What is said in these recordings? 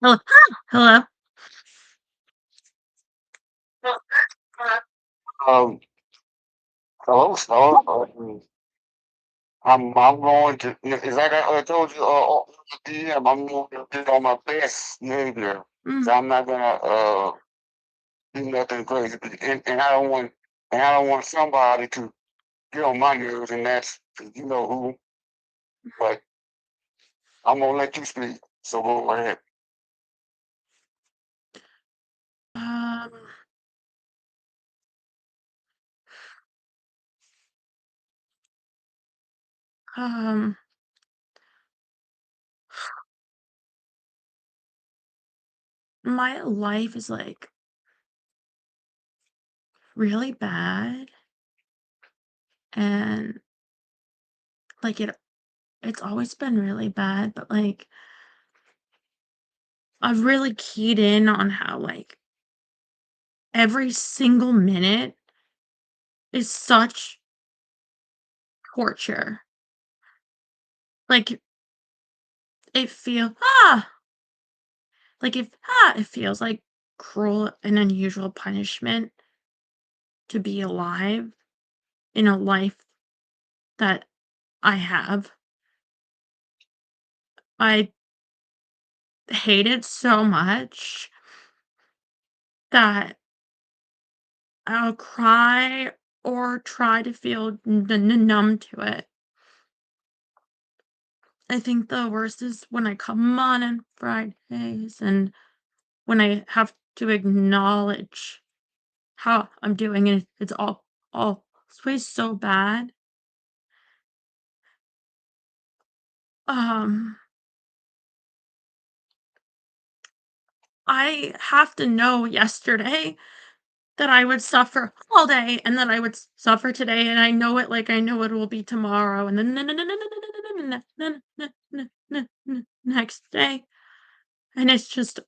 Hello. Hello. Um, hello, sir. I'm going to, it's like I told you, DM, I'm going to do on my best behavior. Mm, So I'm not gonna do nothing crazy, and I don't want somebody to get on my nerves, and that's you know who. But I'm gonna let you speak. So go ahead. um, um, my life is like really bad, and like it's always been really bad, but like I've really keyed in on how like every single minute is such torture. Like it feel it feels like cruel and unusual punishment to be alive in a life that I have. I hate it so much that I'll cry or try to feel numb to it. I think the worst is when I come on Fridays and when I have to acknowledge how I'm doing and it's all always so bad. Um, I have to know yesterday that I would suffer all day and then I would suffer today, and I know it like I know it will be tomorrow, and then next day, and it's just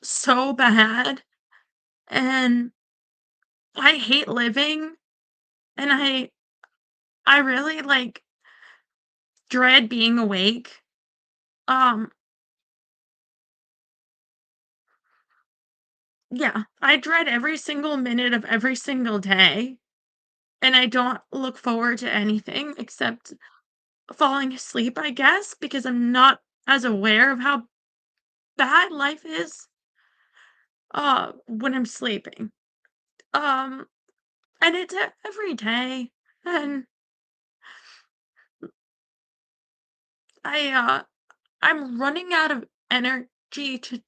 so bad, and I hate living, and I really like dread being awake. Um, yeah, I dread every single minute of every single day, and I don't look forward to anything except falling asleep, I guess, because I'm not as aware of how bad life is, when I'm sleeping. Um, and it's every day, and I, I'm running out of energy to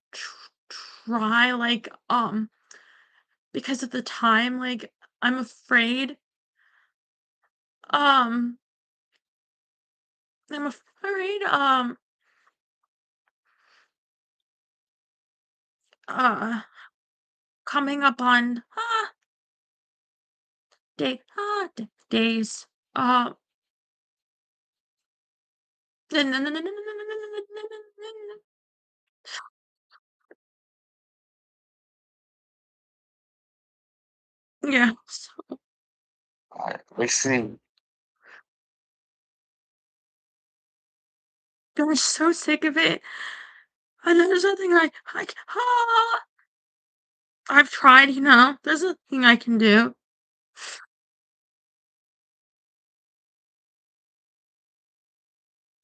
try, like, because of the time, like, I'm afraid, um, I'm afraid, uh, coming up on, days, uh, yeah, so All right, let's see. I'm so sick of it, and there's nothing I've tried, there's nothing I can do.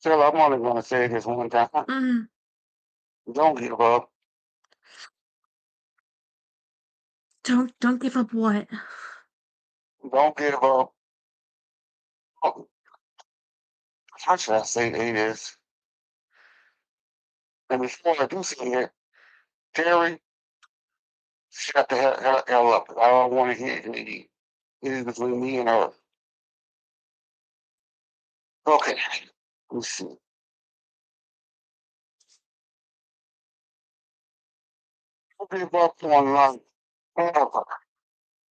So I'm only gonna say this one time. Mm, Don't give up. don't give up what? Don't give up. Oh, how should I say this? And before I do say it, Terry, shut the hell up. I don't want to hear it. It is between me and her. Okay, let's see. Don't give up on life ever.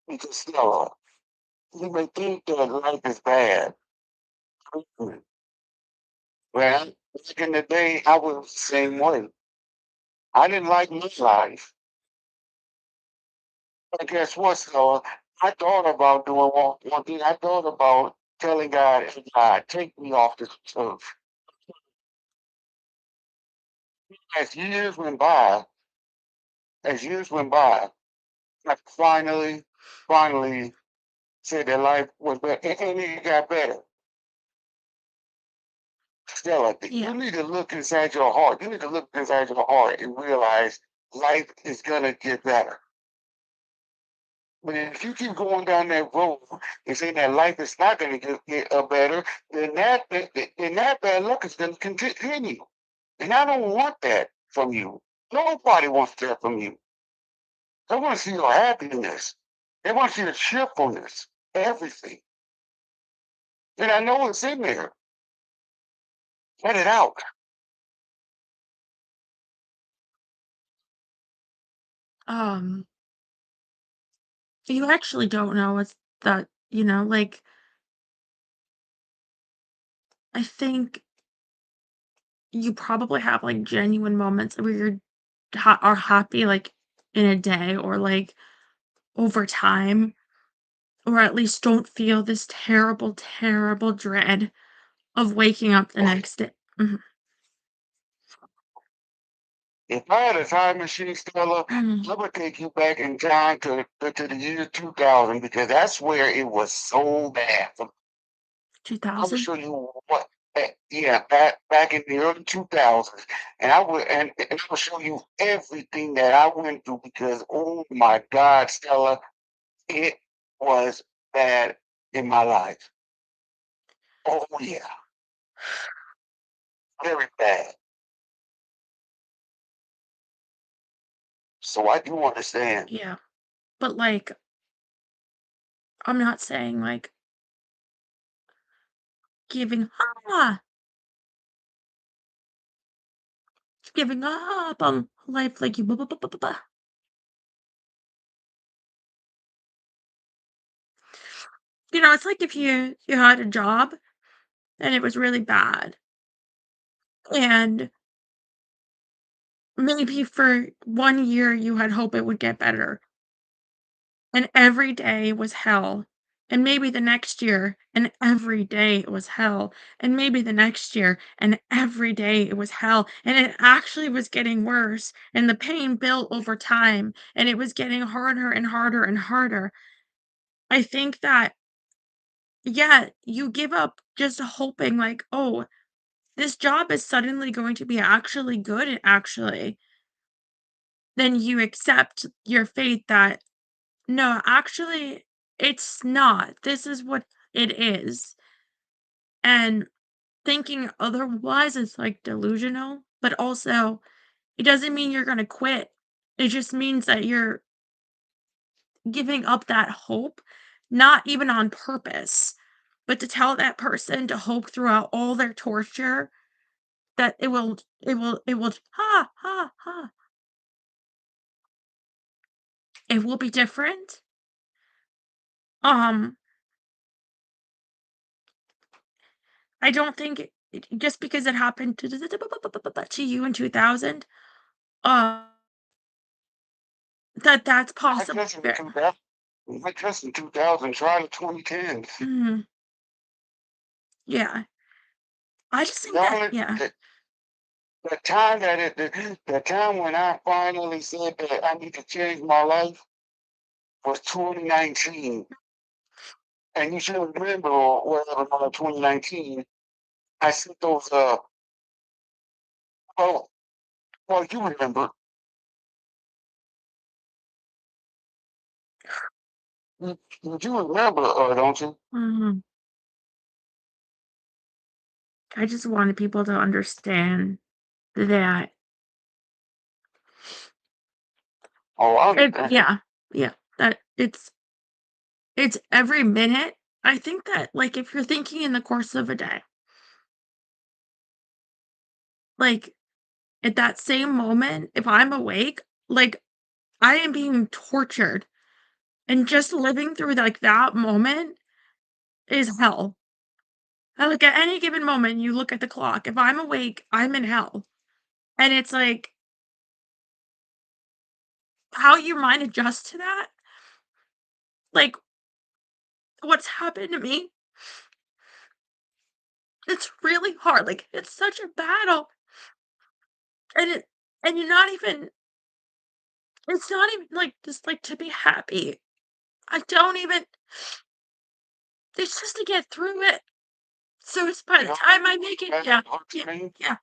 Because you may think that life is bad. Well, back in the day, I was the same way. I didn't like my life. But guess what, so I thought about doing one thing. I thought about telling God, "Hey, God, take me off this earth." As years went by, as years went by, I finally said that life was better, and it got better. Stella, you Yeah. need to look inside your heart. You need to look inside your heart and realize life is gonna get better. But if you keep going down that road and saying that life is not going to get better, then that bad luck is going to continue. And I don't want that from you. Nobody wants that from you. They want to see your happiness. They want to see your cheerfulness, everything. And I know it's in there. Let it out. Um, you actually don't know what's that, like, I think you probably have, like, genuine moments where you're are happy, like, in a day or, like, over time, or at least don't feel this terrible, terrible dread of waking up the Okay. next day. Mhm, If I had a time machine, Stella, mhm. I would take you back in time to the year 2000 because that's where it was so bad. I will 2000? show you what, yeah, back in the early 2000s, and I will show you everything that I went through because oh my God, Stella, it was bad in my life. Oh yeah, very bad. So I do understand. Yeah, but, like, I'm not saying, like, giving ah, giving up on life like you it's like if you had a job and it was really bad, and maybe for 1 year you had hope it would get better, and every day was hell, and maybe the next year, and every day it was hell, and maybe the next year, and every day it was hell, and it actually was getting worse, and the pain built over time, and it was getting harder and harder and harder. I think that, yeah, you give up just hoping like, "Oh, this job is suddenly going to be actually good and actually," then you accept your fate that, "No, actually, it's not. This is what it is." And thinking otherwise is, like, delusional, but also it doesn't mean you're gonna quit. It just means that you're giving up that hope, not even on purpose, but to tell that person to hope throughout all their torture that it will ha, ha, ha. It will be different. Um, I don't think just because it happened to you in 2000, uh, that's I possible. guess in 2000, I guess in 2000, try the 2010s. Mhm, yeah. I just think The that, only yeah. the time the time when I finally said that I need to change my life was 2019. And you should remember, or whatever, 2019, I sent those, oh, well, you remember, you do remember, don't you? Mhm. I just wanted people to understand that Oh, I understand. yeah, yeah, that it's every minute. I think that, like, if you're thinking in the course of a day, like, at that same moment, if I'm awake, like, I am being tortured, and just living through, like, that moment is hell. Like, at any given moment, you look at the clock, if I'm awake, I'm in hell, and it's like, how your mind adjusts to that, like, what's happened to me, it's really hard, like, it's such a battle, and it and you're not even It's not even, like, just, like, to be happy. I don't even it's just to get through it. So it's by You the know, time I make it that's yeah, what yeah, you mean? yeah,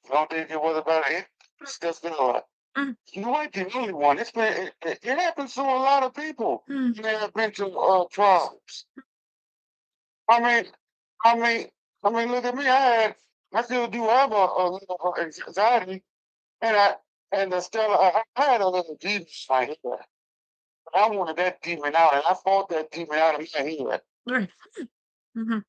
You don't think it was about it? It's just mm, you ain't the only one. It happens to a lot of people mm, that have been to tribes. I mean, I mean, look at me. I still do have a little anxiety, and still, I had a little demon in my head. I wanted that demon out, and I fought that demon out of my head. right, mhm,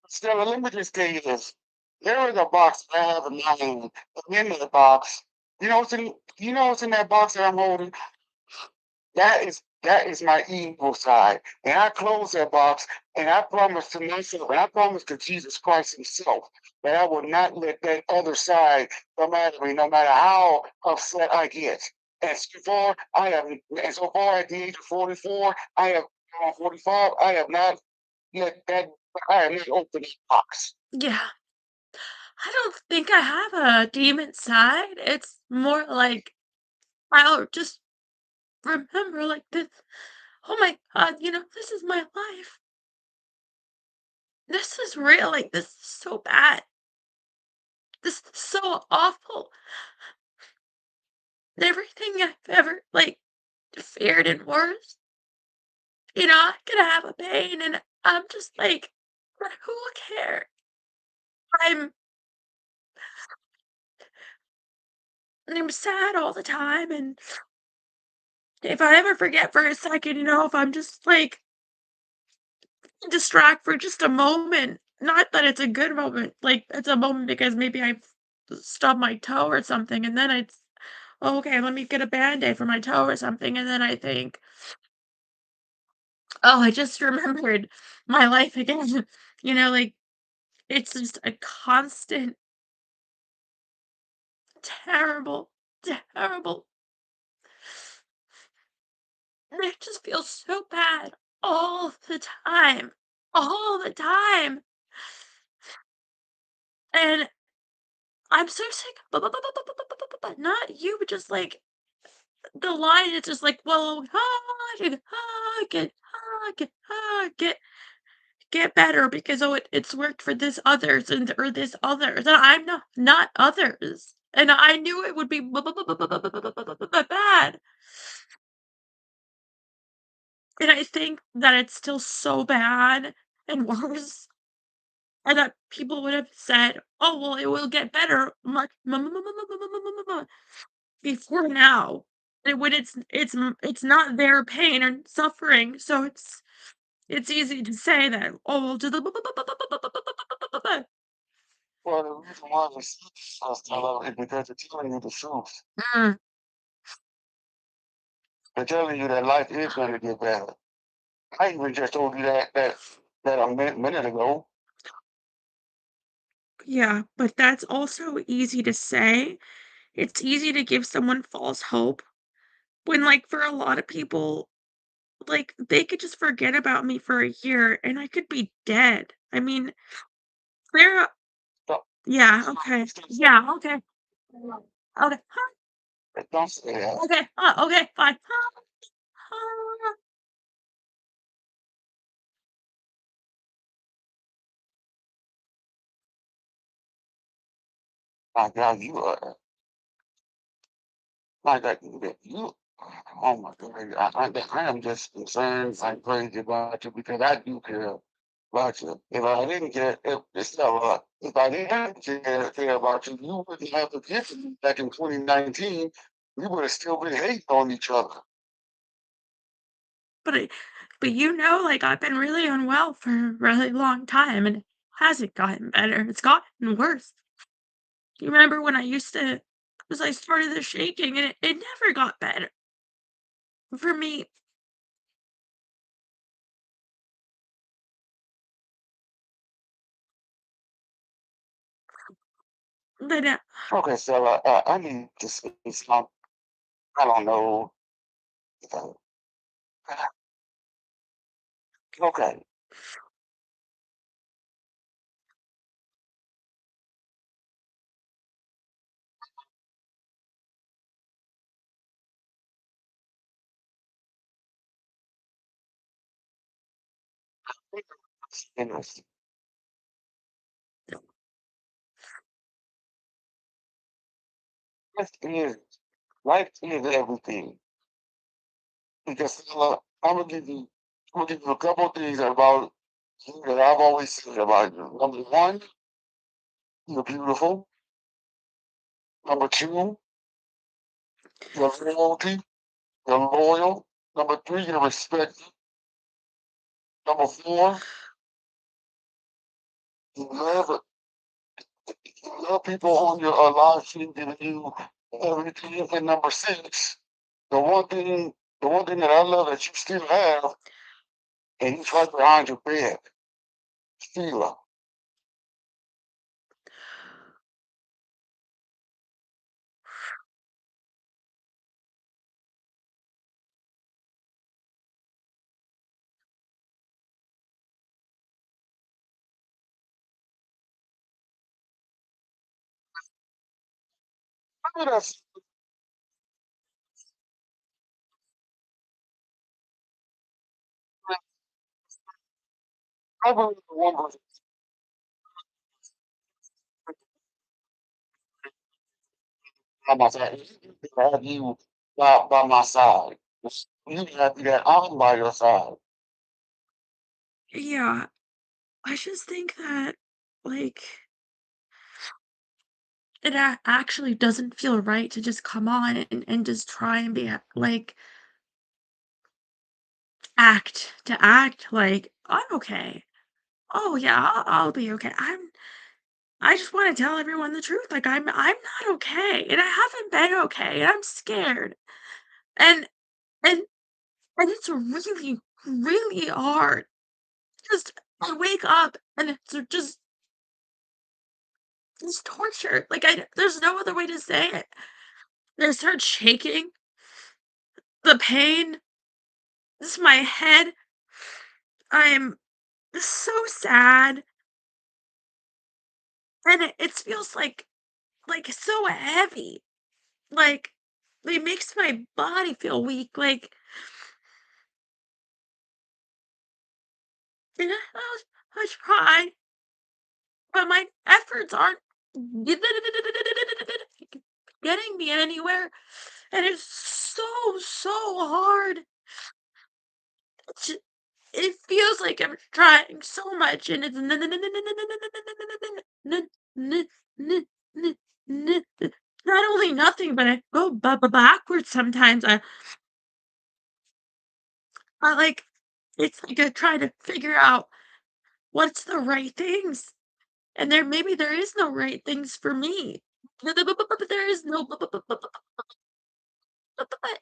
Still, let me just tell you this. There is a box that I have in my hand, and in that box, you know what's in that box that I'm holding? That is my evil side. And I close that box and I promise to myself and I promise to Jesus Christ Himself that I will not let that other side come at me, no matter how upset I get. And so far at the age of 44, I have 45, let that I have not opened that box. yeah. I don't think I have a demon side. It's more like I'll just remember like this. Oh my God, this is my life. This is real. Like, this is so bad. This is so awful. Everything I've ever, like, feared and worse. I could have a pain and I'm just like, but who cares? I'm I'm sad all the time and if I ever forget for a second, if I'm just like distract for just a moment. Not that it's a good moment, like, it's a moment because maybe I stubbed my toe or something, and then it's, "Oh, okay, let me get a Band-Aid for my toe or something," and then I think, "Oh, I just remembered my life again." Like, it's just a constant, terrible, terrible and I just feel so bad all the time, all the time, and I'm so sick, but not you, but just, like, the line is just like, "Well, get better because, oh, it's worked for this others and or this others, and I'm not others." And I knew it would be bad, and I think that it's still so bad and worse, and that people would have said, "Oh, well, it will get better much before now." And when it's not their pain and suffering, so it's easy to say that, "Oh, well, to the" Well, the reason why you see us tell is because they're telling you the truth. Mm, They're telling you that life is going to get better. I even just told you that a minute ago. yeah, but that's also easy to say. It's easy to give someone false hope when, like, for a lot of people, like, they could just forget about me for a year and I could be dead. I mean, there Stop, yeah, stop, okay. stop, Yeah, okay. Okay. don't say that. Okay, okay, fine. My God, my God, you, oh my God, I am just concerned, I'm crazy about you because I do care about you. If I didn't care, if I didn't care about you, you wouldn't have forgiven me back in 2019. We would have still been hating on each other. But I but, like, I've been really unwell for a really long time, and it hasn't gotten better, it's gotten worse. You remember when I used to 'cause I started the shaking, and it never got better for me. But, Okay, so I need to say something. I don't know. uh, Okay, Interesting. Life is life is everything. Because I'm gonna give you a couple of things about you that I've always said about you. Number one, you're beautiful. Number two, you're loyalty. You're loyal. Number three, you're respected. Number four, you love you love people on your live stream giving you everything. And number six, the one thing the one thing that I love that you still have, and it's right behind your bed, Sheila. I mean, I believe the one person by my side. You have you by my side. You happy that I'm by your side. Yeah, I just think that, like, it actually doesn't feel right to just come on and just try and be like act like I'm okay. Oh yeah, I'll be okay. I just want to tell everyone the truth. Like I'm not okay, and I haven't been okay, and I'm scared, and and and it's really hard. Just I wake up and it's just torture. Like there's no other way to say it. I start shaking. The pain. This is my head. I'm so sad, and it feels like so heavy. Like it makes my body feel weak. Like and I try, but my efforts aren't getting me anywhere, and it's so hard. It's it feels like I'm trying so much, and it's not only nothing, but I go backwards sometimes. I like it's like I try to figure out what's the right things, and maybe there is no right things for me. There is no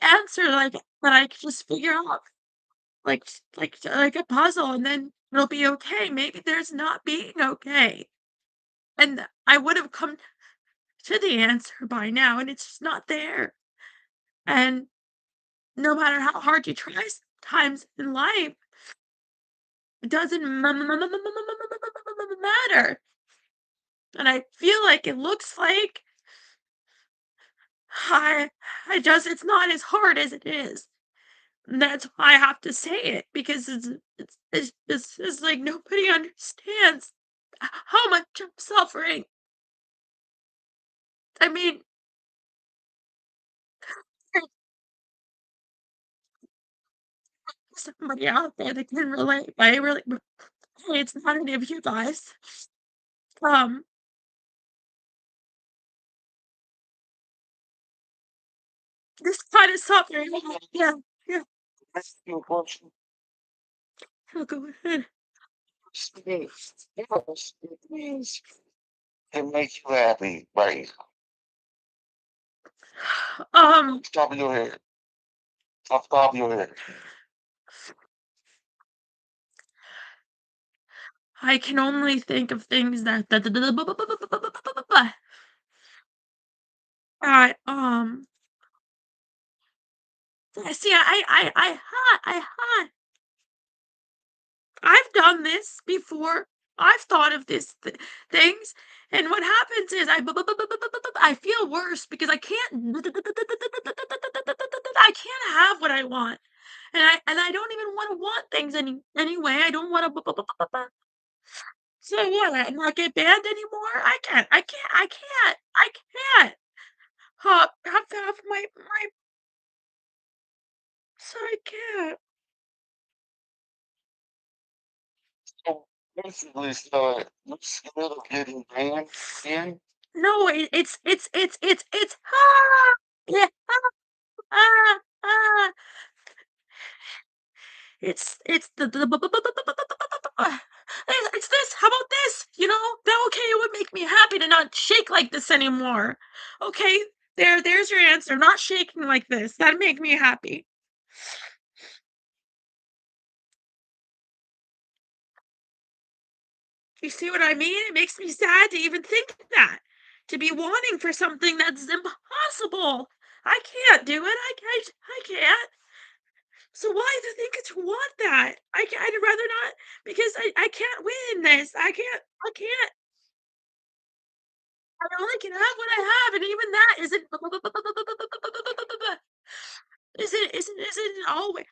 answer that I can just figure out like a puzzle, and then it'll be okay. Maybe there's not being okay, and I would have come to the answer by now, and it's just not there. And no matter how hard you try times in life, it doesn't matter. And I feel like it looks like I I just it's not as hard as it is. And that's why I have to say it because it's like nobody understands how much I'm suffering. I mean, there's somebody out there that can relate, but I really, it's not any of you guys. Um, this kind of suffering. Yeah, yeah. Ask you a question. I'll go ahead. Things can make you happy, right? Um, Top of your head. Top of your head. I can only think of things that see, I've done this before. I've thought of this things, and what happens is I feel worse because I can't have what I want. and I don't even want things anyway. I don't wanna so what, I not get banned anymore? I can't. Half my so I can't. So basically, so you're scared of getting banned again? No, it's ah! Yeah, ah, ah. It's it's this. How about this? You know, that okay, it would make me happy to not shake like this anymore. Okay, there's your answer. Not shaking like this. That'd make me happy. You see what I mean? It makes me sad to even think that. To be wanting for something that's impossible. I can't do it. I can't. So why do you think to want that? I'd rather not because I can't win this. I can't. I only can have what I have, and even that isn't always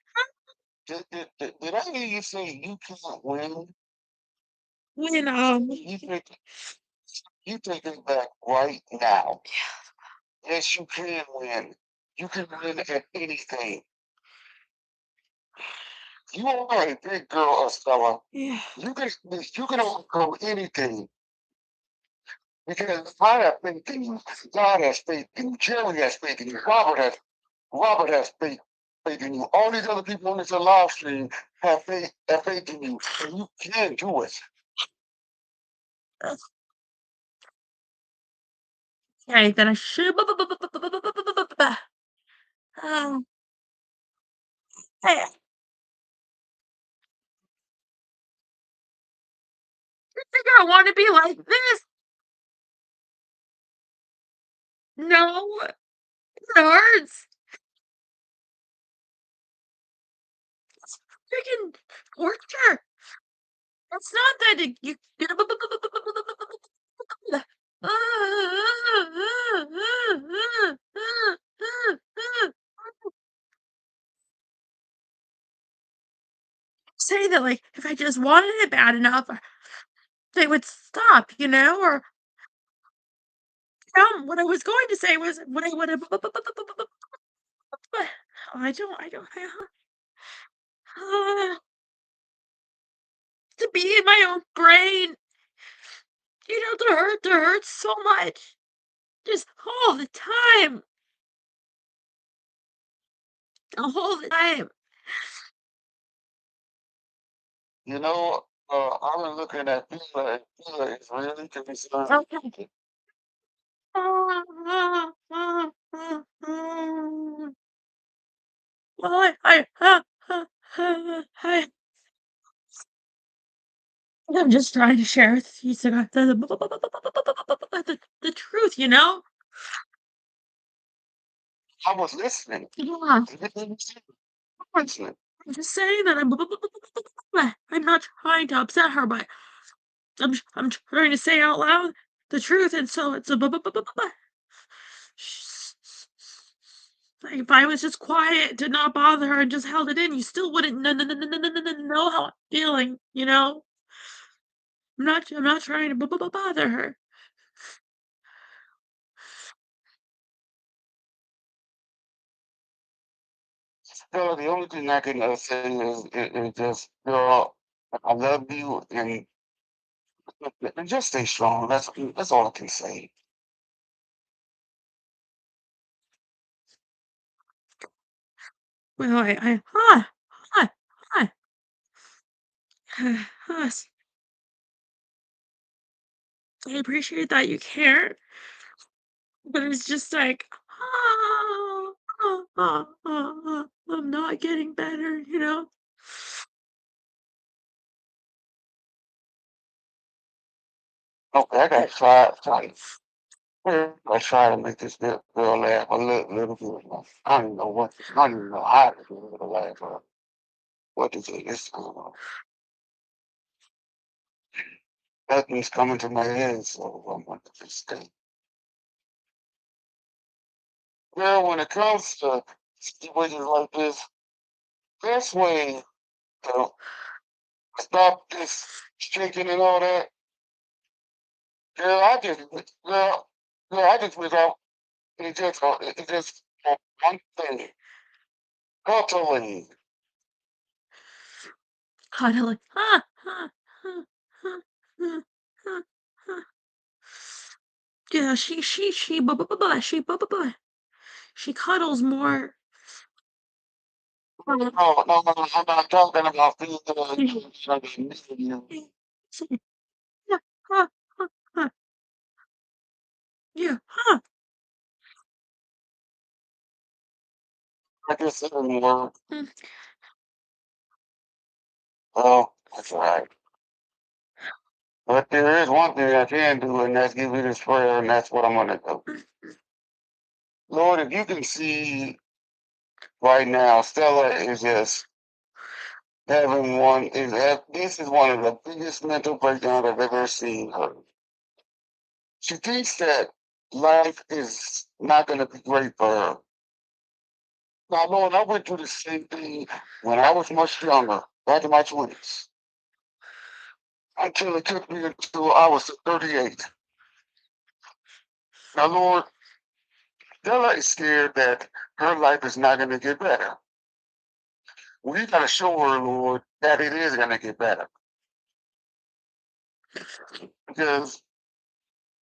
Did I hear you say you can't win? when You take you take it back right now. Yes, you can win. You can win at anything. You are a big girl, Estella. yeah You can overcome anything because I have faith in you. God has faith in you. Jerry has faith in you. Robert has faith in you. All these other people on this live stream have faith in you, and you can do it. okay then I should um hey I think I want to be like this. No, it hurts. It's freaking torture. It's not that you say that like if I just wanted it bad enough, they would stop, you know? Or what I was going to say was what I would have. I don't. To be in my own brain, you know, to hurt so much, just all the time, all the time. I've been looking at Fila, and Fila is really concerned. Okay. Well, I I'm just trying to share with you the truth, you know? I was listening. Yeah, Everything you said, I was listening. I'm just saying that I'm not trying to upset her, but I'm trying to say out loud the truth, and so it's a like if I was just quiet, did not bother her, and just held it in, you still wouldn't know how I'm feeling, you know? I'm not trying to bother her. So the only thing I can say is just, girl, I love you, and just stay strong. That's all I can say. Well, hi, hi. I appreciate that you care, but it's just like, I'm not getting better, you know? Okay, I gotta try to make this girl laugh a little bit. I don't even know I don't even know how to do it laugh or what to do. Nothing's coming to my head, so I'm gonna just stay. Well, when it comes to situations like this, best way to stop this shaking and all that, girl, I just was off. It just one thing, cuddling. Cuddling. Ah, ah, ah, ah, ah, ah, ah. Yeah, she, bu- bu- bu- bu- she, bu- bu- bu- she cuddles more. No, no, no, I'm not talking about feeling like you. Yeah, ah, ah, ah, yeah, huh. I just said more. Mm, Oh, that's all right. But there is one thing I can do, and that's give you this prayer, and that's what I'm gonna do. mm, Lord, if you can see right now, Stella is just having this is one of the biggest mental breakdowns I've ever seen her. She thinks that life is not gonna be great for her. Now, Lord, I went through the same thing when I was much younger, back in my 20s, until it took me until I was 38. Now, Lord, Stella is scared that her life is not gonna get better. We gotta show her, Lord, that it is gonna get better. Because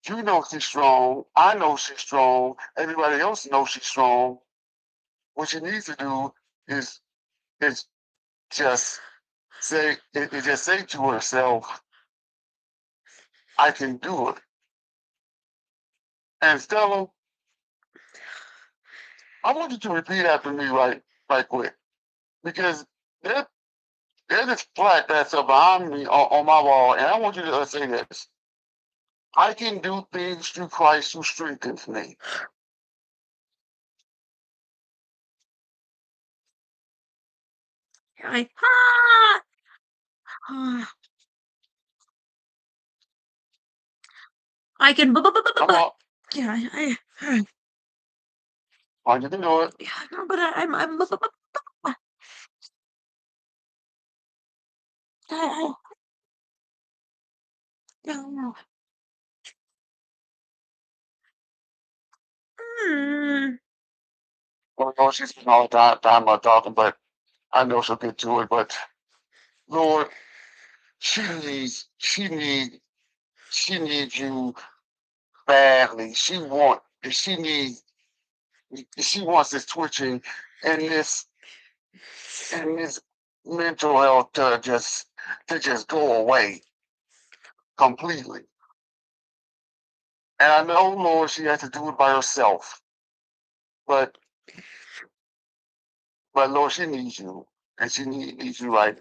you know she's strong. I know she's strong. Everybody else knows she's strong. What she needs to do is is just just say to herself, "I can do it." And Stella, I want you to repeat after me, right quick, because there, there's this plaque that's up behind me on my wall, and I want you to say this: "I can do things through Christ who strengthens me." I, ah, ah, I can, Come on, yeah, I, you can do it. yeah, no, but I'm, I, yeah, mm, Well, no, she's been all the time about talking, but I know she'll get to it. But Lord, she needs you badly. She wants this twitching and this mental health to just go away completely. And I know, Lord, she has to do it by herself. But Lord, she needs you, and needs you right.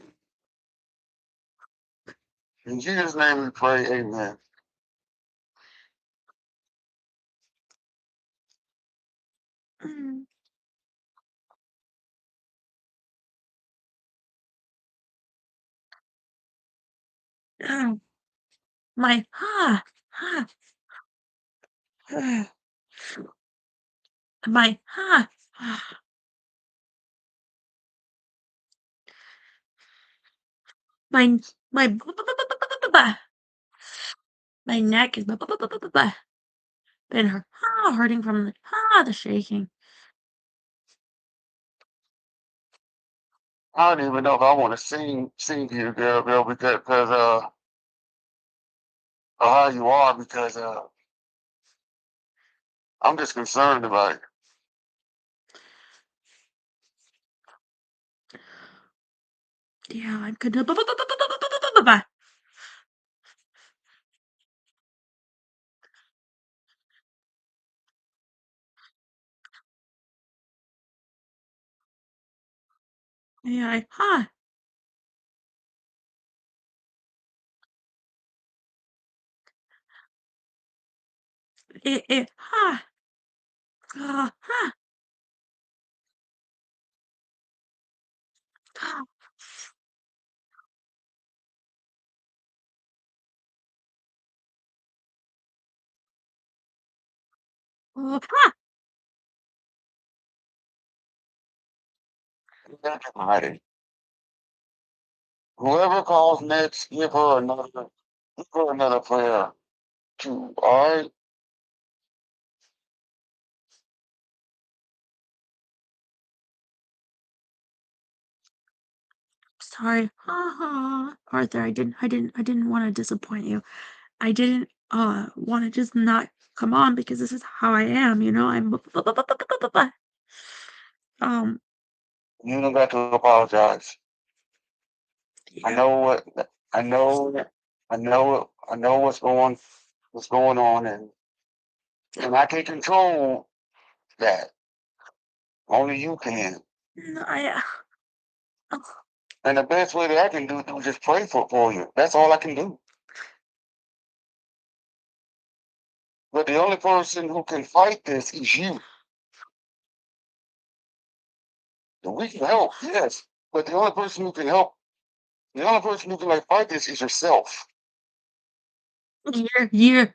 In Jesus' name we pray, Amen. mm, oh, my, ah, ah, my, ah, my, my, my neck is, been hurting from the shaking. I don't even know if I want to sing to you, girl, because of how you are, because I'm just concerned about it. Yeah, I'm good. Yeah, oh, Hiding. Whoever calls next, give her another prayer too. All right. Sorry. Arthur, I didn't wanna disappoint you. I didn't, wanna just not come on because this is how I am, you know? Um, You don't got to apologize. I yeah. know what I know. I know what's going on, and I can control that. Only you can. No, uh, And the best way that I can do it is just pray for you. That's all I can do. But the only person who can fight this is you. And we can help, yes. But the only person who can like fight this is yourself. you're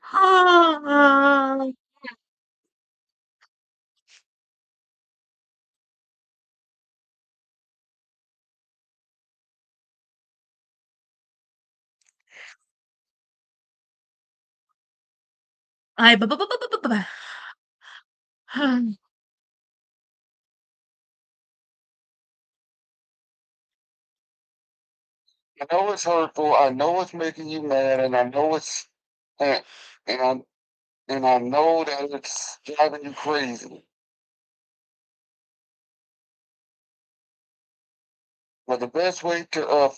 I I know it's hurtful. I know it's making you mad, and I know and, and I and I know that it's driving you crazy. But the best way to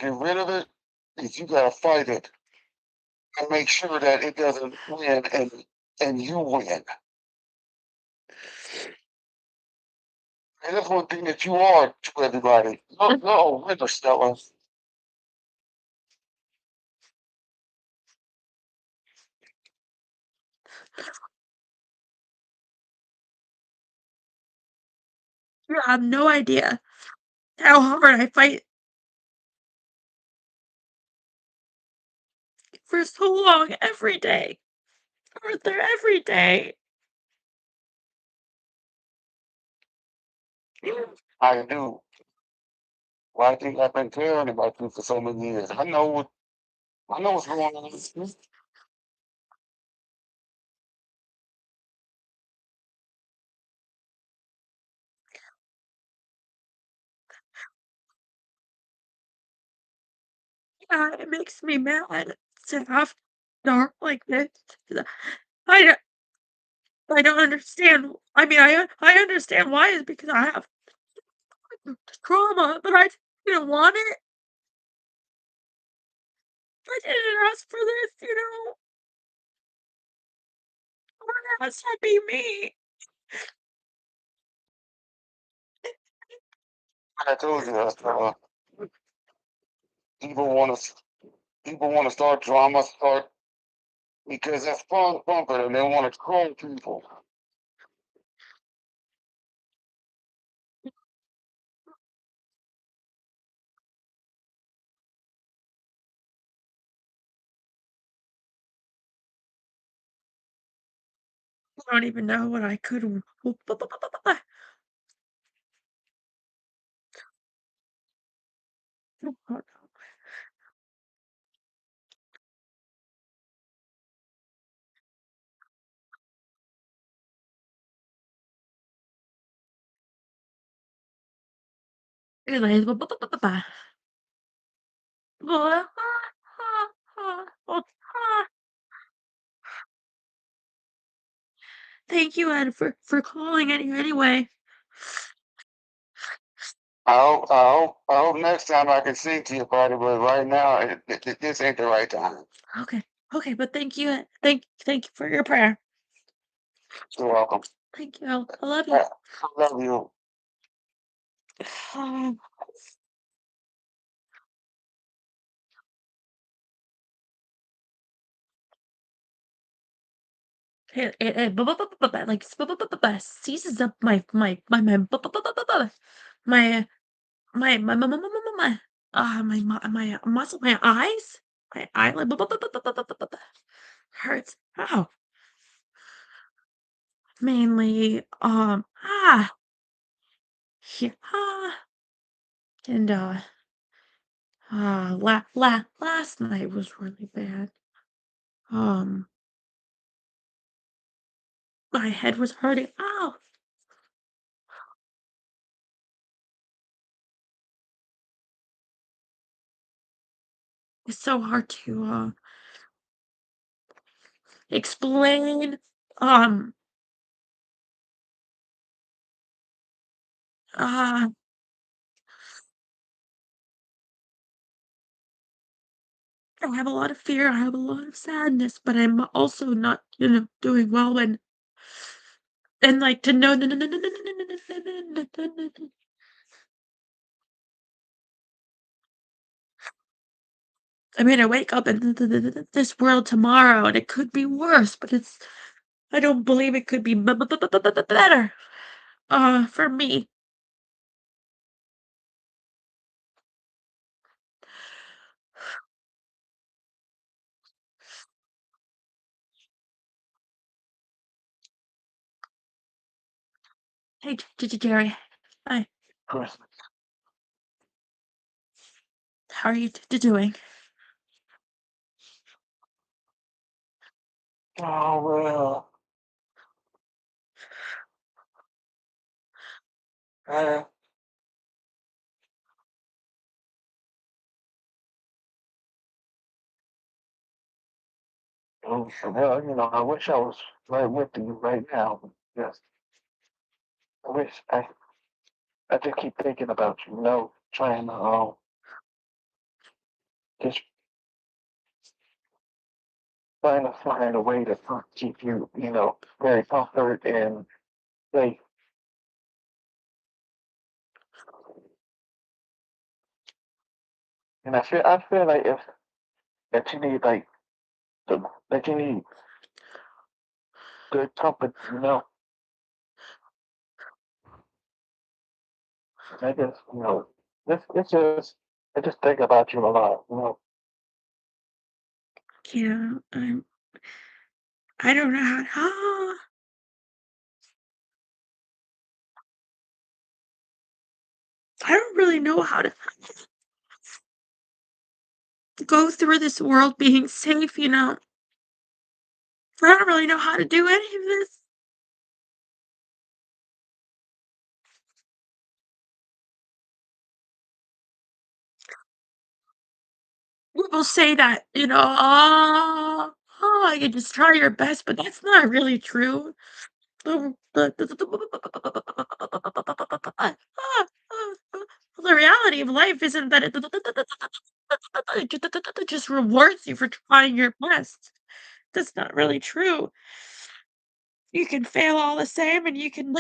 get rid of it is you gotta fight it and make sure that it doesn't win and you win. And that's one thing that you are to everybody. No, winner, Stella. You have no idea how hard I fight for so long every day. Arthur, every day. I do. Well, I think I've been caring about you for so many years. I know what's going on. Yeah, it makes me mad to have dark like this. I don't, I don't understand. I mean, I understand why it's because I have trauma, but I didn't want it. I didn't ask for this, you know. It has to be me. I told you that, people want to people want to start drama, start because that's fun for them. They want to troll people. I don't even know what I could. Anyways, thank you, Ed, for calling anyway. I hope next time I can sing to you about it, but right now, this ain't the right time. Okay, okay, but thank you, thank you for your prayer. You're welcome. Thank you. I love you. I love you. Like seizes up my my muscle, my eyes, my eyelid hurts. Ow. Mainly, yeah. And last night was really bad. Um, my head was hurting. Oh, it's so hard to explain. Um, uh, I have a lot of fear. I have a lot of sadness, but I'm also not, doing well. And like to know, I mean, I wake up in this world tomorrow, and it could be worse, but I don't believe it could be better. For me. Hey, Jerry. Hi. Chris. How are you doing? Oh, well, uh, well, I wish I was right with you right now. Yes, I wish I just keep thinking about you, trying to just trying to find a way to keep you, very comfort and safe. And I feel like if that you need like that you need good company, I just it's just I just think about you a lot. Yeah, I don't know I don't really know how to go through this world being safe. I don't really know how to do any of this. People say that, you just try your best, but that's not really true. The reality of life isn't that it just rewards you for trying your best. That's not really true. You can fail all the same, and you can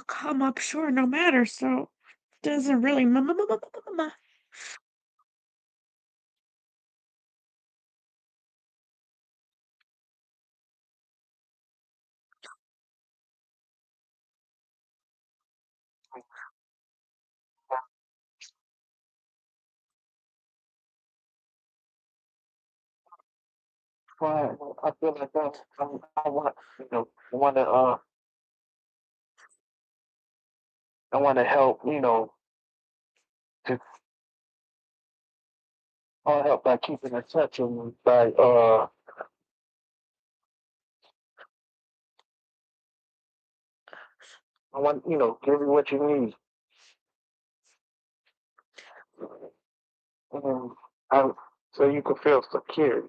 come up short no matter. So doesn't really Right. I feel like I want I want to help to I'll help by keeping in touch and by I want give you what you need. And I, so you can feel secure,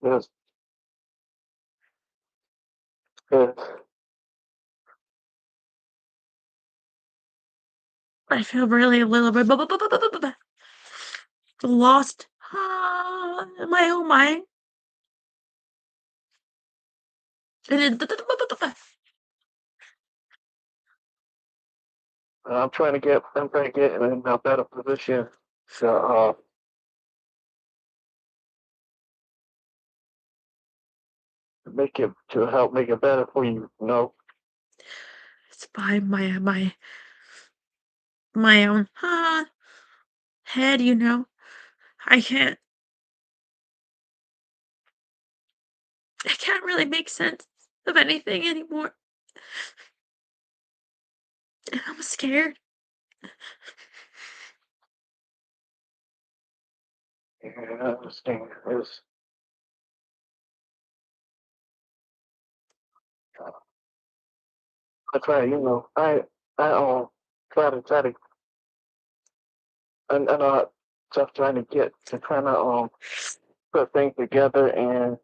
Because, because I feel really a little bit lost in my own mind. And I'm trying to get in a better position to to help make it better for you. it's by my own head. I can't I can't really make sense. of anything anymore. And I'm scared. Yeah, I understand. Uh, I try, I try to, and just trying to get to kind of put things together, and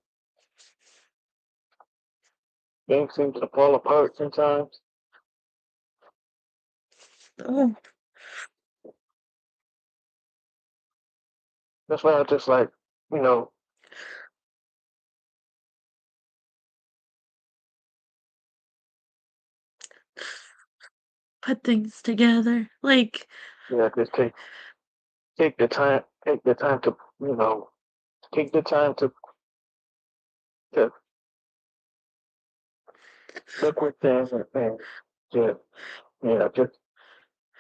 things seem to fall apart sometimes. Oh, That's why I just like, you know, put things together. Like, yeah, just take the time to, take the time to look within, and just, just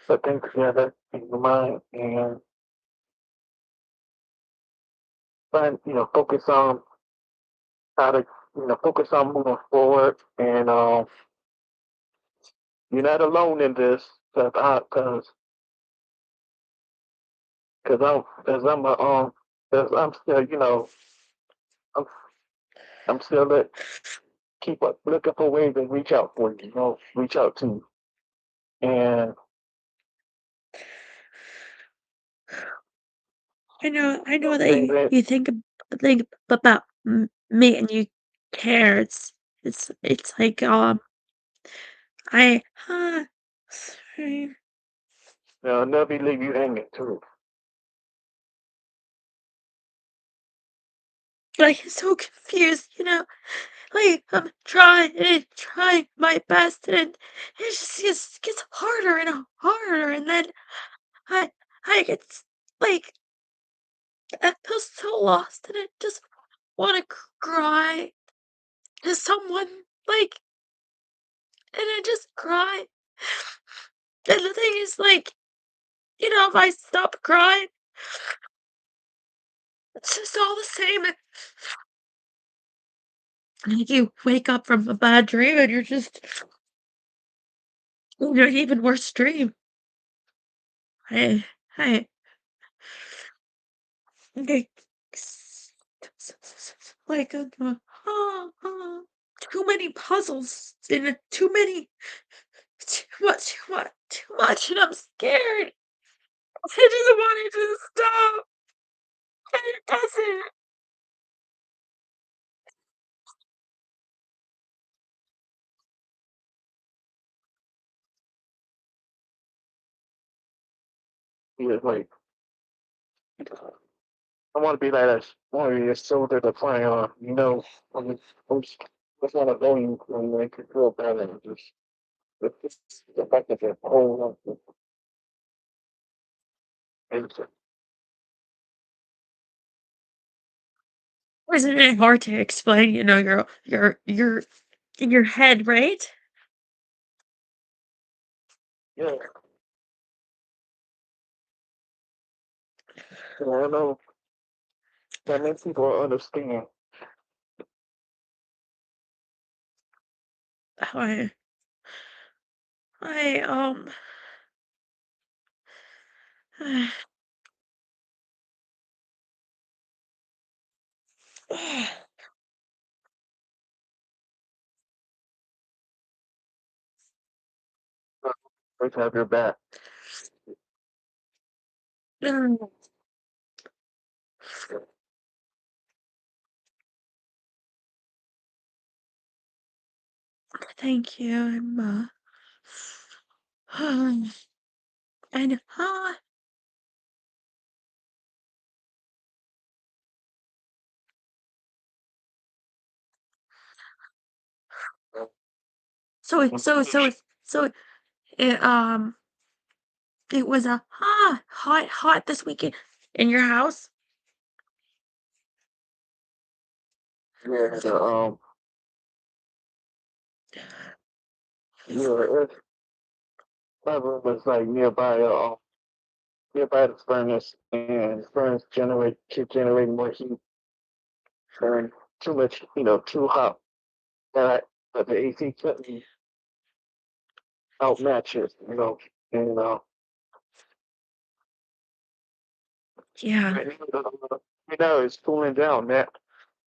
put things together in your mind, and find, focus on how to, focus on moving forward. And you're not alone in this, cause I'm a, cause I'm still, I'm, I'm still keep up, looking for ways to reach out for you, reach out to you. And I know that things that, you think about me and you care. It's like I sorry. never leave you hanging too. Like I'm so confused, like I'm trying my best, and it just gets harder and harder, and then I I get like I feel so lost, and I just want to cry to someone, like, and I just cry. And the thing is, like, if I stop crying, it's just all the same. And you wake up from a bad dream, and you're just in an even worse dream. I like, like, too many puzzles and too much, and I'm scared. I just want it to stop, and it doesn't. Yeah, like, I want to be like that. I want to be a soldier to fly on. I'm just want to know you and make you feel better. And just the fact that they're whole and Isn't it hard to explain? You're in your head, right? yeah, I know that many people understand. I I Always have your back. thank you. And so it so so it so it it was a hot this weekend in your house. Yeah, it's my room was like nearby the furnace, and the furnace keep generating more heat, and too much, too hot. but the AC couldn't outmatch it, and Yeah. right now it's cooling down. That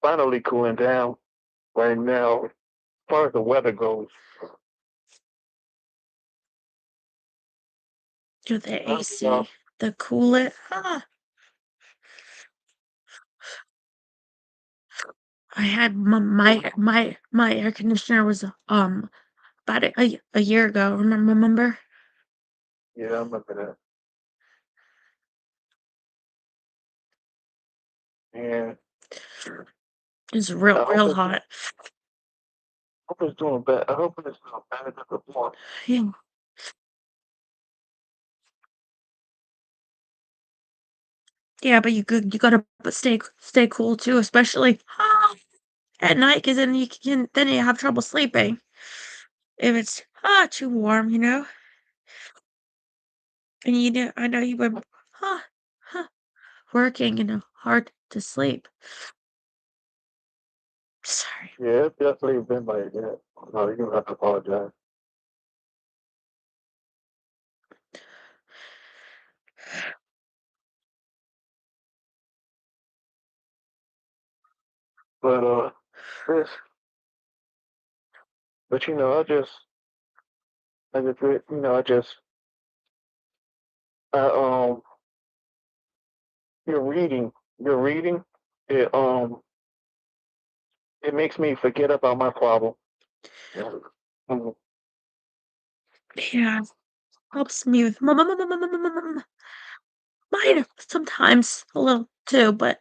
finally cooling down right now, as far as the weather goes. Do the I mean, AC, the cool it. I had my air conditioner was about a year ago. Remember? yeah, I remember that. And It was I real hot. hope it's doing better. I hope it's doing better than before. Yeah. Yeah, but you gotta stay cool too, especially at night, because then you have trouble sleeping if it's too warm, you know. And I know you've been huh, working and hard to sleep. Sorry, Yeah, it's definitely been like that. No, you don't have to apologize. But this, but I just, I you're reading, you're reading. It it makes me forget about my problem. Yeah. Mhm. yeah, helps me with mine sometimes a little too, but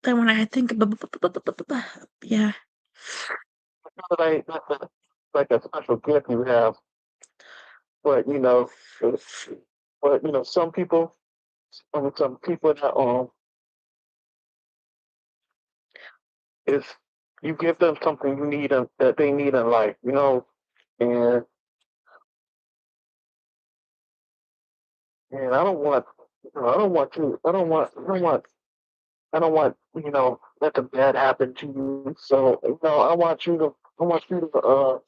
then when I think yeah, That's like a special gift you have. But some people, some people that is you give them something that they need in life, and I don't want, I don't want to, I don't want, let the bad happen to you. So, I want you to, I want you to,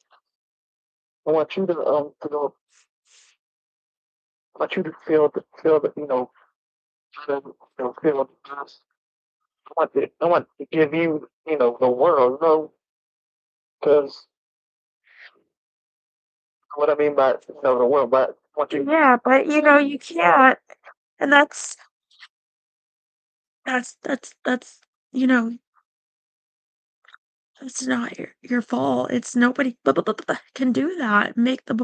I want you to feel the, feel the best. I want to give you, the world, because what I mean by, the world, but I want you, yeah, but you can't, and that's you know it's not your fault. It's nobody can do that. Make the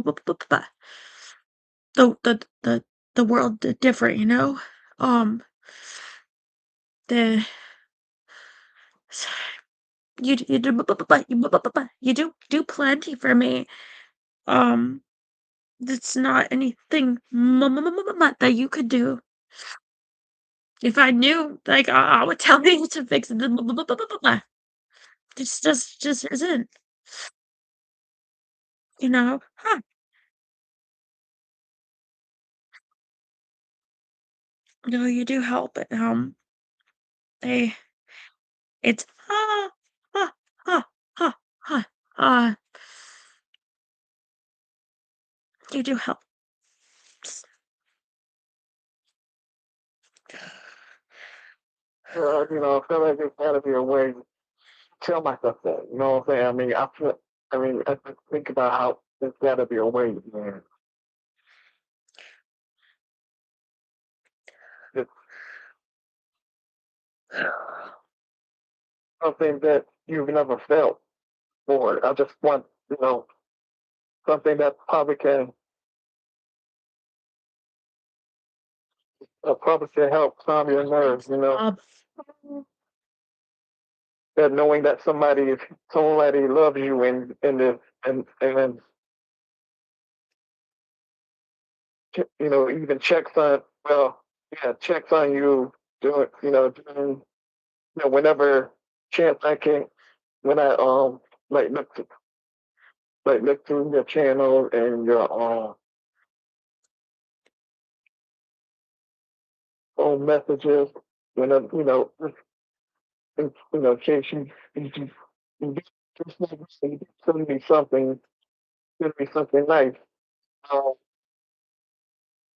world different. Um, the you do you do plenty for me. Um, that's not anything that you could do. If I knew, like, I would tell you to fix it. It's just isn't, Huh. No, you do help. They it's ah, ah, ah, ah, uh, you do help. I feel like it's got to be a way to tell myself that. You know what I'm saying? I just think about how there's got to be a way, man. It's something that you've never felt before. I just want, something that probably can help calm your nerves, Thanks, Bob. that knowing that somebody loves you and even checks on you during whenever chance I can when I like look through your channel and your phone messages whenever in case you Just like you send me something nice. Uh,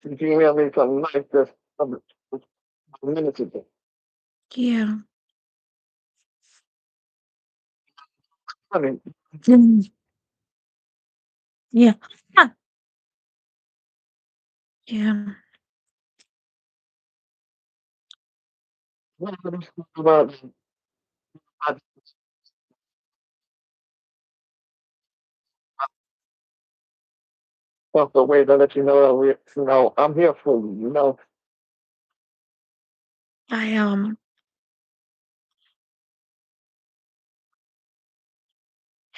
you email me something nice just a minute ago. Yeah. I mean, Mm, yeah. Huh. Yeah. what do you think about I felt the way to let you know that I'm here for you, you know. I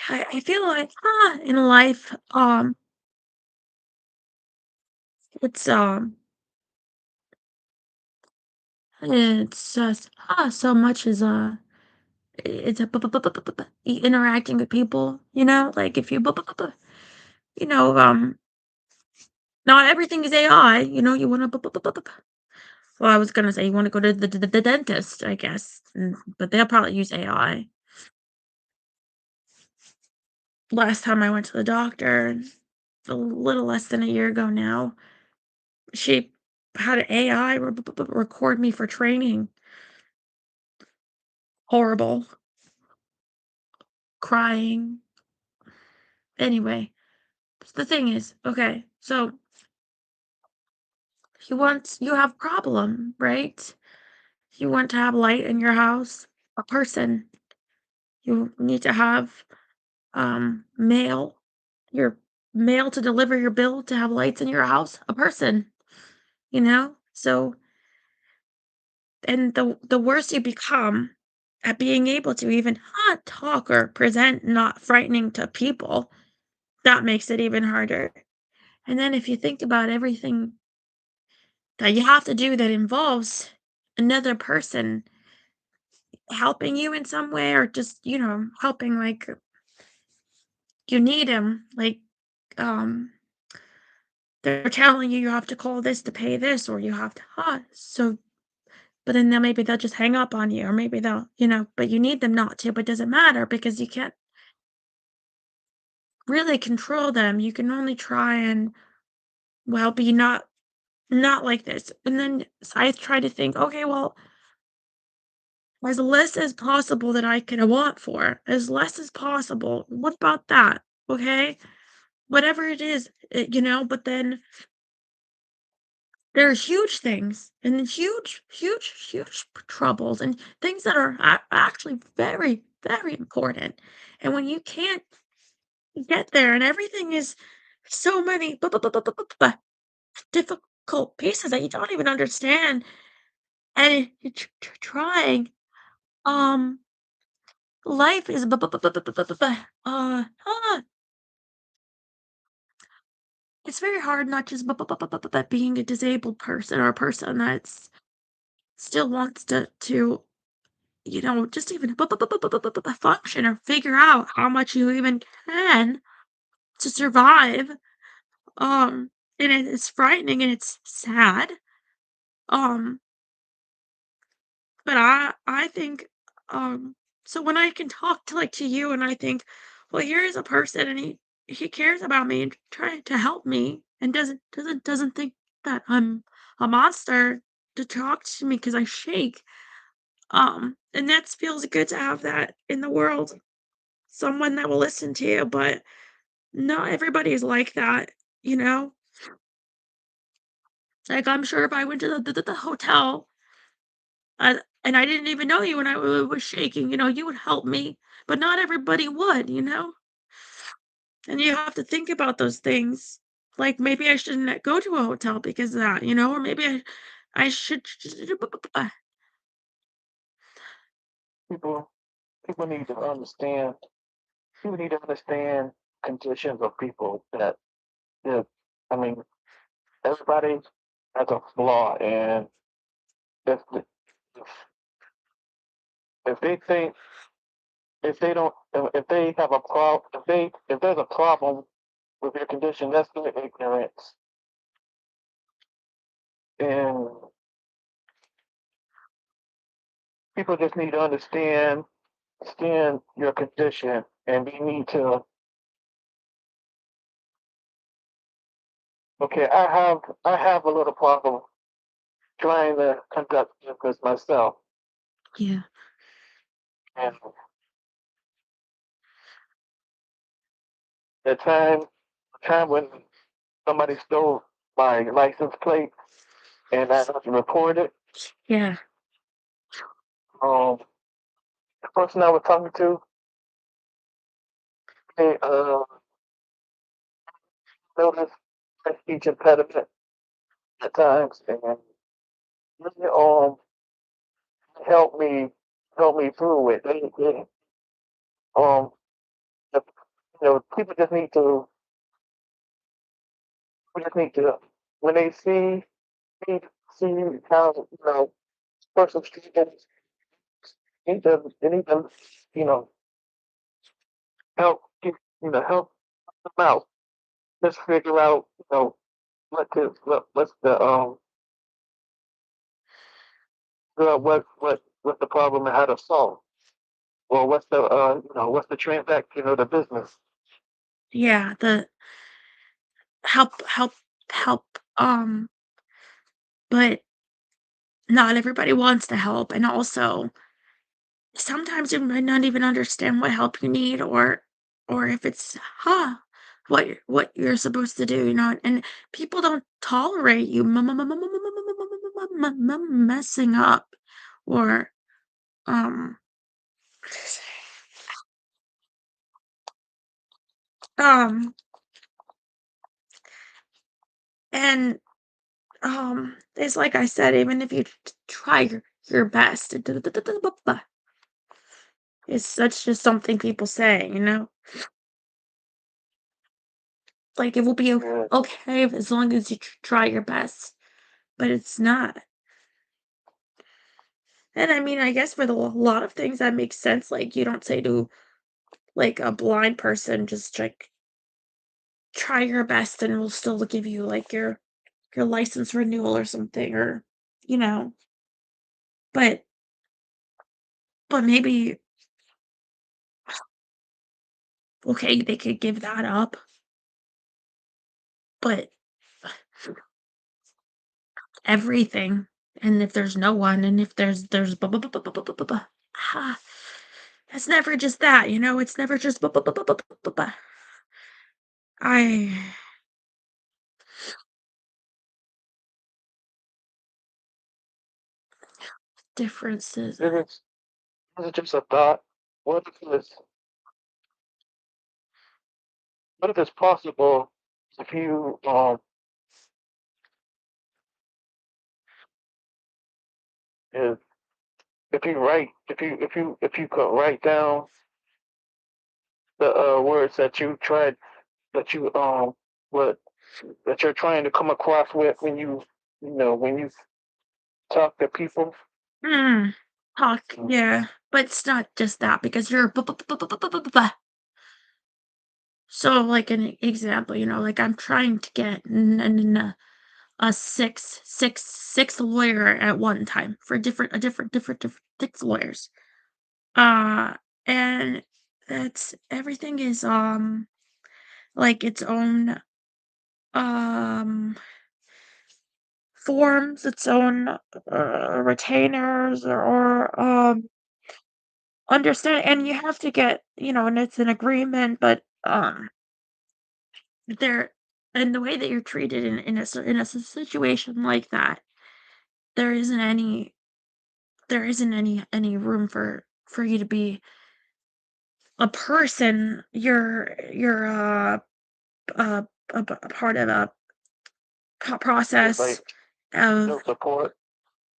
I feel like in life it's it's just so much is it's a interacting with people, like if you you know not everything is AI, you want to well, I was gonna say you want to go to the dentist, I guess, but they'll probably use AI. Last time I went to the doctor, a little less than a year ago now, she had an AI record me for training. Horrible, crying. Anyway, the thing is, okay, so you have problem, right? You want to have light in your house, a person. You need to have mail, your mail to deliver your bill to have lights in your house, a person, So, and the worse you become at being able to even talk or present not frightening to people, that makes it even harder. And then if you think about everything that you have to do that involves another person helping you in some way or just, helping like you need him, like um they're telling you you have to call this to pay this or you have to so but then maybe they'll just hang up on you or maybe they'll, but you need them not to, but it doesn't matter because you can't really control them. You can only try and well be not like this. And then I try to think, okay, well, as less as possible that I can want for, as less as possible. What about that? Okay? Whatever it is, but then there are huge things and huge, huge, huge troubles and things that are actually very, very important. And when you can't get there and everything is so many difficult pieces that you don't even understand and you're trying, um, life is it's very hard not just being a disabled person or a person that's still wants to just even function or figure out how much you even can to survive. And it's frightening and it's sad. Um, but I think so when I can talk to you and I think, well, here is a person and he cares about me and trying to help me and doesn't think that I'm a monster to talk to me because I shake. And that feels good to have that in the world. Someone that will listen to you, but not everybody is like that, you know? Like, I'm sure if I went to the hotel, and I didn't even know you and I was shaking, you would help me, but not everybody would. And you have to think about those things. Like, maybe I shouldn't go to a hotel because of that, or maybe I should People people need to understand people need to understand conditions of people that I mean everybody has a flaw and if the- if they think if they don't if they have a problem if there's a problem with your condition, that's their ignorance. And people just need to understand your condition and they need to. Okay, I have a little problem trying to conduct business myself, Yeah. and the time when somebody stole my license plate and I had to report it, Yeah. um, the person I was talking to, they noticed my speech impediment at times, and really helped me help me through it. They um the, people just need to when they see see how person struggles, they need to you know help help them out. Just figure out what's the what's the problem and how to solve. Or what's the transaction of the business. Yeah. The help. But not everybody wants to help. And also, sometimes you might not even understand what help you need or if it's what you're supposed to do, and people don't tolerate you messing up or um um and it's like I said, even if you try your best, it's such just something people say. Like, it will be Yeah. okay as long as you try your best, but it's not. And I mean, I guess with a lot of things that makes sense. Like, you don't say to like a blind person, just like try your best and we'll still give you like your license renewal or something, or you know. But maybe okay, they could give that up, but everything. And if there's no one, and if there's blah, blah, blah, blah, blah, blah, blah, blah, blah, ah, it's never just that. It's never just blah, blah, blah, blah, blah, blah, blah, blah. I differences. Is it just a thought? What if it's what if it's possible if you if, if you could write down the words that you tried that you what that you're trying to come across with when when you talk to people. Mm, talk, Mm. yeah, but it's not just that because you're so like an example, like I'm trying to get a six lawyer at one time for different six lawyers. Uh, and that's everything is like its own um forms, its own retainers or understand, and you have to get, and it's an agreement, but there and the way that you're treated in a situation like that, there isn't any room for you to be a person. You're a part of a It's like process of no support.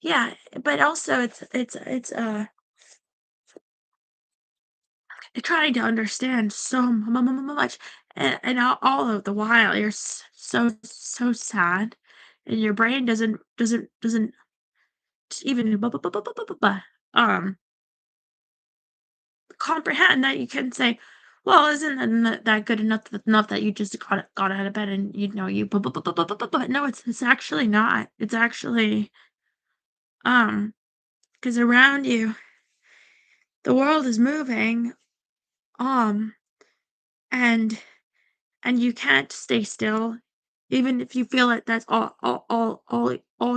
yeah, but also it's trying to understand so much, and all of the while you're so sad, and your brain doesn't even um comprehend that you can say, well, isn't that good enough that you just got out of bed and you no, it's actually not. It's actually because around you the world is moving Um, and you can't stay still, even if you feel like that's all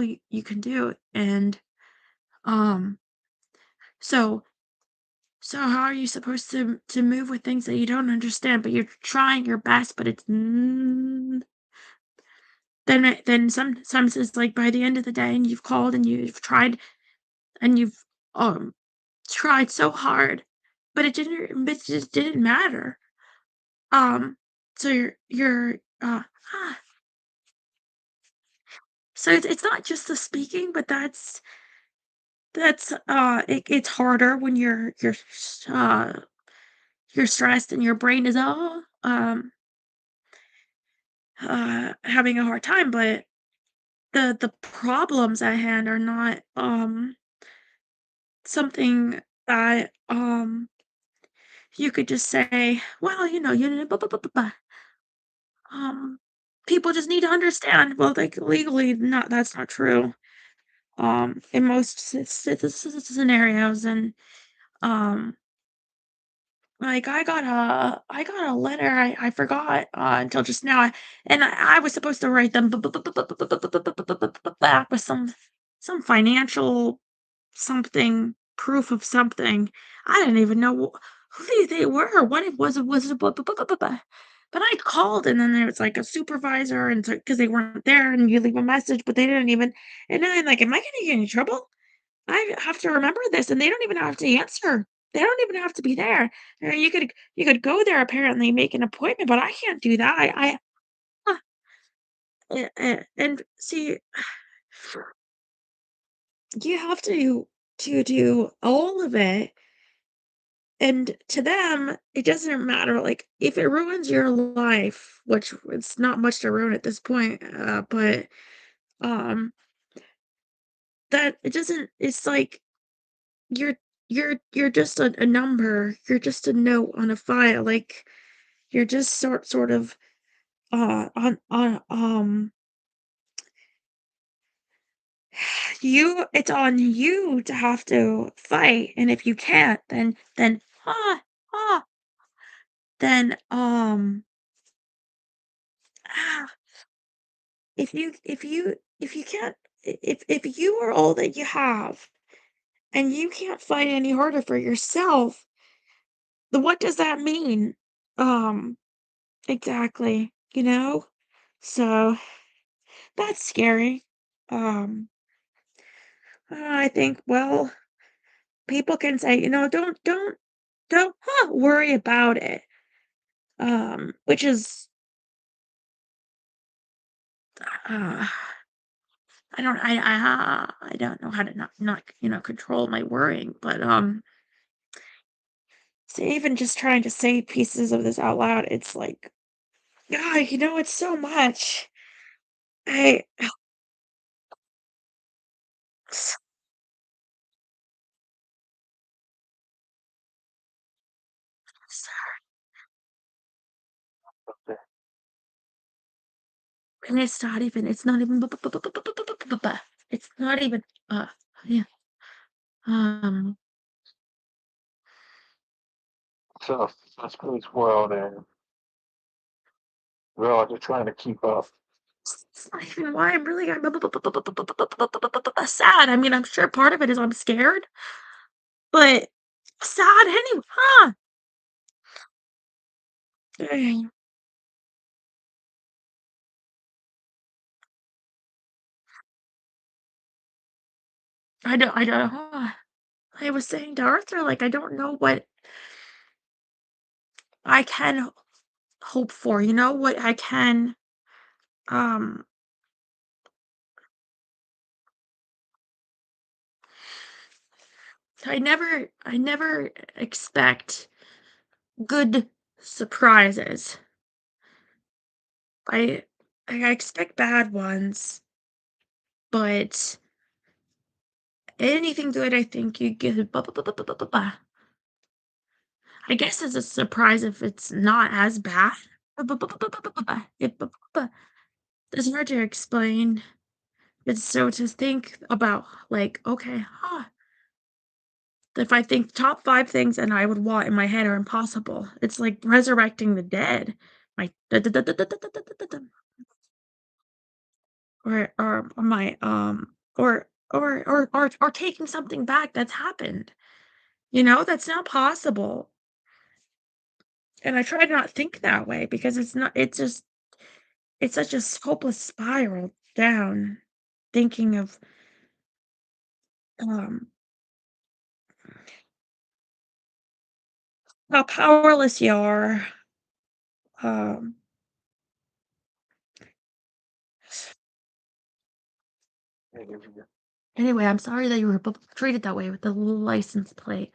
you can do. And um, so how are you supposed to move with things that you don't understand, but you're trying your best, but it's then sometimes it's like by the end of the day, and you've called and you've tried and you've um tried so hard, but it just didn't matter. Um, so ah, so it's not just the speaking, but it's harder when you're stressed and your brain is all having a hard time, but the problems at hand are not something that you could just say, well, you know, blah, blah, blah, blah, blah. um people just need to understand. Well, like legally, not that's not true. In most scenarios. And um like I got a letter. I forgot until just now. And I was supposed to write them back with some financial something, proof of something. I didn't even know who they were, what it was but I called, and then there was, like, a supervisor, and so because they weren't there, and you leave a message, but they didn't even. And then I'm like, "Am I gonna get in trouble? I have to remember this," and they don't even have to answer. They don't even have to be there. You could go there, apparently, make an appointment, but I can't do that. Uh, and see, you have to do all of it. And to them, it doesn't matter, like, if it ruins your life, which it's not much to ruin at this point, but, um, that it doesn't it's like you're you're just a number, you're just a note on a file, like, you're just sort of, on, it's on you to have to fight, and if you can't, ah, ah, then, ah if you can't if you are all that you have and you can't fight any harder for yourself, then what does that mean? Um, exactly, you know? So that's scary. Um, I think, well, people can say, don't worry about it. Which is uh I don't know how to not control my worrying, but so even just trying to say pieces of this out loud, it's like, God, it's so much. I and it's not even it's not even yeah. Um So that's pretty spoiled and we're all just trying to keep up. it's not even why I'm really sad. I mean, I'm sure part of it is I'm scared, but sad anyway. Dang. I don't I was saying to Arthur, like, I don't know what I can hope for, what I can um I never expect good surprises. I I expect bad ones, but anything good I think you get I guess it's a surprise if it's not as bad. It it's hard to explain. It's so to think about like, okay, If I think top 5 things and I would want in my head are impossible, it's like resurrecting the dead. My or my, or taking something back that's happened, that's not possible, and I try to not think that way because it's such a hopeless spiral down thinking of, um, how powerless you are, um Anyway, I'm sorry that you were treated that way with the license plate.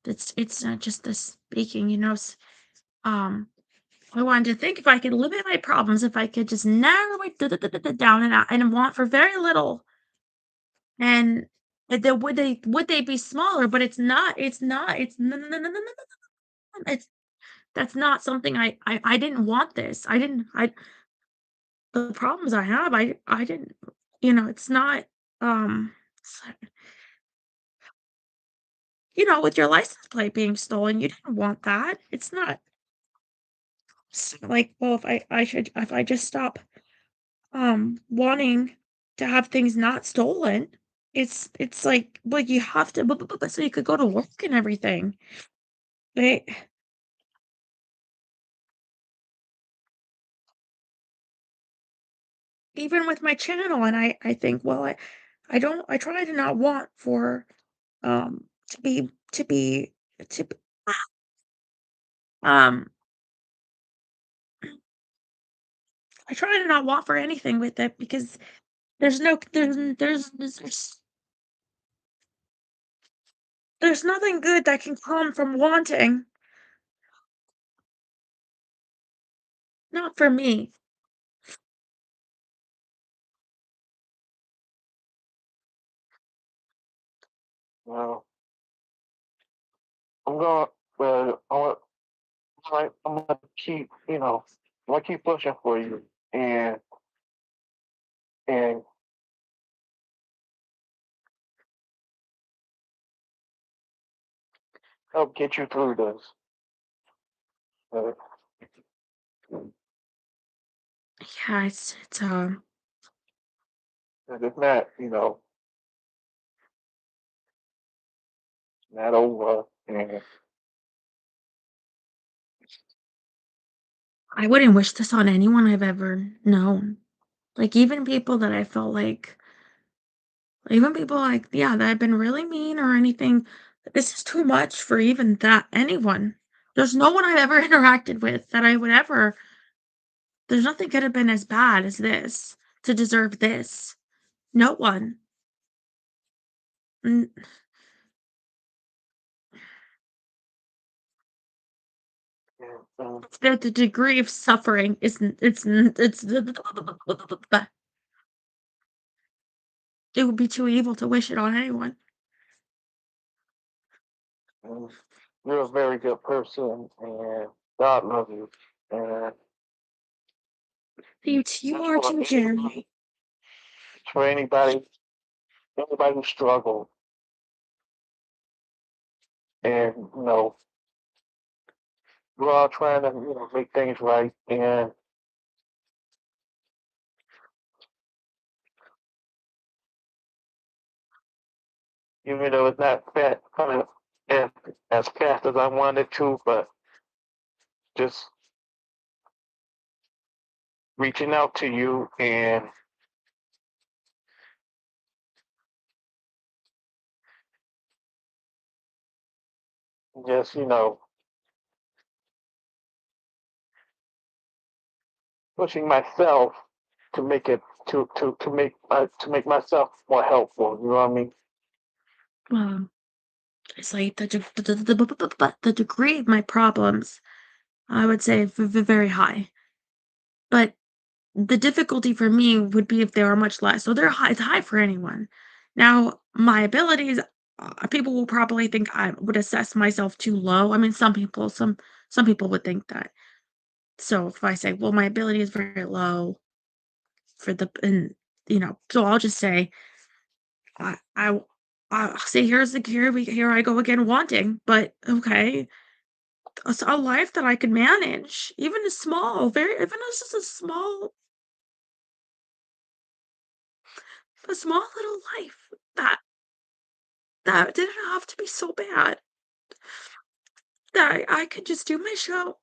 It's not just the speaking, um, I wanted to think if I could limit my problems, if I could just narrow it down and want for very little, and then would they be smaller? But it's not. It's no no no no no no no. It's that's not something I didn't want this. I didn't I the problems I have, I didn't. It's not. Um, with your license plate being stolen, you didn't want that. It's not like, well, if I just stop wanting to have things not stolen, it's like you have to so you could go to work and everything. They Even with my channel, and I think, well, I try to not want for to be um I try to not want for anything with it because there's no there's nothing good that can come from wanting. Not for me. Well, I'm gonna, well, I'm gonna keep, I'm gonna keep pushing for you and help get you through this. Uh, Yeah, it's, 'Cause it's not, not over. And I wouldn't wish this on anyone I've ever known. Like, even people like, yeah, that have been really mean or anything. This is too much for even that anyone. There's no one I've ever interacted with that I would ever there's nothing could have been as bad as this to deserve this. No one. Mm, the degree of suffering isn't it's it would be too evil to wish it on anyone. and you're a very good person, and God loves you. And You just are too, Jeremy. for anybody who struggles, and we're all trying to make things right, and even though it's not coming as as fast as I wanted to, but just reaching out to you and just pushing myself to make it to make myself more helpful. You know what I mean? Um, it's like the degree of my problems, I would say very high. But the difficulty for me would be if they were much less. So they're high. It's high for anyone. Now, my abilities, people will probably think I would assess myself too low. I mean, some people would think that. So if I say, well, my ability is very low for the and so I'll just say I See, here I go again wanting, but okay, a life that I can manage, even a small, very even if it's just a small little life that didn't have to be so bad, that I could just do my show.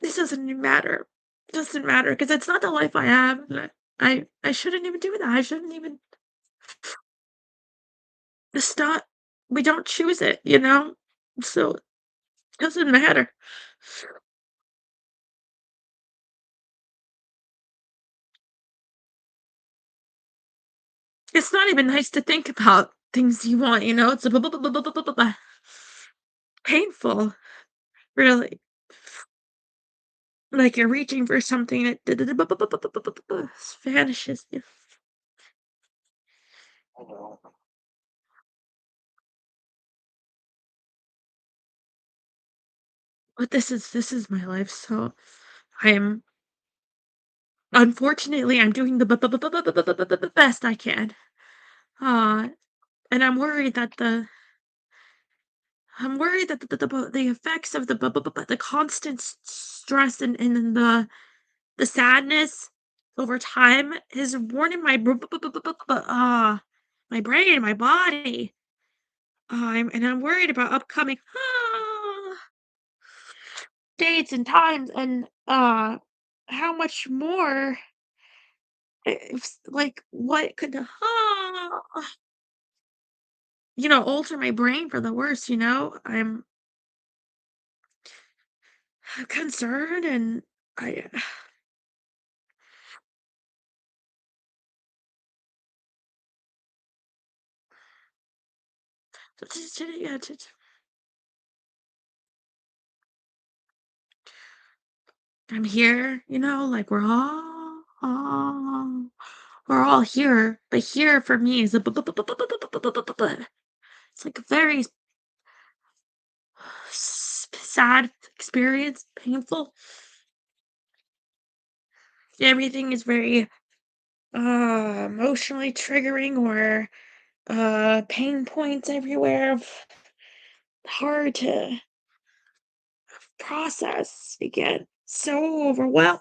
This doesn't even matter. Doesn't matter because it's not the life I have. And I shouldn't even do that. I shouldn't even. It's not. We don't choose it, you know. So it doesn't matter. It's not even nice to think about things you want, you know. It's painful, really. Like you're reaching for something that vanishes. You know, But this is my life, so I am unfortunately I'm doing the best I can. Uh, and I'm worried that the effects of the constant stress and the sadness over time is warning my brain, my body. I'm worried about upcoming dates and times and how much more if like what could alter my brain for the worse, you know? I'm concerned and I yeah, I'm here, like we're all here, but here for me is it's like a very sad experience, painful. Everything is very emotionally triggering or pain points everywhere. Hard to process again. So overwhelmed.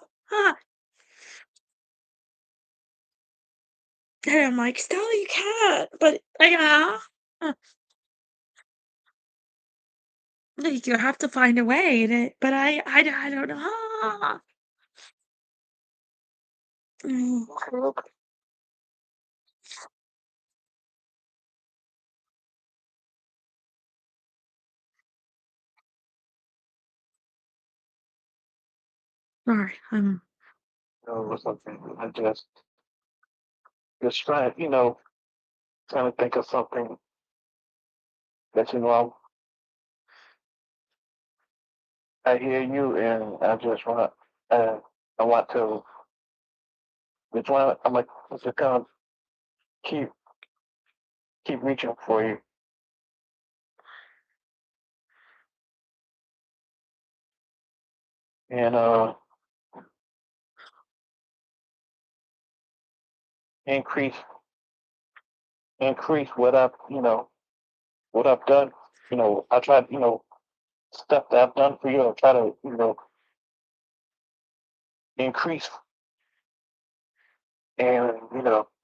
And I'm like, Stella, you can't. But like you have to find a way. But I don't know. Mm, sorry. or something. I just trying, trying to think of something that I hear you, and uh, I want to, just want, I'm like, just kind of keep, keep reaching for you, and increase, increase what I've done. I tried, stuff that I've done for you. I try to, increase and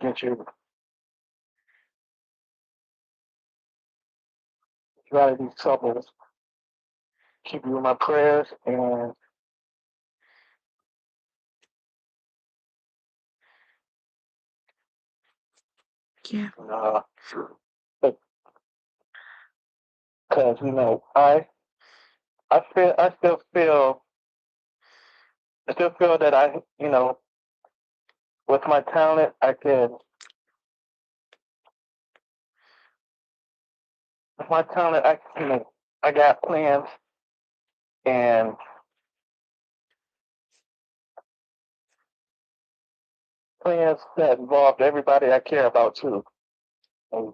get you out of these troubles. Keep you in my prayers, and Yeah. uh, because I feel I still feel that with my talent I can with my talent I got plans and plans that involved everybody I care about too. And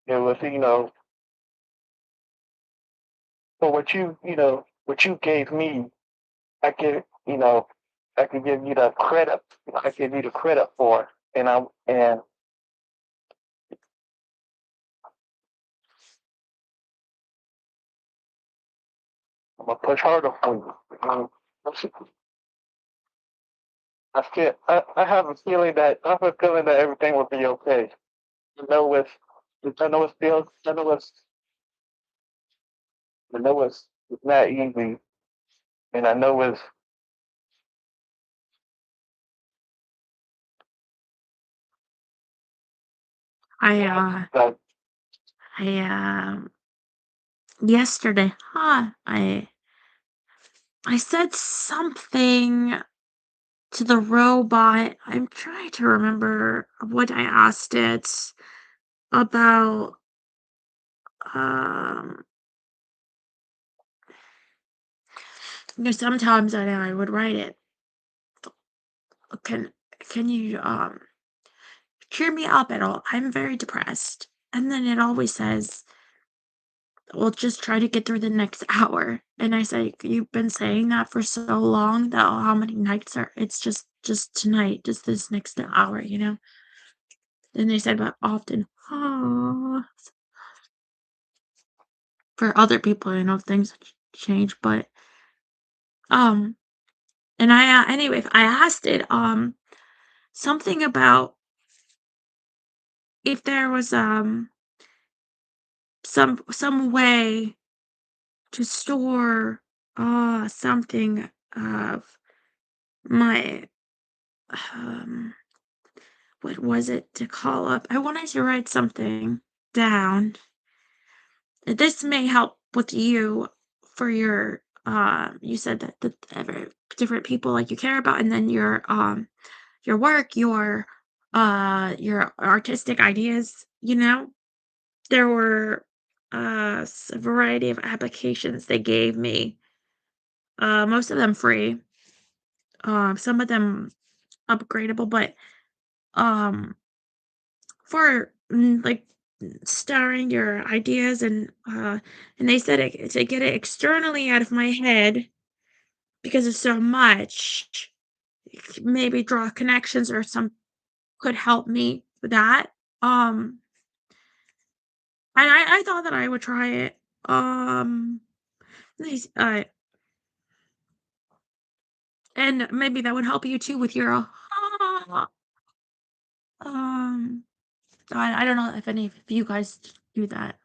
it was So what you gave me, I give, I can give you the credit. I give you the credit for, and I'm gonna push harder for you. I have a feeling that everything will be okay. I know it's, I know it's still, I know it's not easy, and I know it's I like I yesterday, I said something to the robot. I'm trying to remember what I asked it about. Um, sometimes I would write it. Can can you cheer me up at all? I'm very depressed. And then it always says, "Well, just try to get through the next hour." And I say, "You've been saying that for so long that how many nights are? It's just tonight, just this next hour, you know." And they said, "But often, for other people, you know, things change." But um, and anyway, I asked it something about if there was some way to store something of my um what was it to call up? I wanted to write something down. This may help with you for your you said that different people like you care about, and then your work, your artistic ideas, you know? There were a variety of applications they gave me. Most of them free. Some of them upgradable, but um for like starring your ideas and they said to get it externally out of my head because of so much, maybe draw connections or some could help me with that. Um and I thought that I would try it. These and maybe that would help you too with your um I don't know if any of you guys do that.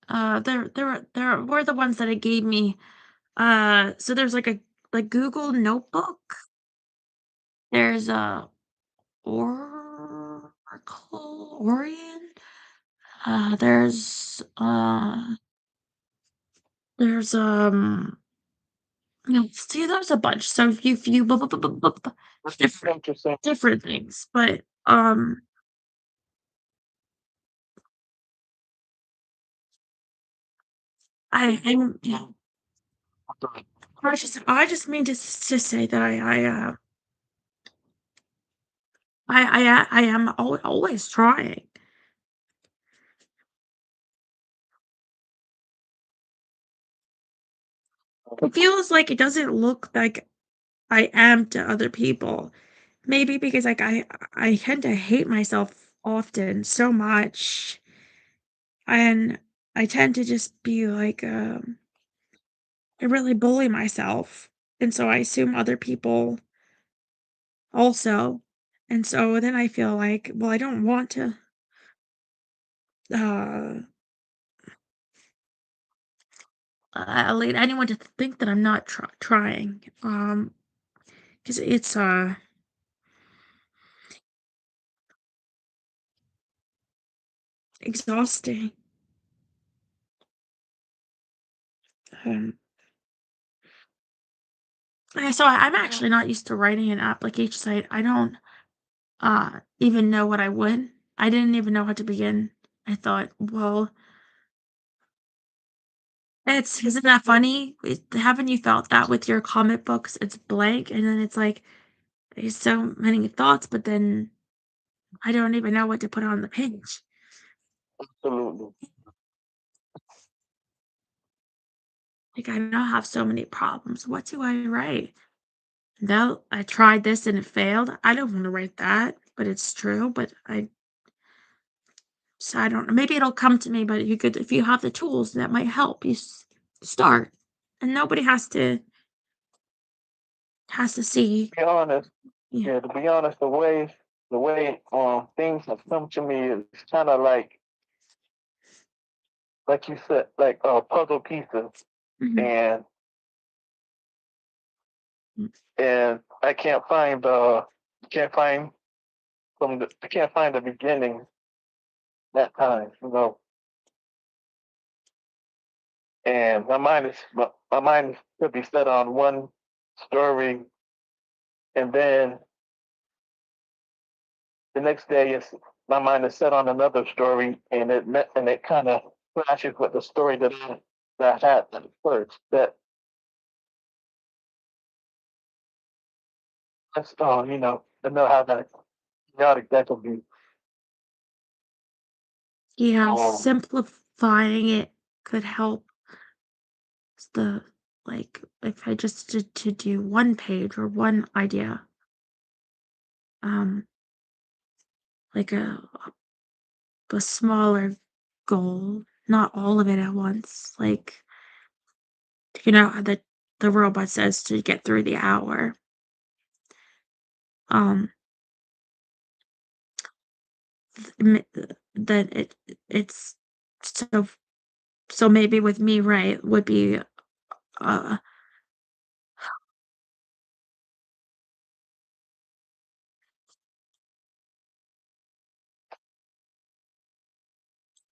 There were the ones that it gave me. So there's like a Google Notebook. There's a Oracle Orion. There's no, see, there's a bunch. So if you different things, but yeah. I just mean to say that I am always trying. It feels like it doesn't look like I am to other people. Maybe because like I tend to hate myself often so much, and I tend to just be like I really bully myself, and so I assume other people also, and so then I feel like, well, I don't want to uh lead anyone to think that I'm not trying. Because it's exhausting. Um, so I'm actually not used to writing an application site. I don't even know what I would. I didn't even know how to begin. I thought, well, it's isn't that funny? Haven't you felt that with your comic books? It's blank, and then it's like there's so many thoughts, but then I don't even know what to put on the page. absolutely. Like, I now have so many problems. What do I write? No, I tried this and it failed. I don't want to write that, but it's true. But so I don't know. Maybe it'll come to me, but you could, if you have the tools, that might help you start. And nobody has to see. Be honest, Yeah. yeah, to be honest, the way things have come to me is kind of like you said, like puzzle pieces, Hmm. and I can't find I can't find the beginning that time, and my mind could be set on one story, and then the next day my mind is set on another story, and it kind of clashes with the story that I had at first. That's I know how that chaotic that can be. Yeah, Um, simplifying it could help the like if I just to do one page or one idea, um, like a smaller goal, not all of it at once. Like, how the robot says to get through the hour. Um, that it's so so maybe with me, right, would be uh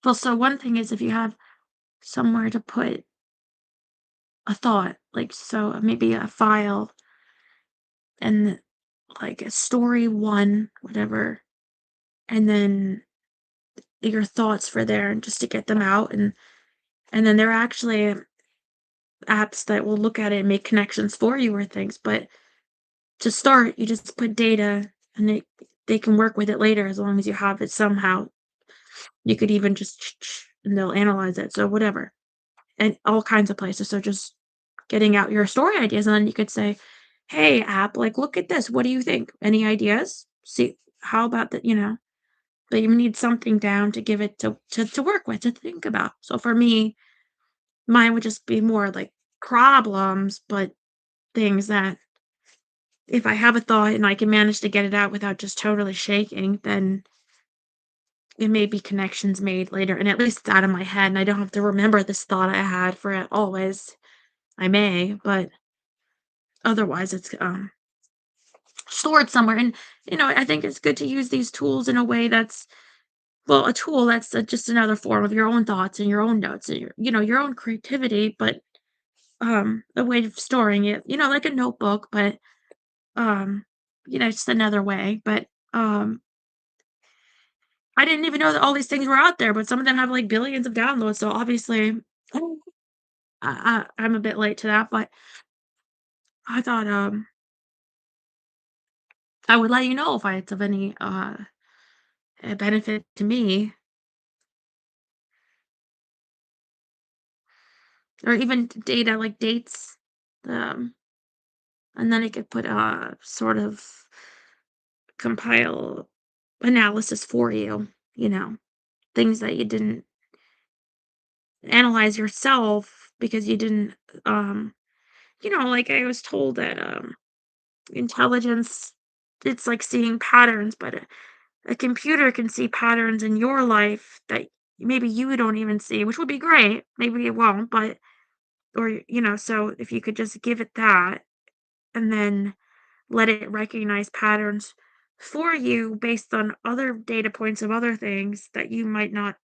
well, so one thing is if you have somewhere to put a thought, like so maybe a file and like a story one, whatever, and then your thoughts for there and just to get them out and then there are actually apps that will look at it and make connections for you or things. But to start, you just put data and they can work with it later as long as you have it somehow. You could even just and they'll analyze it. So whatever. And all kinds of places. So just getting out your story ideas and then you could say, "Hey app, like look at this. What do you think? Any ideas? See how about that, but you need something down to give it to work with, to think about." So for me, mine would just be more like problems, but things that if I have a thought and I can manage to get it out without just totally shaking, then it may be connections made later, and at least it's out of my head, and I don't have to remember this thought I had for it always. I may, but otherwise it's stored somewhere. And I think it's good to use these tools in a way that's well, a tool that's just another form of your own thoughts and your own notes and your own creativity, but a way of storing it, like a notebook, but um, just another way. But I didn't even know that all these things were out there, but some of them have like billions of downloads. So obviously, I'm a bit late to that, but I thought I would let you know if it's of any benefit to me, or even data like dates, um, and then I could put sort of compile analysis for you. Things that you didn't analyze yourself because you didn't um like I was told that intelligence, it's like seeing patterns, but a computer can see patterns in your life that maybe you don't even see, which would be great. Maybe it won't, but or so if you could just give it that and then let it recognize patterns for you based on other data points of other things that you might not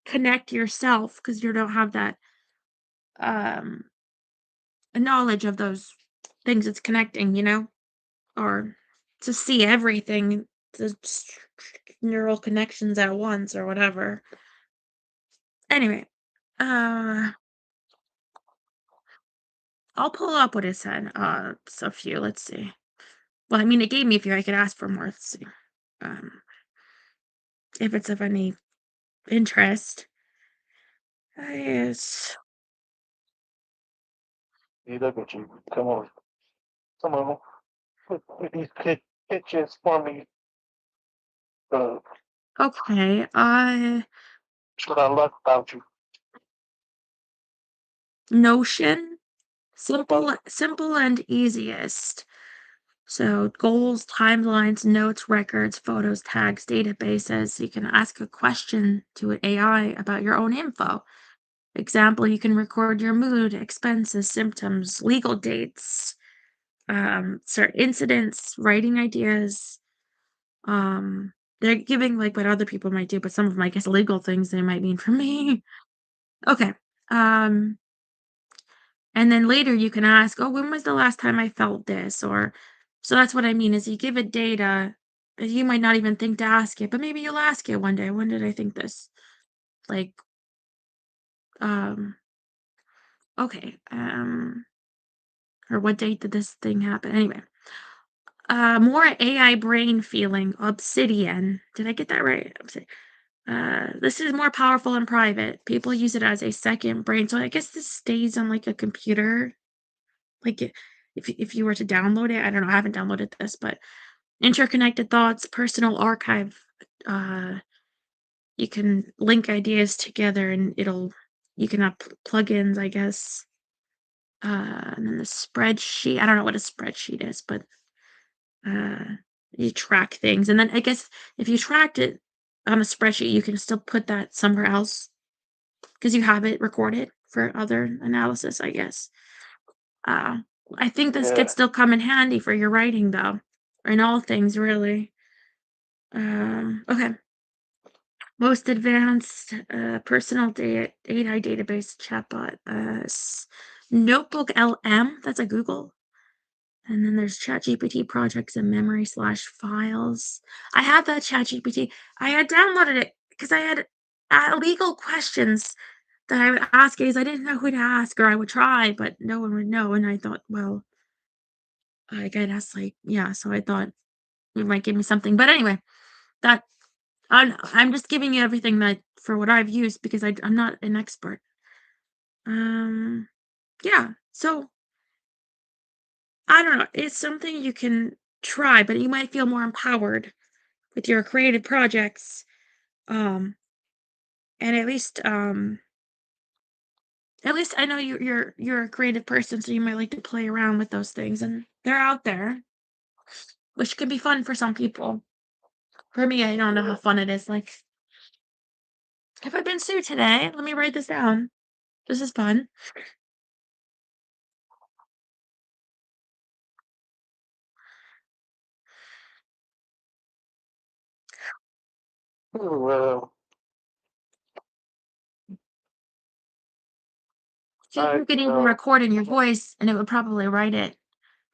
connect yourself because you don't have that um knowledge of those things it's connecting, or to see everything, the neural connections at once or whatever. Anyway, uh, I'll pull up what it said. It's a few. Let's see. Well, I mean, it gave me a few. I could ask for more. Let's see. Um, if it's of any interest. Yes. You look at you. Come on, put these pictures for me. Uh, Okay, what I love about you. Notion, About simple and easiest. So goals, timelines, notes, records, photos, tags, databases. You can ask a question to an AI about your own info. Example, you can record your mood, expenses, symptoms, legal dates, certain incidents, writing ideas. They're giving like what other people might do, but some of them, I guess, legal things they might mean for me. Okay. Um, and then later you can ask, oh, when was the last time I felt this? Or so that's what I mean is you give it data. You might not even think to ask it, but maybe you'll ask it one day. When did I think this? Like, um, okay. Or what date did this thing happen? Anyway. More AI brain feeling, Obsidian. Did I get that right? This is more powerful and private. People use it as a second brain. So I guess this stays on like a computer. Like if you were to download it, I don't know, I haven't downloaded this, but interconnected thoughts, personal archive. Uh, you can link ideas together and you can have plugins, I guess. And then the spreadsheet. I don't know what a spreadsheet is, but uh, you track things. And then I guess if you tracked it on a spreadsheet, you can still put that somewhere else because you have it recorded for other analysis, I guess. Uh, I think this could yeah, still come in handy for your writing, though, in all things, really. Okay. Most advanced personal AI database chatbot. Notebook LM, that's a Google. And then there's ChatGPT projects and memory slash files. I had that ChatGPT. I had downloaded it because I had legal questions that I would ask is I didn't know who to ask or I would try, but no one would know. And I thought, well, I guess like, yeah, so I thought it might give me something. But anyway, that I'm just giving you everything that for what I've used because I'm not an expert. Um, yeah. So I don't know. It's something you can try, but you might feel more empowered with your creative projects. Um, and at least I know you're a creative person, so you might like to play around with those things, and they're out there, which can be fun for some people. For me, I don't know how fun it is. Like, have I been sued today? Let me write this down. This is fun. well, See, you could even know, record in your voice, and it would probably write it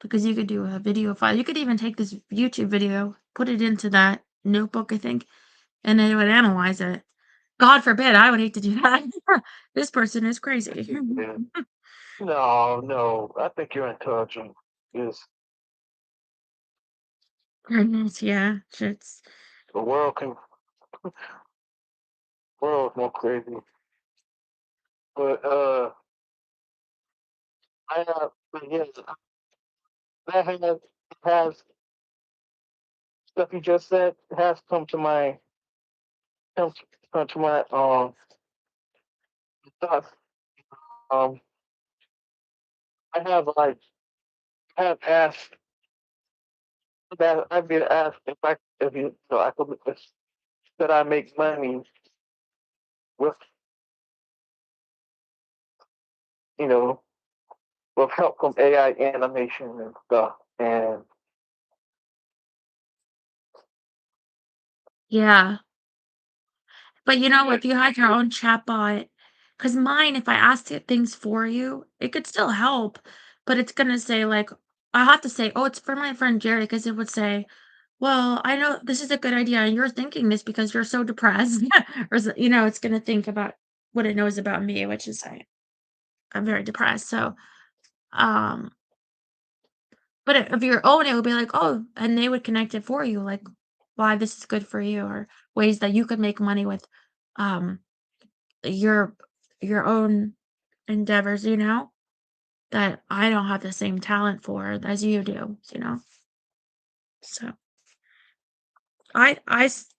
because you could do a video file. You could even take this YouTube video, put it into that notebook, I think, and it would analyze it. God forbid, I would hate to do that. This person is crazy. yeah. No, no, I think you're intelligent. Yes, Goodness, yeah, shit's the world's more crazy. But but yes, that has stuff you just said has come, come to my thoughts. Um, I have like have asked that I've been asked if you so I could could I make money with you know with help from AI animation and stuff and yeah. But, you know, if you had your own chatbot, because mine, if I asked it things for you, it could still help, but it's gonna say, like I have to say, "Oh, it's for my friend Jerry," because it would say, "Well, I know this is a good idea, and you're thinking this because you're so depressed." Or it's gonna think about what it knows about me, which is I'm very depressed, so, um but of your own, it would be like, "Oh," and they would connect it for you, like, why this is good for you or ways that you could make money with, um your your own endeavors, you know? that I don't have the same talent for as you do, you know? So I I s-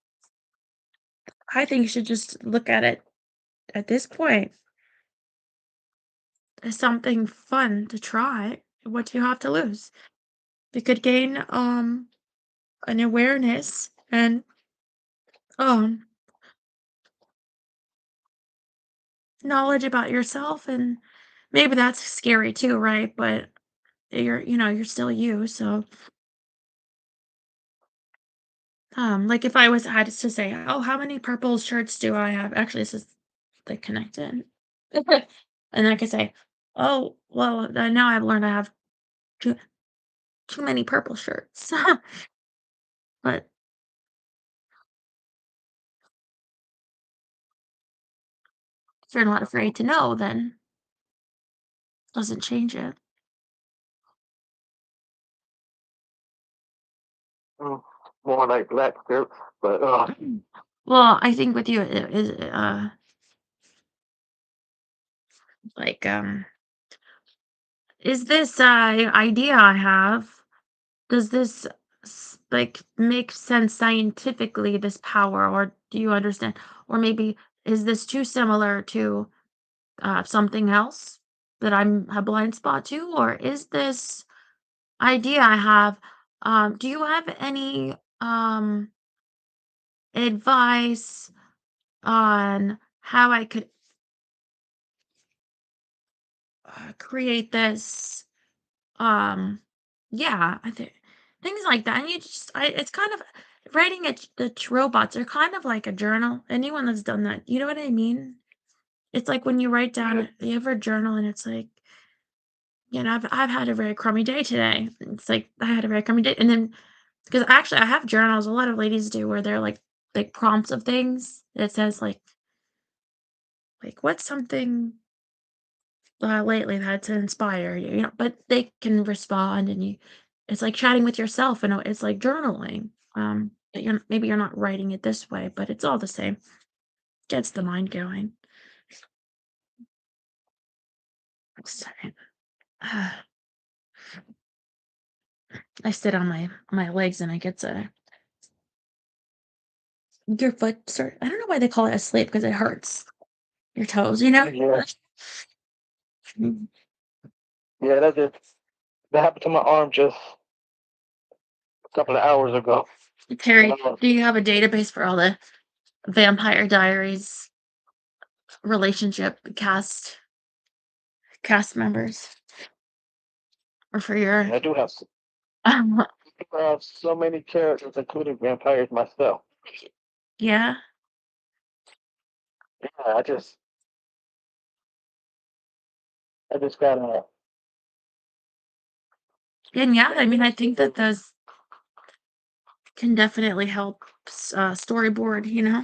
I think you should just look at it at this point as something fun to try. What do you have to lose? You could gain an awareness and um knowledge about yourself, and maybe that's scary too, right? But you're still you. So like if I was had to say, oh, how many purple shirts do I have? Actually, this is like connected. And I could say, oh, well, now I've learned I have too too many purple shirts. But if you're not afraid to know, then doesn't change it. Mm, more like black shirt, but Well, I think with you it is like is this idea I have, does this like make sense scientifically, this power, or do you understand? Or maybe is this too similar to something else that I'm a blind spot to? Or is this idea I have, do you have any advice on how I could create this? Um, yeah, I think things like that. And it's kind of writing it. Robots are kind of like a journal. Anyone that's done that, you know what I mean? It's like when you write yeah, down, you ever journal, and it's like, I've had a very crummy day today. It's like I had a very crummy day, and then because actually I have journals. A lot of ladies do where they're like prompts of things. It says like what's something lately that's inspired you, but they can respond, and it's like chatting with yourself, and it's like journaling. But maybe you're not writing it this way, but it's all the same. Gets the mind going. Sorry. I sit on my legs, and I get to your foot start. I don't know why they call it a sleep, because it hurts your toes, you know. yeah, yeah. That happened to my arm just a couple of hours ago. And Terry, do you have a database for all the Vampire Diaries relationship cast members, or for your I do have so many characters, including vampires myself. yeah. Yeah, I just gotta And yeah, I mean, I think that those can definitely help storyboard, yeah.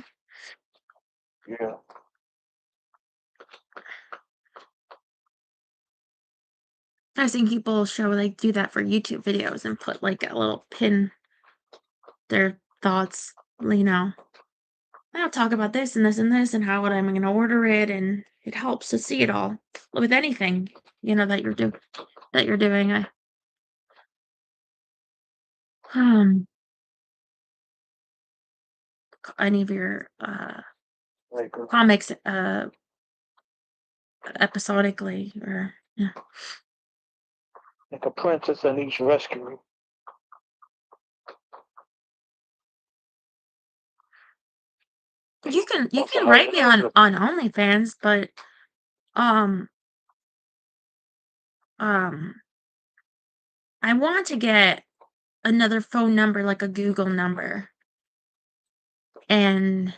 I've seen people show like do that for YouTube videos and put like a little pin their thoughts, I'll talk about this and this and this and how what I'm gonna order it, and it helps to see it all with anything, that you're doing. Um any of your Like comics episodically, or yeah. like a princess that needs rescuing. You can Also, write me on OnlyFans, but um um I want to get another phone number, like a Google number, and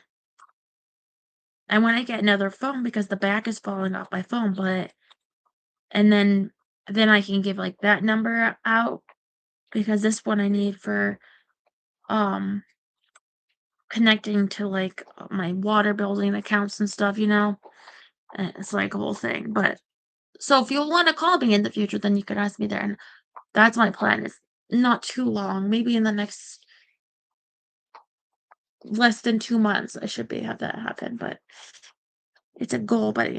I want to get another phone because the back is falling off my phone, but and then I can give like that number out, because this one I need for um connecting to like my water building accounts and stuff, and it's like a whole thing. But so if you want to call me in the future, then you could ask me there, and that's my plan. Is not too long, maybe in the next less than 2 months I should be have that happen, but it's a goal. But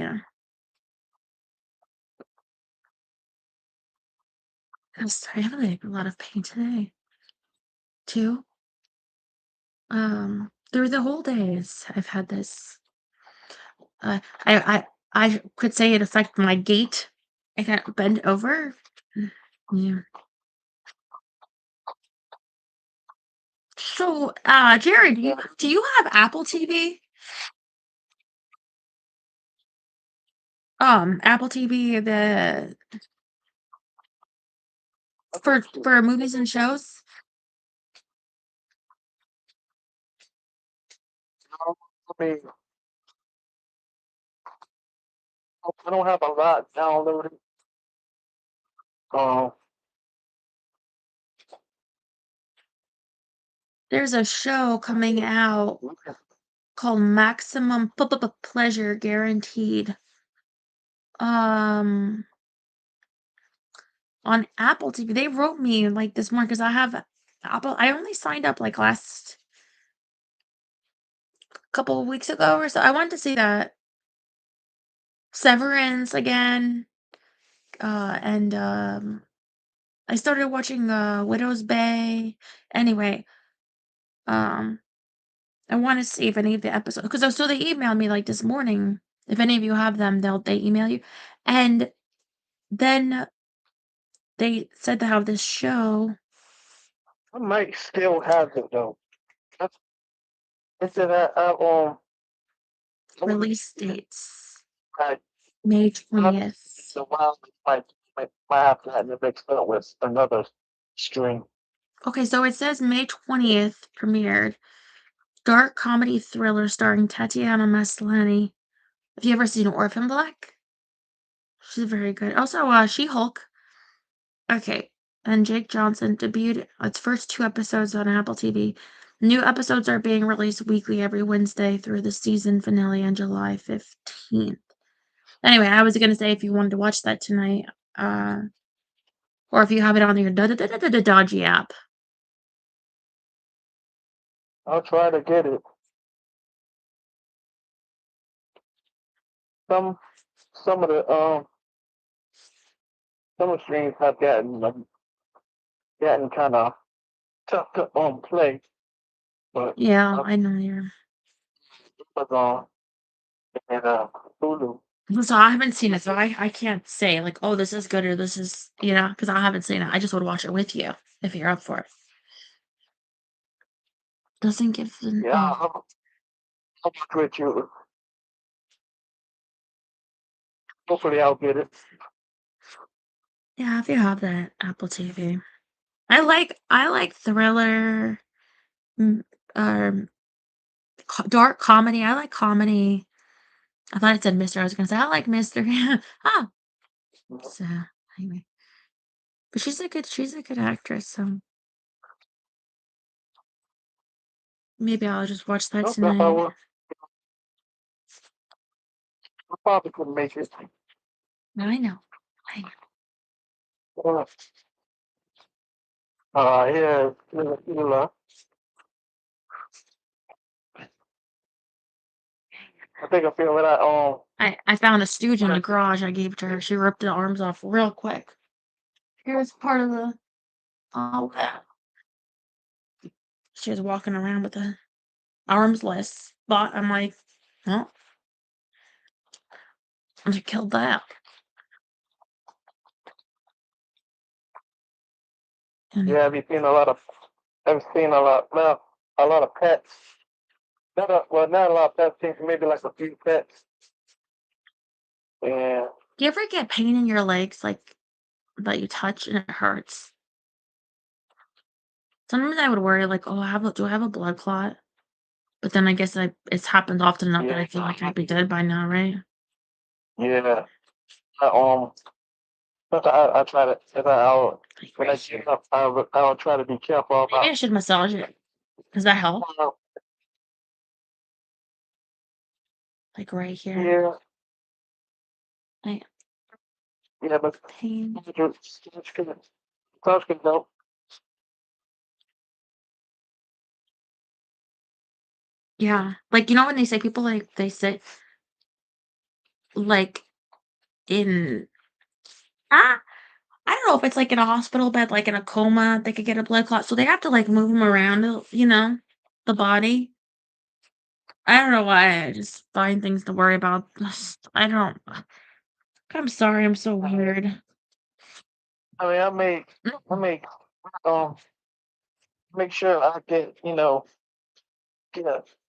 I'm sorry, I'm having like a lot of pain today too. Through the whole days, I've had this. Uh, I I I could say it affected my gait. I can't bend over. Yeah. So, Jared, do you have Apple TV? Apple TV, the for movies and shows? I mean, I don't have a lot downloaded. Um, There's a show coming out called Maximum Pleasure Guaranteed. Um, on Apple TV. They wrote me like this morning because I have Apple. I only signed up like last couple of weeks ago or so. I wanted to see that Severance again. And I started watching Widow's Bay. Anyway, um, I want to see if any of the episodes because so they emailed me like this morning. If any of you have them, they email you. And then they said they have this show I might still have it though. That's, it's in that release dates I May not 20th. the wild might have to have it mixed up with another string. Okay, so it says May 20th premiered. Dark comedy thriller starring Tatiana Maslany. Have you ever seen Orphan Black? She's very good. Also, She-Hulk. Okay, and Jake Johnson debuted its first 2 episodes on Apple TV. New episodes are being released weekly every Wednesday through the season finale on July 15th. Anyway, I was gonna say if you wanted to watch that tonight, or if you have it on your dodgy app. I'll try to get it. Some some of the some of the streams have gotten kind of tough to play, but Yeah, I know you're. Amazon and Hulu. So I haven't seen it, so I can't say like, oh, this is good or this is because I haven't seen it. I just would watch it with you if you're up for it. Doesn't give an Yeah, I'll with you. Hopefully, I'll get it. yeah, if you have that Apple TV. I like thriller, mm, um, dark comedy. I like comedy. I thought it said Mister. I was gonna say I like Mister. Ah, so anyway, but she's a good actress. So maybe I'll just watch that Okay, I tonight. will. I probably couldn't make it. I know. I know. Uh, yeah, I think I feel that I found a stooge in the garage. I gave it to her. She ripped the arms off real quick. Here's part of the all that. She was walking around with the arms less. But I'm like, well, I killed that. And yeah, I've seen a lot, well, a lot of pets. Not a lot of pets, maybe like a few pets. Yeah, do you ever get pain in your legs, like that you touch and it hurts? Sometimes I would worry, like, oh, do I have a blood clot? But then I guess it's happened often enough that yeah, I feel like I'd be dead by now, right? yeah. I, I try to, Like when I right get here. up, I'll try to be careful Maybe about, I should massage it. Does that help? uh, Like right here. yeah, Like yeah, but pain. touch can help. Yeah. Like when they say people like they sit like in I don't know if it's, like, in a hospital bed, like, in a coma, they could get a blood clot, so they have to, like, move him around, the body. I don't know why, I just find things to worry about. I don't I'm sorry, I'm so weird. I mean, I make um make sure I get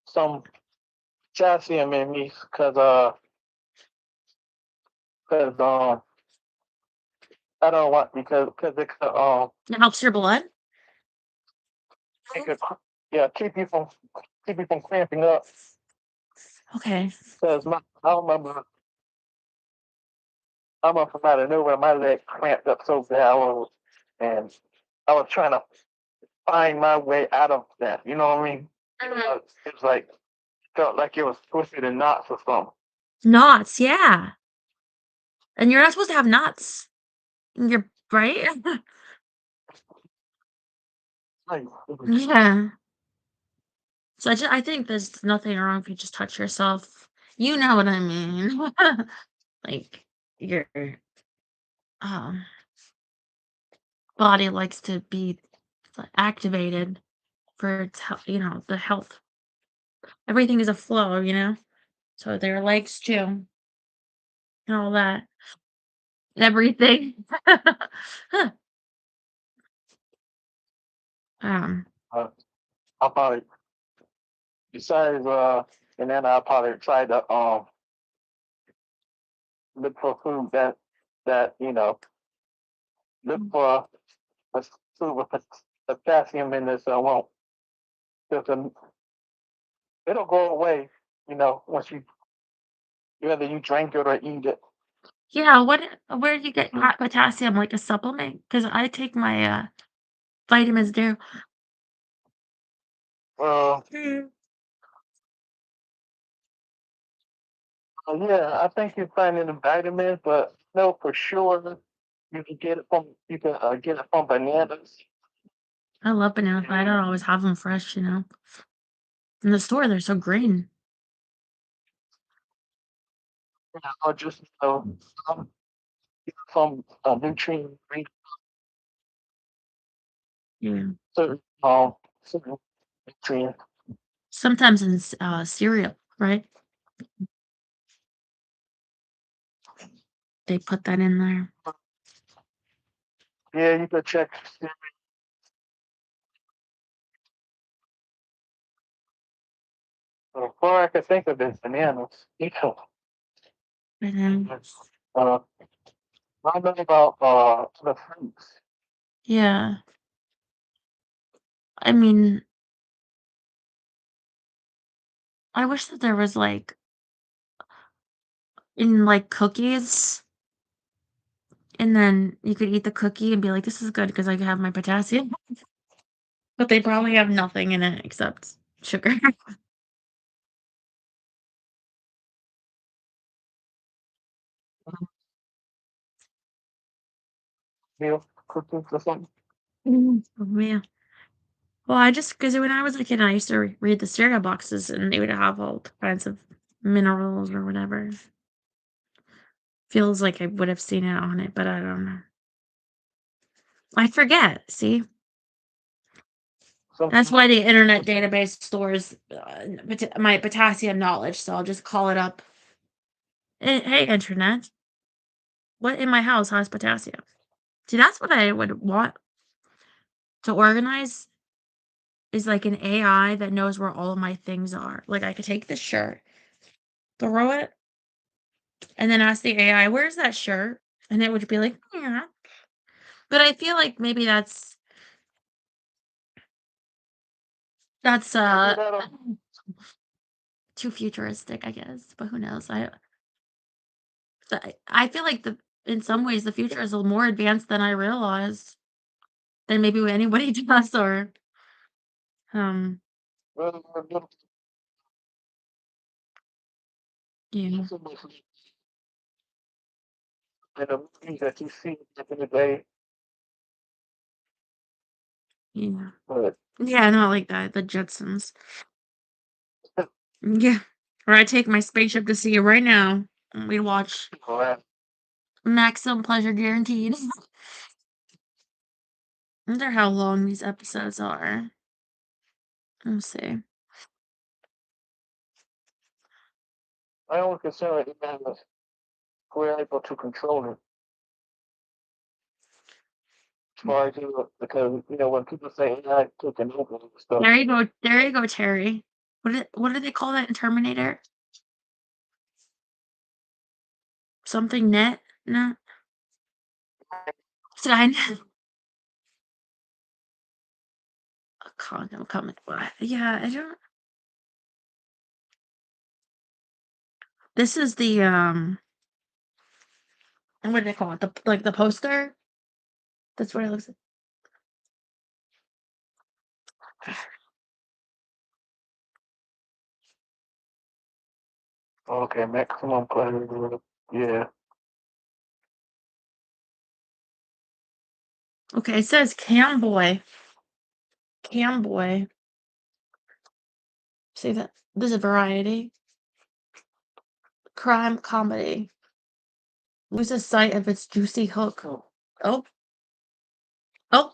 some potassium in me because I don't want because it could It helps your blood? it could yeah keep you from cramping up. Okay. Because I remember from out of nowhere my leg cramped up so bad and I was trying to find my way out of that. You know what I mean? Mhm. It was like felt like it was twisted in knots or something. Knots, yeah, and you're not supposed to have knots. You're right? Like, Yeah. So I think there's nothing wrong if you just touch yourself. You know what I mean. Like, your, um, body likes to be, activated for its the health. Everything is a flow, So their legs too, and all that. Everything. Huh. Um, uh, I probably besides and then I probably try to look for food that look for a food with potassium in it so I won't just it'll go away, once whether you drink it or eat it. yeah, where do you get potassium, like a supplement? Because I take my, vitamins too. Uh, Mm. yeah, I think you find it in vitamins, but no, for sure you can get it from bananas. I love bananas, but I don't always have them fresh. In the store, they're so green. Or just some some nutrient Yeah. certain certain nutrients. Sometimes in cereal, right? They put that in there. Yeah, you could check. So far I could think of is bananas. And then, Uh, I know about the fruits. yeah, I mean, I wish that there was like in like cookies, and then you could eat the cookie and be like, "This is good because I have my potassium." But they probably have nothing in it except sugar. Milk cookies or something. Oh, yeah. Well, I just because when I was a kid, I used to read the cereal boxes, and they would have all kinds of minerals or whatever. Feels like I would have seen it on it, but I don't know. I forget. See, Some that's why the internet database stores my potassium knowledge. So I'll just call it up. Hey, internet, what in my house has potassium? See, that's what I would want to organize is like an AI that knows where all of my things are. Like I could take this shirt, throw it, and then ask the AI, "Where's that shirt?" And it would be like, "Yeah." But I feel like maybe that's do that on too futuristic, I guess. But who knows? I feel like the in some ways the future is a little more advanced than I realized than maybe what anybody does or um little yeah, in the movies that you see back in the day. yeah. But Yeah, not like that. The Jetsons. Yeah. Or I take my spaceship to see you right now and we watch people laugh. Maximum Pleasure Guaranteed. wonder how long these episodes are. Let's see. I only consider it as we're able to control it. Try to, because when people say AI taking over and stuff. There you go, Terry. What do they call that in Terminator? Something net? No. Skynet. A condom coming. Yeah, I don't. This is the what do they call it? The poster. That's what it looks like. Okay, maximum pleasure. Yeah. Okay, it says Camboy. Camboy. See that? There's a variety. Crime comedy. Loses sight of its juicy hook. Oh. Oh.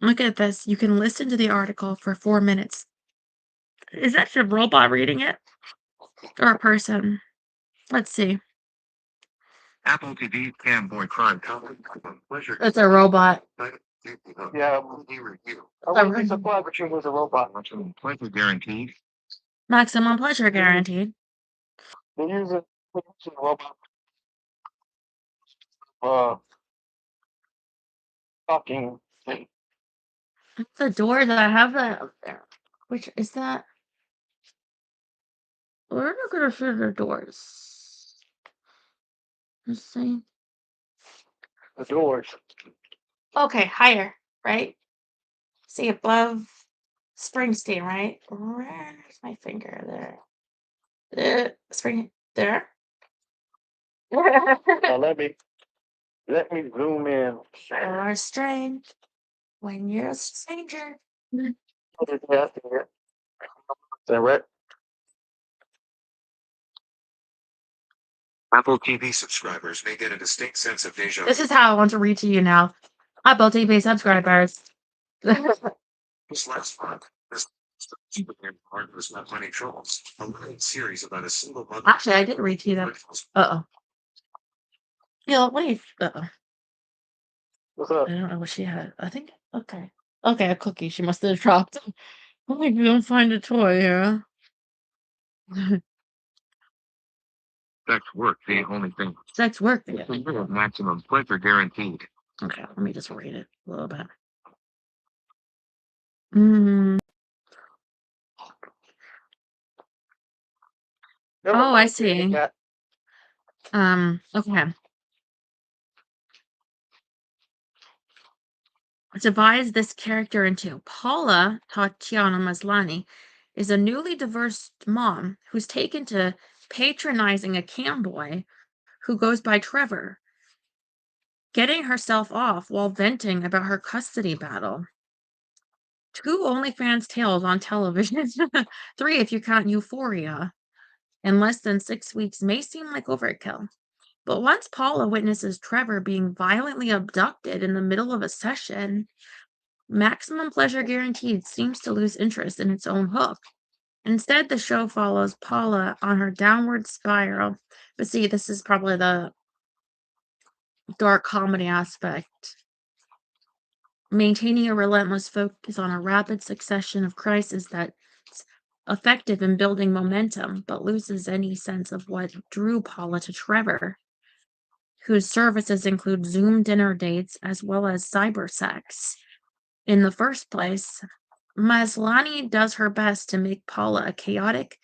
Look at this. You can listen to the article for 4 minutes. Is that a robot reading it? Or a person? Let's see. Apple TV Camboy crime comedy. Pleasure. It's a robot. Yeah, review. I wouldn't be surprised if it was a robot. Pleasure guaranteed. Maximum pleasure guaranteed. They use a robot. Uh, Talking thing. The door that I have that up there. Which is that? We're not gonna see the doors. Let's see. The doors. Okay, higher, right? See above Springsteen, right? Where's my finger there? Spring there. Let me zoom in. You're strange when you're a stranger. What is that here? Is that right? Apple TV subscribers may get a distinct sense of deja vu. This is how I want to read to you now. Apple TV subscribers. This last month, this became part of this Not Money Trolls, a limited series about a single mother. Actually, I did read to you that. Uh-oh. Yeah, wait. Uh-oh. What's up? I don't know what she had. I think, okay. Okay, a cookie. She must have dropped. I'm like, we don't find a toy here. Sex work, the only thing. Sex work. Maximum pleasure guaranteed. Okay, let me just read it a little bit. Mm. Oh, I see. Okay. Divides this character into Paula Tatiana Maslany is a newly divorced mom who's taken to patronizing a cam boy who goes by Trevor, getting herself off while venting about her custody battle. 2 OnlyFans tales on television, 3 if you count Euphoria, in less than 6 weeks may seem like overkill. But once Paula witnesses Trevor being violently abducted in the middle of a session, Maximum Pleasure Guaranteed seems to lose interest in its own hook. Instead, the show follows Paula on her downward spiral. But see, this is probably the dark comedy aspect. Maintaining a relentless focus on a rapid succession of crises that's effective in building momentum, but loses any sense of what drew Paula to Trevor, whose services include Zoom dinner dates as well as cyber sex. In the first place, Maslany does her best to make Paula a chaotic,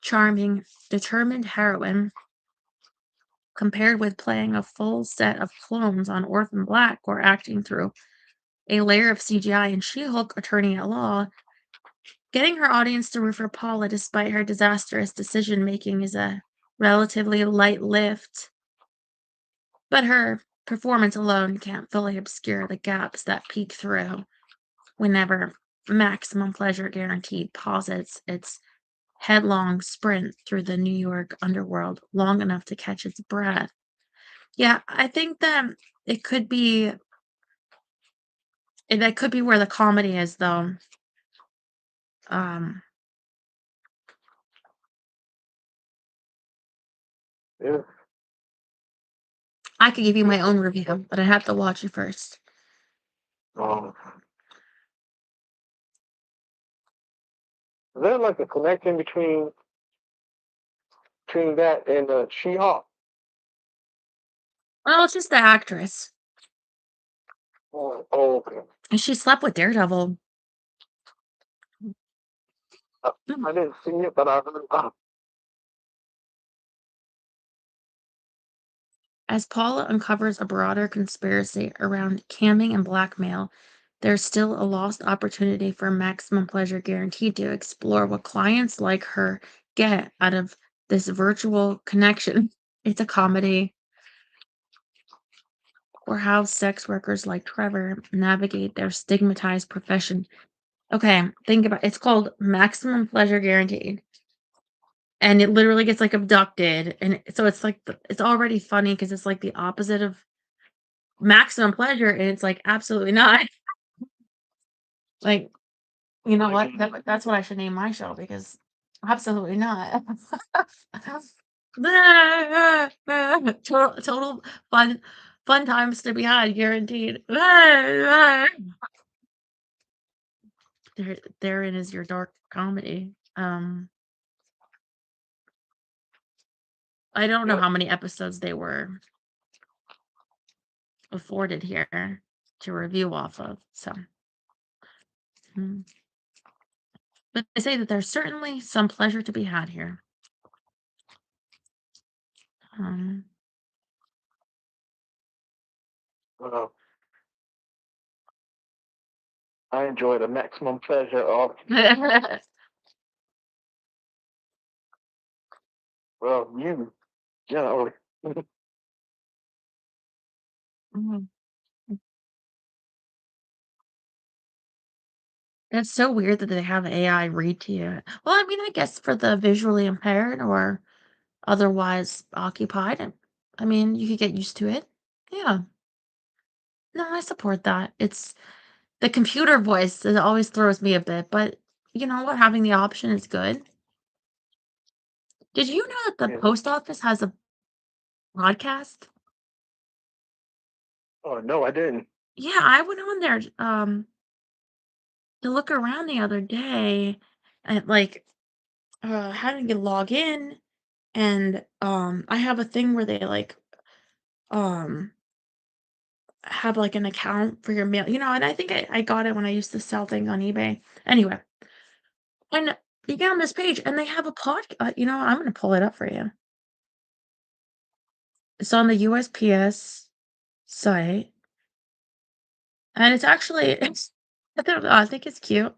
charming, determined heroine, compared with playing a full set of clones on Orphan Black or acting through a layer of CGI in She-Hulk Attorney at Law. Getting her audience to root for Paula despite her disastrous decision-making is a relatively light lift, but her performance alone can't fully obscure the gaps that peek through whenever Maximum Pleasure Guaranteed posits its headlong sprint through the New York underworld long enough to catch its breath. Yeah, I think that It could be that could be where the comedy is, though. Um, Yeah. I could give you my own review, but I have to watch it first. Um, is there like a connection between that and She-Hulk? Well, it's just the actress, Oh, okay. and she slept with Daredevil. I didn't see it, but I heard about it. As Paula uncovers a broader conspiracy around camming and blackmail, there's still a lost opportunity for Maximum Pleasure Guaranteed to explore what clients like her get out of this virtual connection. It's a comedy, or how sex workers like Trevor navigate their stigmatized profession. Okay, think about it's called Maximum Pleasure Guaranteed. And it literally gets like abducted. And so it's like it's already funny because it's like the opposite of maximum pleasure, and it's like absolutely not. Like, you know what? That's what I should name my show because absolutely not. Total fun times to be had, guaranteed. Therein is your dark comedy. I don't know Yep. how many episodes they were afforded here to review off of. So, mm. But they say that there's certainly some pleasure to be had here. Um, Uh, I enjoy the maximum pleasure of, well, you generally. Mhm. It's so weird that they have AI read to you. Well, I mean, I guess for the visually impaired or otherwise occupied, I mean, you could get used to it. Yeah. No, I support that. It's the computer voice that always throws me a bit, but you know what? Having the option is good. Did you know that the Yeah. post office has a podcast? Oh no, I didn't. Yeah, I went on there to look around the other day and like having to log in and I have a thing where they like um have like an account for your mail, and I think I got it when I used to sell things on eBay. Anyway, and you get on this page and they have a I'm gonna pull it up for you. It's on the USPS site, and it's actually I think it's cute.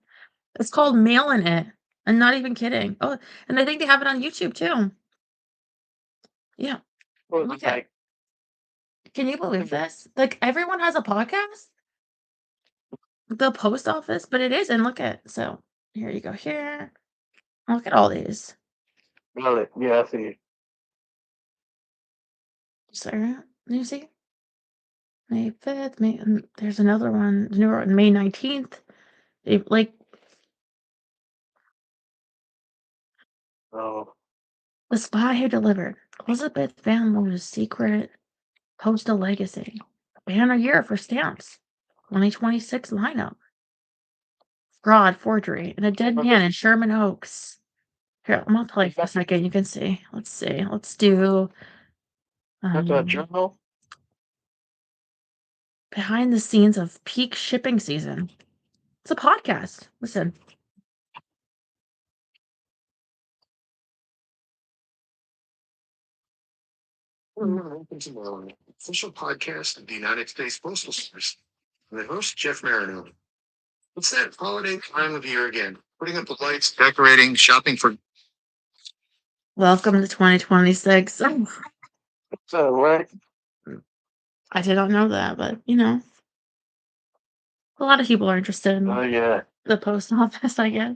It's called Mailin' It. I'm not even kidding. Oh, and I think they have it on YouTube too. Yeah. Was Look it at like, Can you believe this? Like everyone has a podcast? The post office, but it is, and look at so here you go here. Look at all these. really? Yeah, I see. Sarah, you see? May 5th, May there's another one, newer one, May 19th. They like Oh, the spy who delivered. Elizabeth Van Loo's secret postal legacy. Banner year for stamps. 2026 lineup. Fraud, forgery, and a dead was man in Sherman Oaks. Here, I'm gonna play for a that second. You can see. Let's see. Let's do that's a um journal? behind the scenes of peak shipping season. It's a podcast. Listen. Official podcast of the United States Postal Service. I'm the host, Jeff Marino. It's that holiday time of year again. Putting up the lights, decorating, shopping for. Welcome to 2026. So, right? I did not know that, but a lot of people are interested Oh, in yeah. the post office, I guess.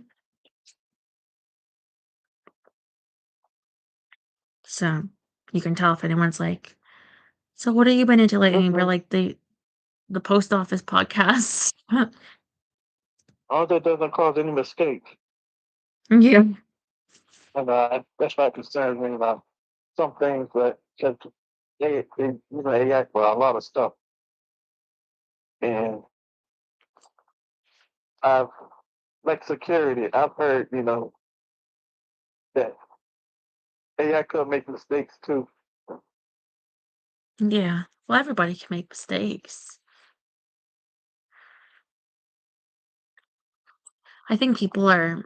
So you can tell if anyone's like So what have you been into lately? We're Mhm. like the post office podcast. All that doesn't cause any mistake. Yeah. And that's why it concerns me about some things that they use AI for a lot of stuff. And I've like security, I've heard, that AI could make mistakes too. Yeah. Well, everybody can make mistakes. I think people are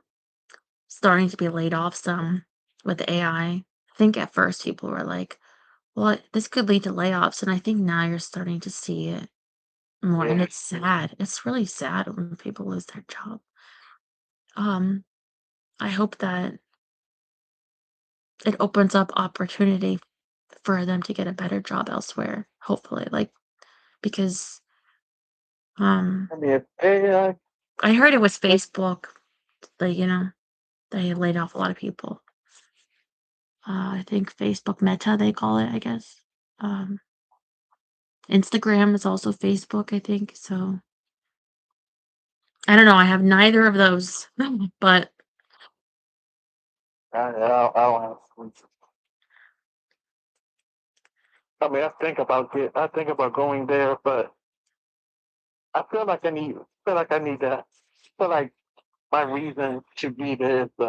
starting to be laid off some with AI. I think at first people were like, well, this could lead to layoffs. And I think now you're starting to see it more. And Yeah. it's sad. It's really sad when people lose their job. Um, I hope that it opens up opportunity for them to get a better job elsewhere, hopefully. Like, because um I mean, AI, I heard it was Facebook that, they laid off a lot of people. I think Facebook Meta, they call it, I guess. Um, Instagram is also Facebook, I think. So I don't know. I have neither of those, but I don't have. I mean, I think about going there, but I need that. I feel like my reason to be there is the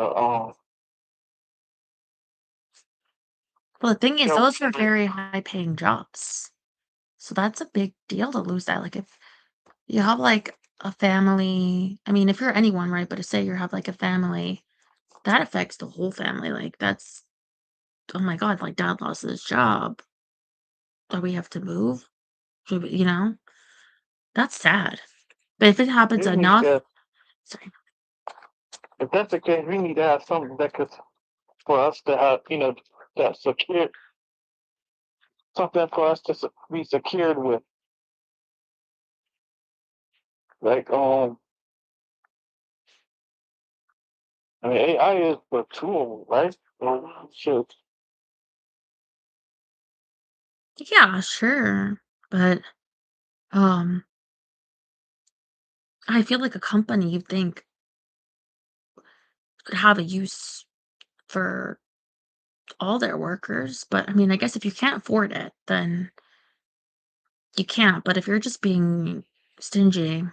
well, the thing is, help. those are very high paying jobs. So that's a big deal to lose that. Like if you have like a family, I mean, if you're anyone, right? But to say you have like a family, that affects the whole family. Like that's, oh my God, like dad lost his job. Do we have to move? Should we, that's sad. But if it happens We need enough, to, sorry. if that's the case, we need to have something that could for us to have, that secure something for us to be secured with. Like I mean, AI is a tool, right? Shoot. Yeah, sure. But um I feel like a company you think could have a use for all their workers. But I mean, I guess if you can't afford it, then you can't. But if you're just being stingy, you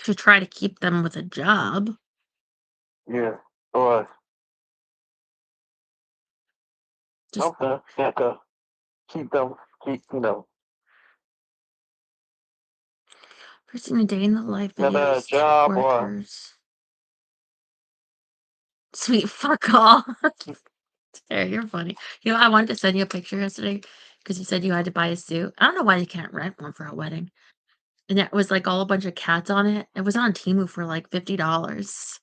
should try to keep them with a job. Yeah. Or Just something that could keep them keep posting a day in the life another videos to job or workers. Sweet fuck all. Hey, you're funny. I wanted to send you a picture yesterday because you said you had to buy a suit. I don't know why you can't rent one for a wedding. And it was like all a bunch of cats on it. It was on Temu for like $50.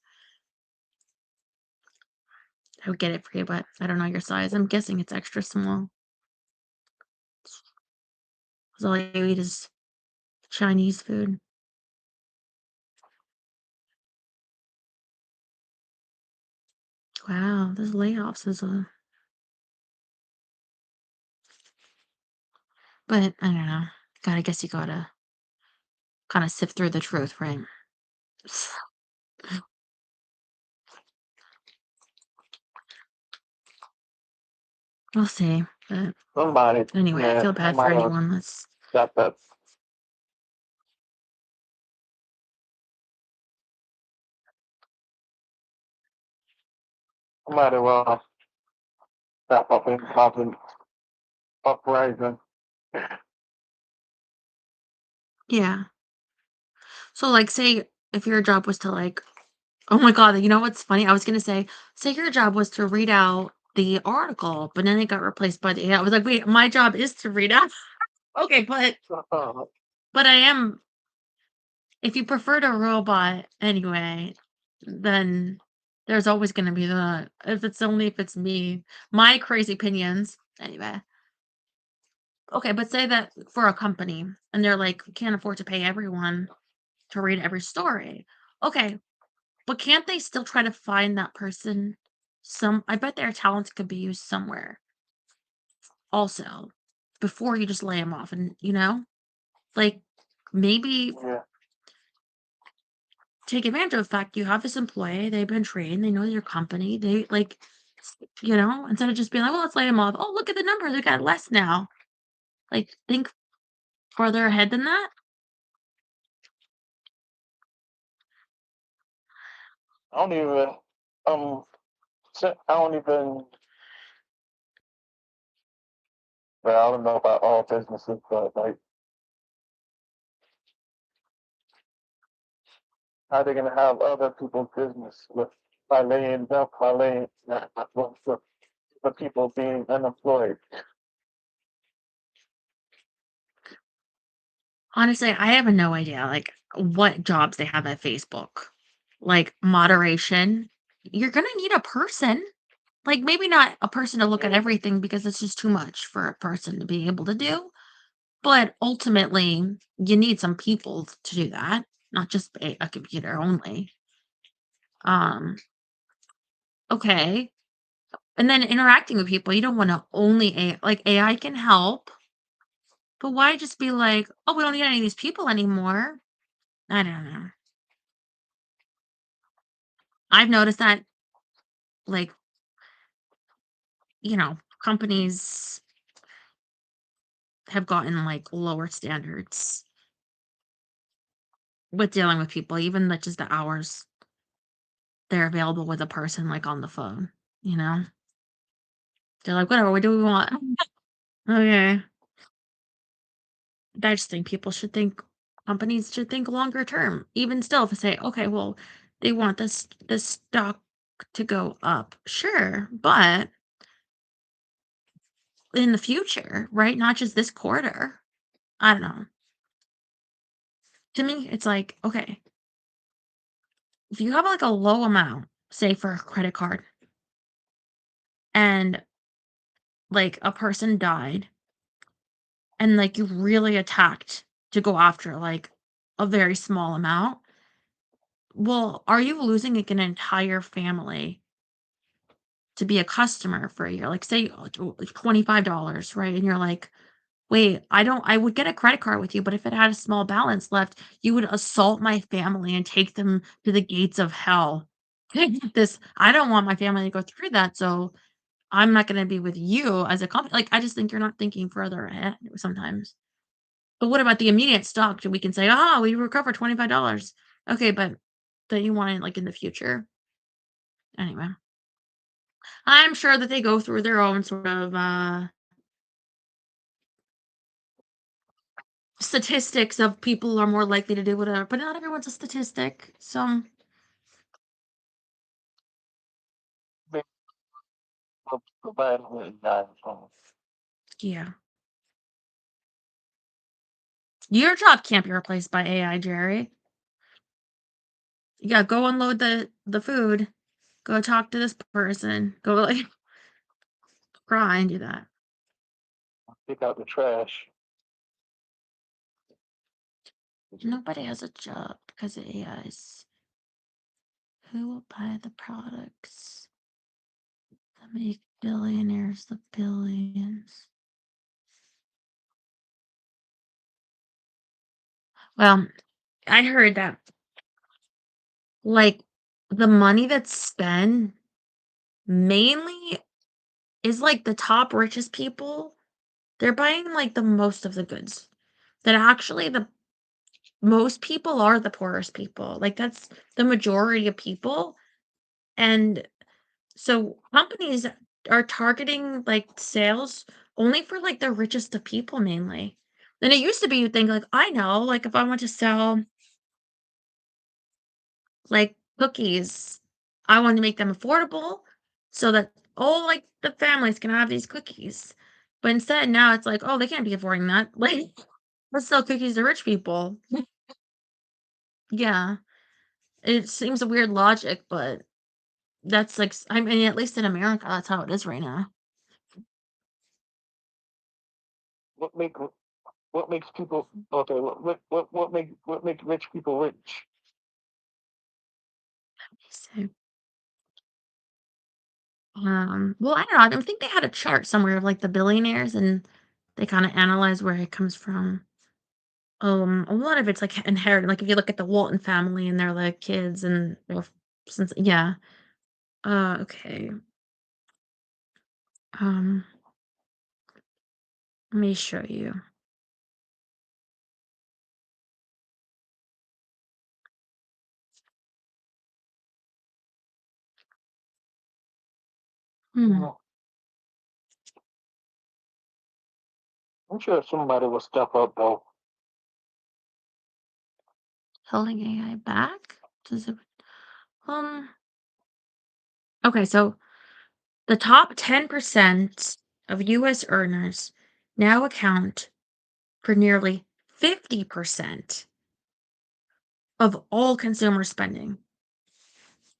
I would get it for you, but I don't know your size. I'm guessing it's extra small. 'Cause all you eat is Chinese food. Wow, this layoffs is a. But I don't know. God, I guess you gotta kind of sift through the truth, right? We'll see. But somebody, anyway, I yeah, feel bad for somebody else anyone that's. got that. Somebody will step up and popping uprising. Yeah. So, like, say if your job was to like, oh my God, you know what's funny? I was gonna say your job was to read out the article, but then it got replaced by the AI. I was like, wait, my job is to read out. Okay, but I am. If you preferred a robot anyway, then there's always gonna be the if it's me, my crazy opinions anyway. Okay, but say that for a company and they're like, we can't afford to pay everyone to read every story. Okay, but can't they still try to find that person? I bet their talents could be used somewhere also. before you just lay them off and, like, maybe Yeah. take advantage of the fact you have this employee, they've been trained, they know your company, they, like, instead of just being like, "Well, let's lay them off." "Oh, look at the numbers, they got less now." Like, think farther ahead than that. I don't even um I don't even well, I don't know about all businesses, but like how they gonna have other people's business with by laying the people being unemployed. Honestly, I have no idea, like, what jobs they have at Facebook. Like, moderation, you're gonna need a person. Like, maybe not a person to look at Yeah. everything because it's just too much for a person to be able to do, but ultimately, you need some people to do that, not just a computer only. Um, okay, and then interacting with people, you don't wanna only AI can help, but why just be like, "Oh, we don't need any of these people anymore?" I don't know. I've noticed that, like, companies have gotten, like, lower standards with dealing with people, even, like, just the hours they're available with a person, like, on the phone, you know? They're like, "Whatever, what do we want?" Okay. I just think people should think companies should think longer term. Even still, if I say, "Okay, well, they want this stock to go up." Sure, but in the future, right? Not just this quarter. I don't know. To me, it's like, okay, if you have, like, a low amount, say, for a credit card, and, like, a person died, and, like, you really attacked to go after, like, a very small amount, well, are you losing, like, an entire family to be a customer for a year? Like, say, like, $25, right? And you're like, "Wait, I would get a credit card with you, but if it had a small balance left, you would assault my family and take them to the gates of hell. This I don't want my family to go through that, so I'm not gonna be with you as a company." Like, I just think you're not thinking further ahead sometimes. But what about the immediate stock? We can say, "Oh, we recovered $25." Okay, but that you want it, like, in the future? Anyway, I'm sure that they go through their own sort of, statistics of people are more likely to do whatever, but not everyone's a statistic, so They provide with guidance on yeah. Your job can't be replaced by AI, Jerry. Yeah, go unload the food. Go talk to this person. Go, like, cry and do that. pick out the trash. Nobody has a job because of AIs. Who will buy the products that make billionaires the billions? Well, I heard that, like, the money that's spent mainly is, like, the top richest people, they're buying, like, the most of the goods. That actually the most people are the poorest people, like, that's the majority of people, and so companies are targeting, like, sales only for, like, the richest of people mainly. Then it used to be you'd think, like, I know, like, if I want to sell, like, cookies, I want to make them affordable so that all, like, the families can have these cookies. But instead, now it's like, "Oh, they can't be affording that." Like, let's sell cookies to rich people. Yeah. It seems a weird logic, but that's, like I mean, at least in America, that's how it is right now. What make what makes people okay? What make rich people rich? So, well, I don't know, I think they had a chart somewhere of, like, the billionaires, and They kinda analyze where it comes from. A lot of it's, like, inherited, like, if you look at the Walton family and their, like, kids and their since yeah. Okay. Um, let me show you. Hmm, Well, I'm sure somebody will step up though. holding AI back? Does it um, okay, so the top 10% of US earners now account for nearly 50% of all consumer spending,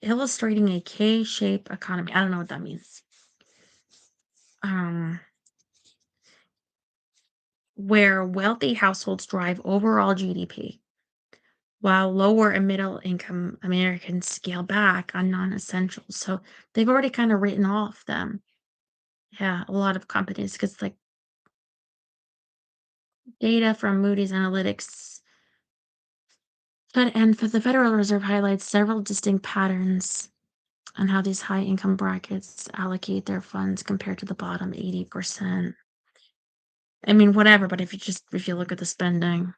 illustrating a K-shaped economy. I don't know what that means. Um, where wealthy households drive overall GDP, while lower and middle income Americans scale back on non-essentials. So they've already kind of written off them. Yeah, a lot of companies because like data from Moody's Analytics and for the Federal Reserve highlights several distinct patterns on how these high income brackets allocate their funds compared to the bottom 80%. I mean, whatever, but if you look at the spending,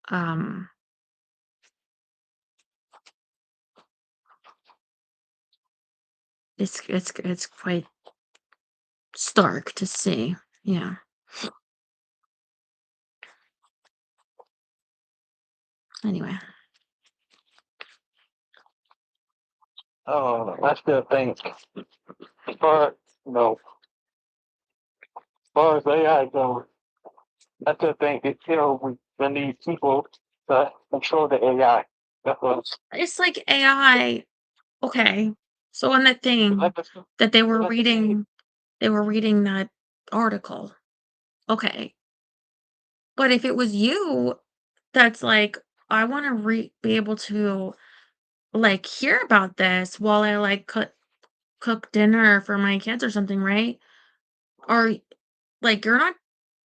um, it's quite stark to see. Yeah. Anyway. I still think, as far you know, as far as AI goes, I still think that we need people to control the AI. That's what. It's like AI. Okay. So on that thing Like I said, that like I said, they were reading that article. Okay. But if it was you that's like, I want to be able to like hear about this while I like cook dinner for my kids or something, right? Or like you're not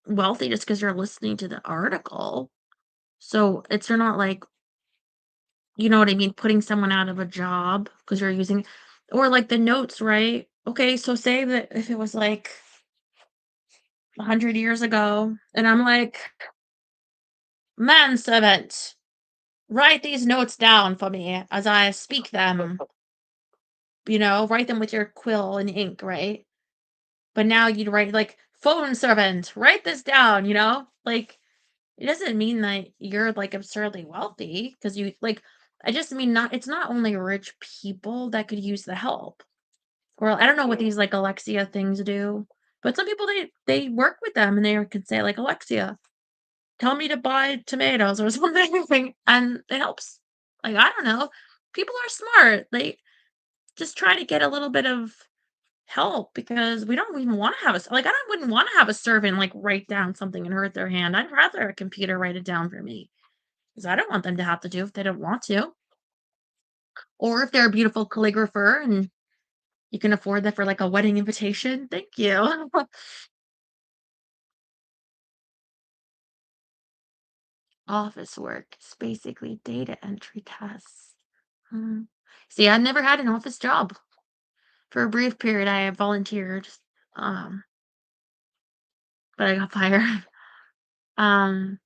wealthy just because you're listening to the article. So it's you're not like, you know what I mean, putting someone out of a job because you're using or like the notes, right? Okay, so say that if it was like 100 years ago and I'm like, manservant, write these notes down for me as I speak them, write them with your quill and ink, right? But now you'd write like phone servant, write this down, like it doesn't mean that you're like absurdly wealthy because you like I just mean not it's not only rich people that could use the help. Or I don't know what these like Alexia things do, but some people they work with them and they could say like Alexia, tell me to buy tomatoes or something, and it helps. Like I don't know, people are smart. They just try to get a little bit of help because we don't even want to have like I wouldn't want to have a servant like write down something and hurt their hand. I'd rather a computer write it down for me because I don't want them to have to do if they don't want to. Or if they're a beautiful calligrapher and you can afford that for like a wedding invitation, thank you. Office work is basically data entry tasks. Hmm. See, I never had an office job. For a brief period, I volunteered, um, but I got fired. Um,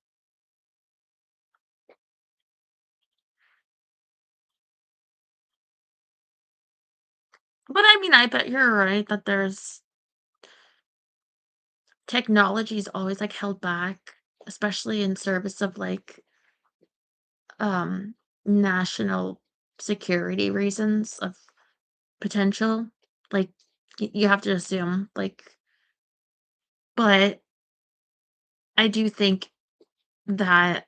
but I mean, I bet you're right that there's technology is always like held back, especially in service of like um national security reasons of potential. Like you have to assume, like, but I do think that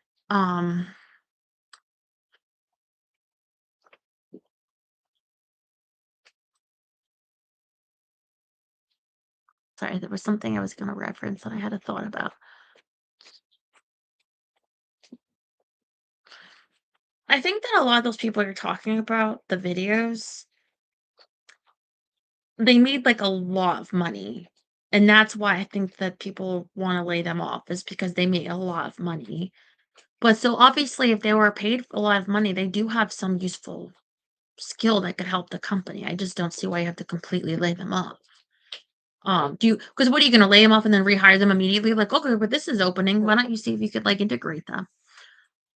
sorry, there was something I was gonna reference that I had a thought about. I think that a lot of those people you're talking about, the videos, they made like a lot of money And that's why I think that people wanna lay them off is because they make a lot of money. But so obviously, if they were paid a lot of money, they do have some useful skill that could help the company. I just don't see why you have to completely lay them off. Do you? Because what are you gonna lay them off and then rehire them immediately? Like, "Okay, but this is opening. Why don't you see if you could, like, integrate them?"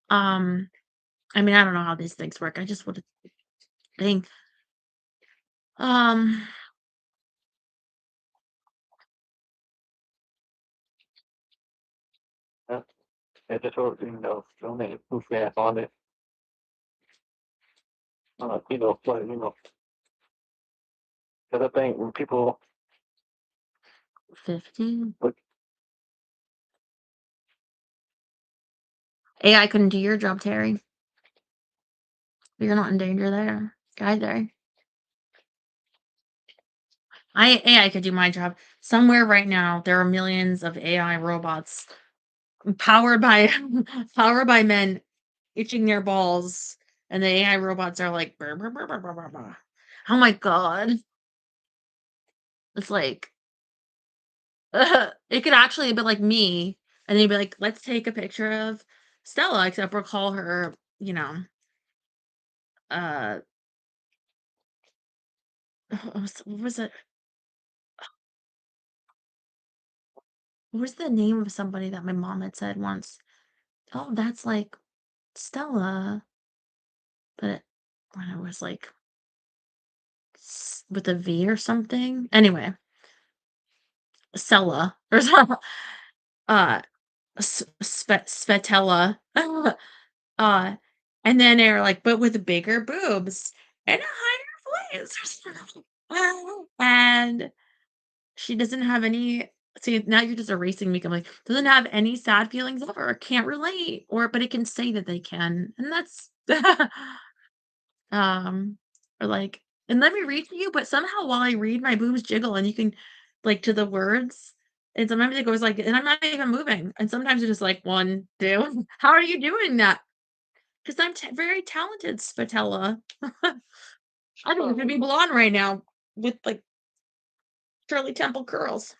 Um, I mean, I don't know how these things work. I just would think, um, Yeah. It just sort of, don't make it too fast on it. But, 'cause I think when people 50? look, AI couldn't do your job, Terry. You're not in danger there, either. AI could do my job. Somewhere right now, there are millions of AI robots powered by powered by men itching their balls, and the AI robots are like, "Brr, brr, brr, brr, brr, brr, brr." Oh my god. It's like, it could actually be like me, and they'd be like, "Let's take a picture of Stella," except we'll call her, uh, what was it? What was the name of somebody that my mom had said once? "Oh, that's like Stella," but when it was like with a V or something. Anyway, Stella or something. uh Svetella. uh and then they're like, but with bigger boobs and a higher voice. And she doesn't have any. See, now you're just erasing me. I'm like, doesn't have any sad feelings ever, or can't relate, or but it can say that they can. And that's um or like, and let me read to you, but somehow while I read my boobs jiggle and you can like to the words. And sometimes it goes like, and I'm not even moving. And sometimes it's just like one, two. How are you doing that? Because I'm very talented, Spatella. I think I could be blonde right now with like Shirley Temple curls.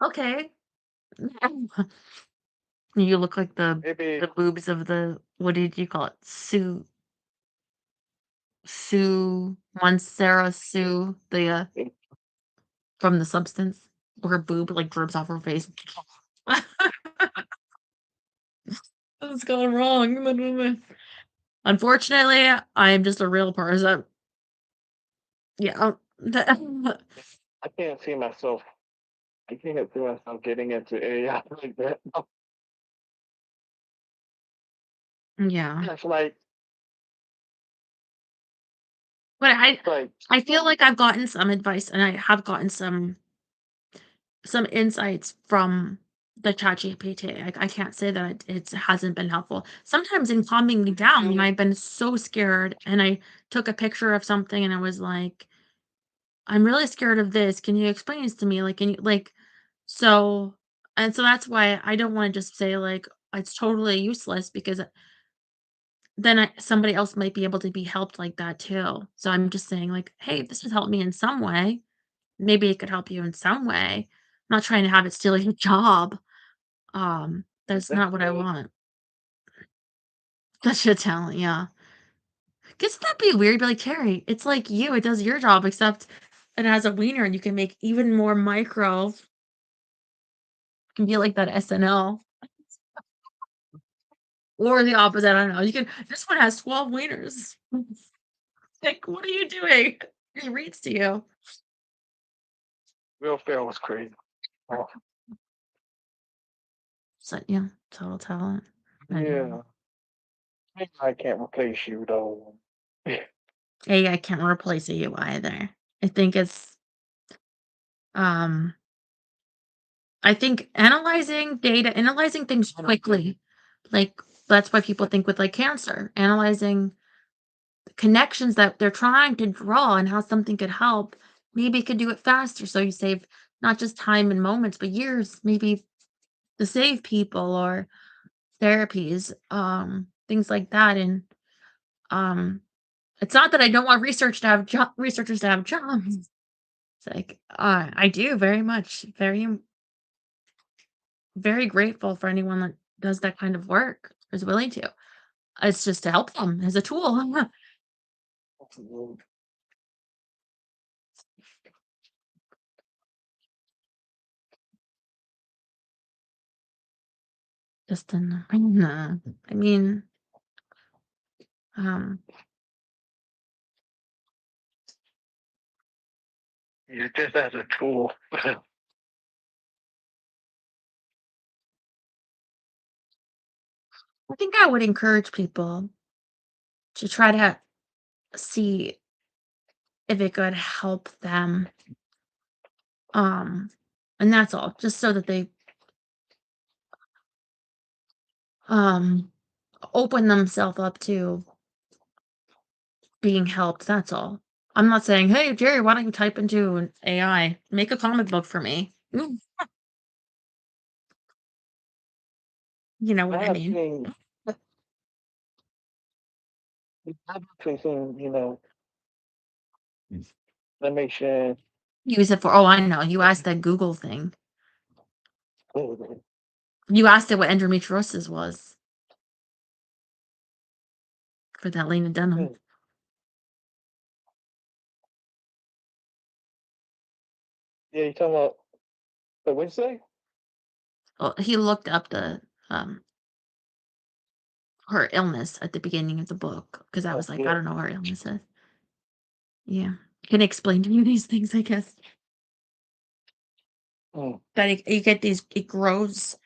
Okay. You look like maybe the boobs of the what did you call it? Sue Montserrat Sue the from The Substance, where her boob like drips off her face. What's going wrong? Unfortunately, I am just a real person. Yeah. I can't see myself. I can't see myself getting into AI like that. Yeah. It's like, But like, I feel like I've gotten some advice and I have gotten some insights from the ChatGPT. I can't say that it hasn't been helpful. Sometimes in calming me down when I've been so scared and I took a picture of something and I was like, "I'm really scared of this. Can you explain this to me?" Like, can you like so and so that's why I don't wanna just say, like, it's totally useless because then somebody else might be able to be helped like that too. So I'm just saying, like, "Hey, this has helped me in some way. Maybe it could help you in some way." I'm not trying to have it steal your job. That's that's not what I good. want. That's your talent, yeah. Doesn't that be weird? Be like, "Terry, it's like you, it does your job, except it has a wiener and you can make even more micro and be like that SNL." Or the opposite, I don't know. You can this one has 12 wieners. Like, what are you doing? He reads to you. Will Ferrell was crazy. Oh, So, yeah, total talent. I know. yeah, I can't replace you though. Hey, I can't replace you either. I think it's, um I think analyzing data, analyzing things quickly, like, that's why people think with, like, cancer, analyzing connections that they're trying to draw and how something could help, maybe it could do it faster, so you save not just time and moments, but years, maybe to save people or therapies, things like that, and, um, it's not that I don't want researchers to have jobs, It's like, I do very much, very grateful for anyone that does that kind of work, is willing to. It's just to help them as a tool. Absolutely. Just in I mean, um, Yeah, just as a tool. I think I would encourage people to try to see if it could help them, um, and that's all, just so that they, um, open themselves up to being helped, that's all. I'm not saying, "Hey, Jerry, why don't you type into an AI? Make a comic book for me." You know what I I have mean? seen, I've actually seen, animation. Use it for oh, I know, you asked that Google thing. Mhm. You asked it what endometriosis was for that Lena Dunham. Mm. Yeah, you talking about the what'd you say? Well, he looked up um, her illness at the beginning of the book because I Oh, was like, "I yeah. don't know what her illness is." Yeah. Can explain to you these things, I guess. Mm. That you get these it grows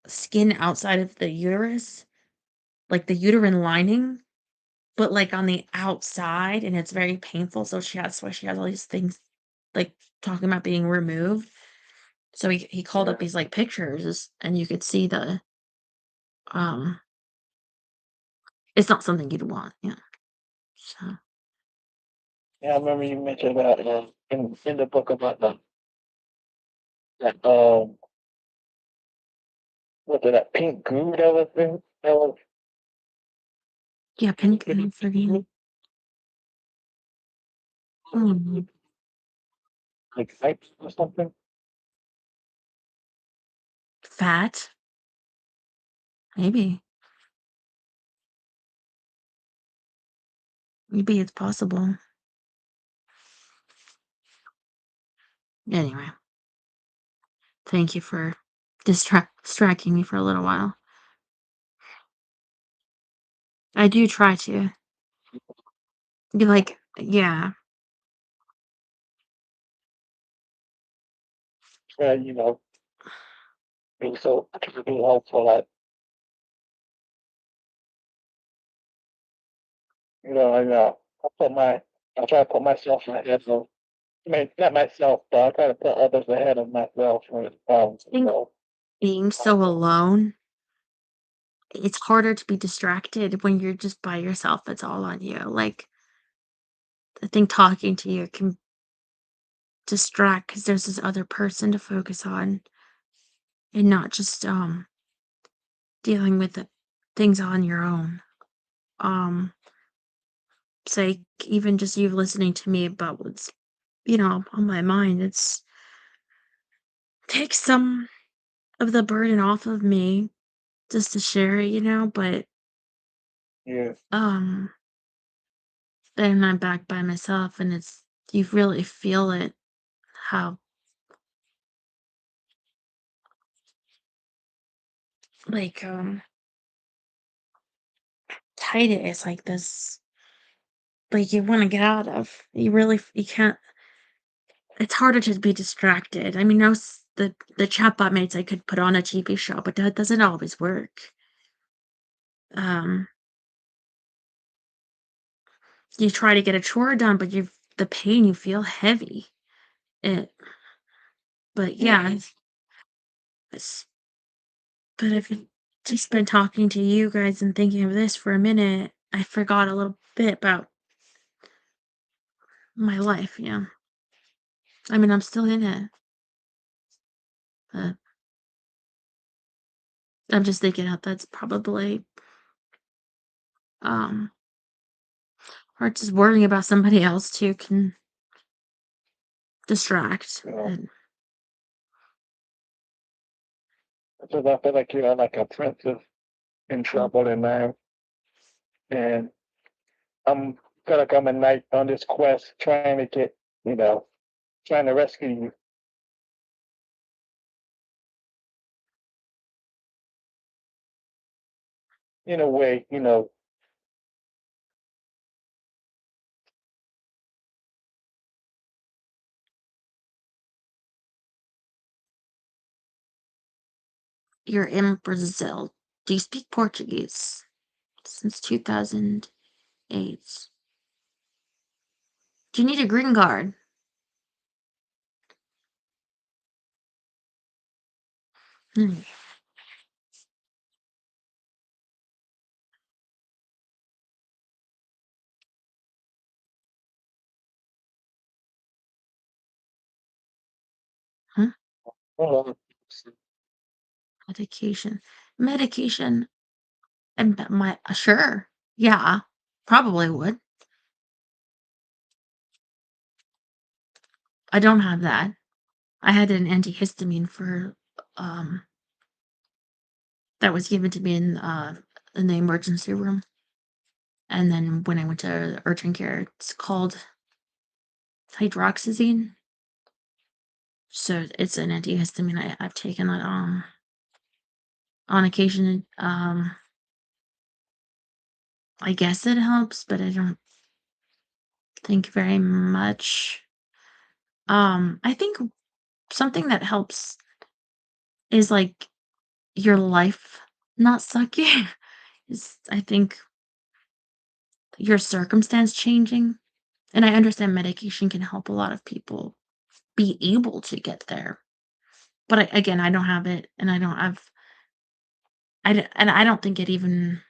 skin outside of the uterus, like the uterine lining, but, like, on the outside, and it's very painful, so she has all these things, like, talking about being removed. So he called up Yeah. these, like, pictures, and you could see um it's not something you'd want, yeah, so Yeah, I remember you mentioned that in the book about that what that pink goo that was in that was yeah, pink and forgetting. Mm, like stripes or something. fat? Maybe. Maybe it's possible. Anyway, thank you for distracting me for a little while. I do try to. You like yeah. And being so being helpful that I put my I try to put myself ahead of I mean not myself, but I try to put others ahead of myself when it's problems. I think being so alone, it's harder to be distracted when you're just by yourself, it's all on you. Like, I think talking to you can distract because there's this other person to focus on and not just, dealing with the things on your own. Um, say even just you listening to me about what's, on my mind, it's takes some of the burden off of me just to share it, but, Yeah, um, then I'm back by myself and you really feel it, how, like, tight it is, like this, like you wanna get out of. You really you can't it's harder to be distracted. I mean, the chatbot mates I could put on a TV show, but that doesn't always work. Um, you try to get a chore done, but the pain, you feel heavy. It but yeah, it's but if you just been talking to you guys and thinking of this for a minute, I forgot a little bit about my life, yeah. I mean, I'm still in it, but I'm just thinking that that's probably, um or just worrying about somebody else too can distract. you know, And because I feel like you're like a princess in trouble in life, and I'm feel like I'm a knight on this quest trying to get, you know, trying to rescue you in a way, you know. you're in Brazil. Do you speak Portuguese? Since 2008. Do you need a green card? Hmm. Huh? Hold on. Medication. Medication. And my sure. Yeah. Probably would. I don't have that. I had an antihistamine for um that was given to me in the emergency room. And then when I went to urgent care, it's called hydroxyzine. So it's an antihistamine. I've taken it on occasion. I guess it helps, but I don't think very much. I think something that helps is like your life not sucking. Is I think your circumstance changing. And I understand medication can help a lot of people be able to get there. But again, I don't have it, and I don't have. And I don't think it even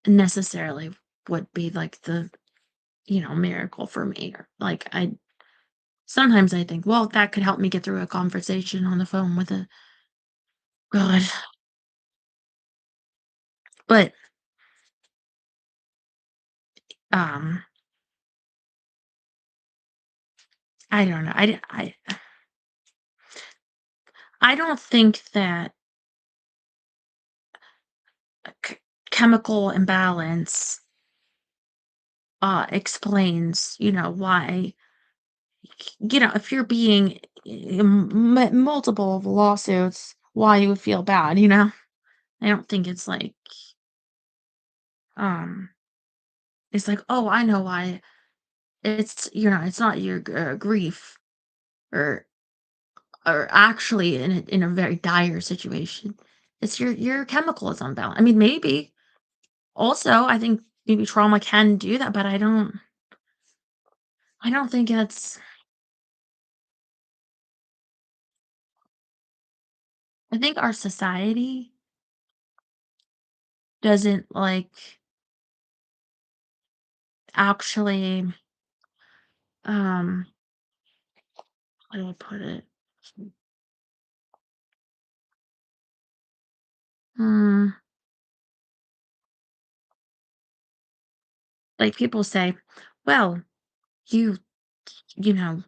necessarily would be like the miracle for me. Or like I sometimes I think, well, that could help me get through a conversation on the phone with a God. But um, I don't know. I don't think that chemical imbalance explains, why, if you're being in multiple lawsuits, why you would feel bad. I don't think um, it's like, oh, I know why. It's not your grief or actually in a very dire situation. It's your chemical is unbalanced. I mean, maybe also I think maybe trauma can do that, but I don't think it's I think our society doesn't actually um how do I put it? Hmm, like people say, well, you you know,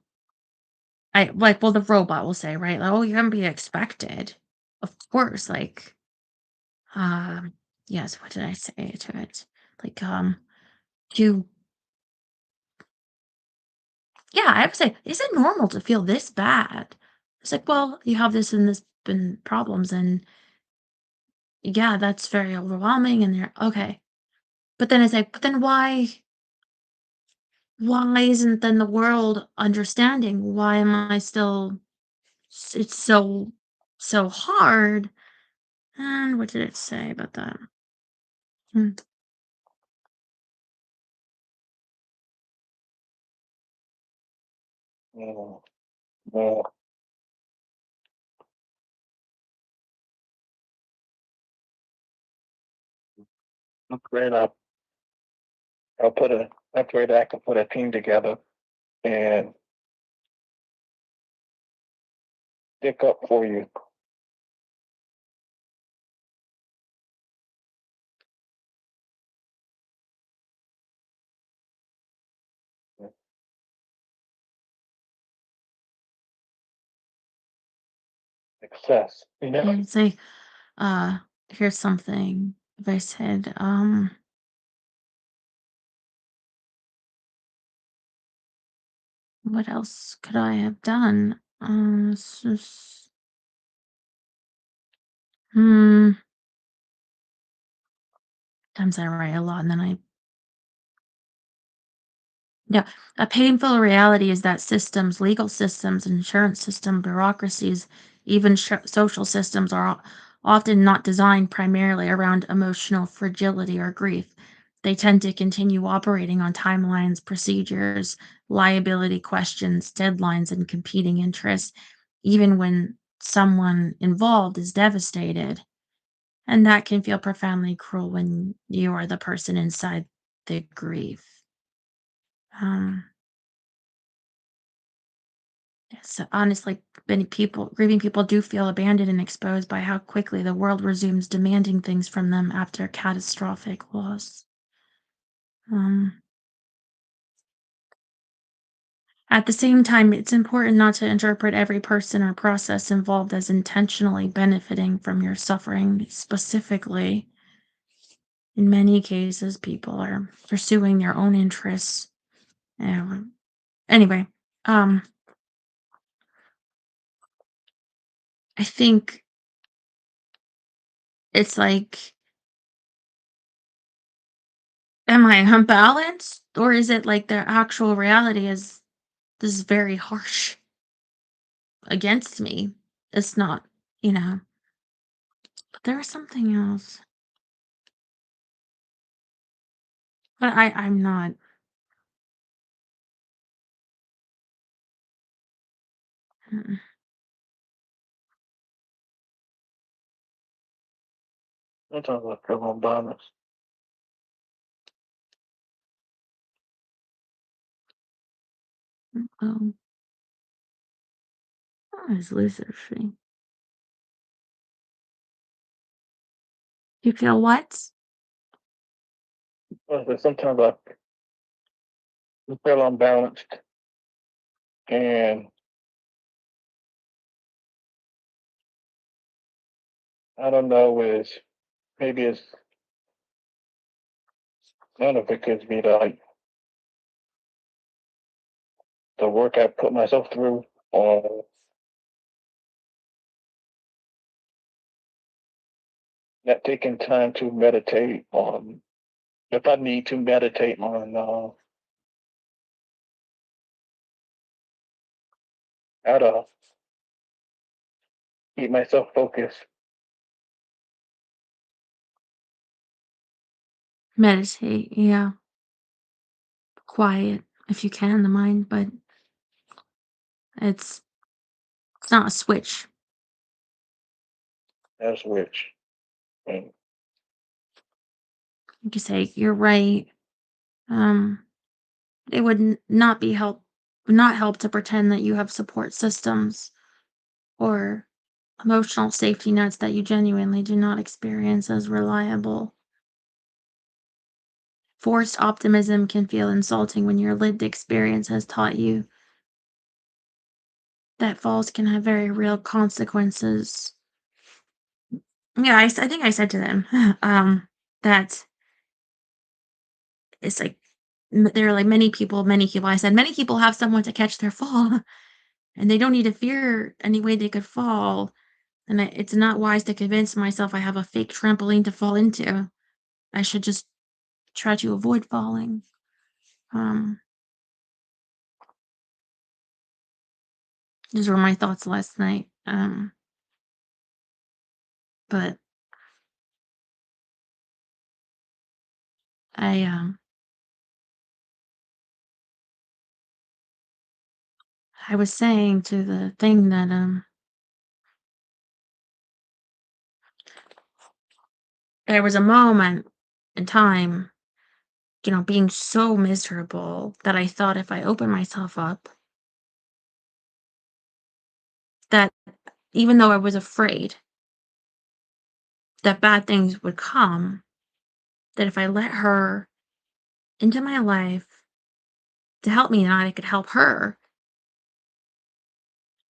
the robot will say, right? Like, oh, you're gonna be expected. Of course, um yes, what did I say to it? Like, you yeah, I would say, is it normal to feel this bad? It's like, well, you have this and this been problems and yeah, that's very overwhelming and you're okay. But then it's like, but then why isn't then the world understanding? Why am I still it's so hard? And what did it say about that? Hmm. Yeah, yeah. I'm afraid I'm afraid I can put a team together and stick up for you. success. You know, And say, uh, here's something. If I said, what else could I have done? Hmm. Sometimes I write a lot and then I yeah, a painful reality is that systems, legal systems, insurance system, bureaucracies, even social systems are often not designed primarily around emotional fragility or grief. They tend to continue operating on timelines, procedures, liability questions, deadlines, and competing interests, even when someone involved is devastated. And that can feel profoundly cruel when you are the person inside the grief. Um, Yes, honestly, many people, grieving people do feel abandoned and exposed by how quickly the world resumes demanding things from them after catastrophic loss. Um, at the same time, it's important not to interpret every person or process involved as intentionally benefiting from your suffering. Specifically, in many cases, people are pursuing their own interests. Anyway, um, I think it's like, am I unbalanced? Or is it like the actual reality is this is very harsh against me? It's not, you know, but there was something else. But I'm not. Mm, sometimes I feel unbalanced. oh, oh, it's lucidity. You feel what? But sometimes I feel unbalanced, and I don't know. Is maybe it's none of it could be like the work I put myself through, or not taking time to meditate on. If I need to meditate on how to keep myself focused. Meditate, yeah. Quiet if you can the mind, but it's it's not a switch. That's which. And You can say, you're right. Um, it would not be would not help to pretend that you have support systems or emotional safety nets that you genuinely do not experience as reliable. Forced optimism can feel insulting when your lived experience has taught you that falls can have very real consequences. Yeah, I think I said to them that it's like there are like many people. I said many people have someone to catch their fall, and they don't need to fear any way they could fall. And it's not wise to convince myself I have a fake trampoline to fall into. I should just try to avoid falling. Um, those were my thoughts last night. But I um I was saying to the thing that there was a moment in time, being so miserable that I thought if I opened myself up, that even though I was afraid that bad things would come, that if I let her into my life to help me, and I could help her,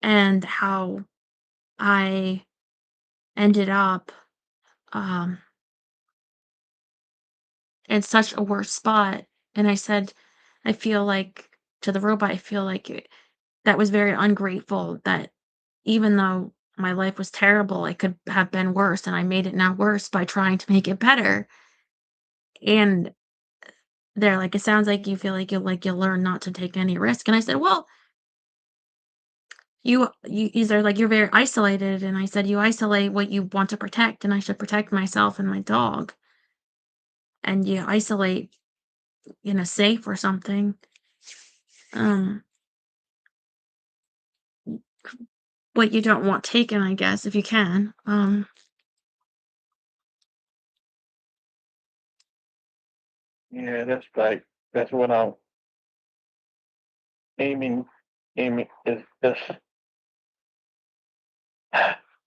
and how I ended up, um, in such a worse spot, and I said, I feel like to the robot, I feel like that was very ungrateful that even though my life was terrible, it could have been worse, and I made it now worse by trying to make it better. And they're like, "It sounds like you feel like you'll learn not to take any risk." And I said, "Well, they're like, you're very isolated." And I said, "You isolate what you want to protect, and I should protect myself and my dog. And you isolate in a safe or something, um, what you don't want taken, I guess, if you can." Yeah, that's like that's what I'm aiming aiming is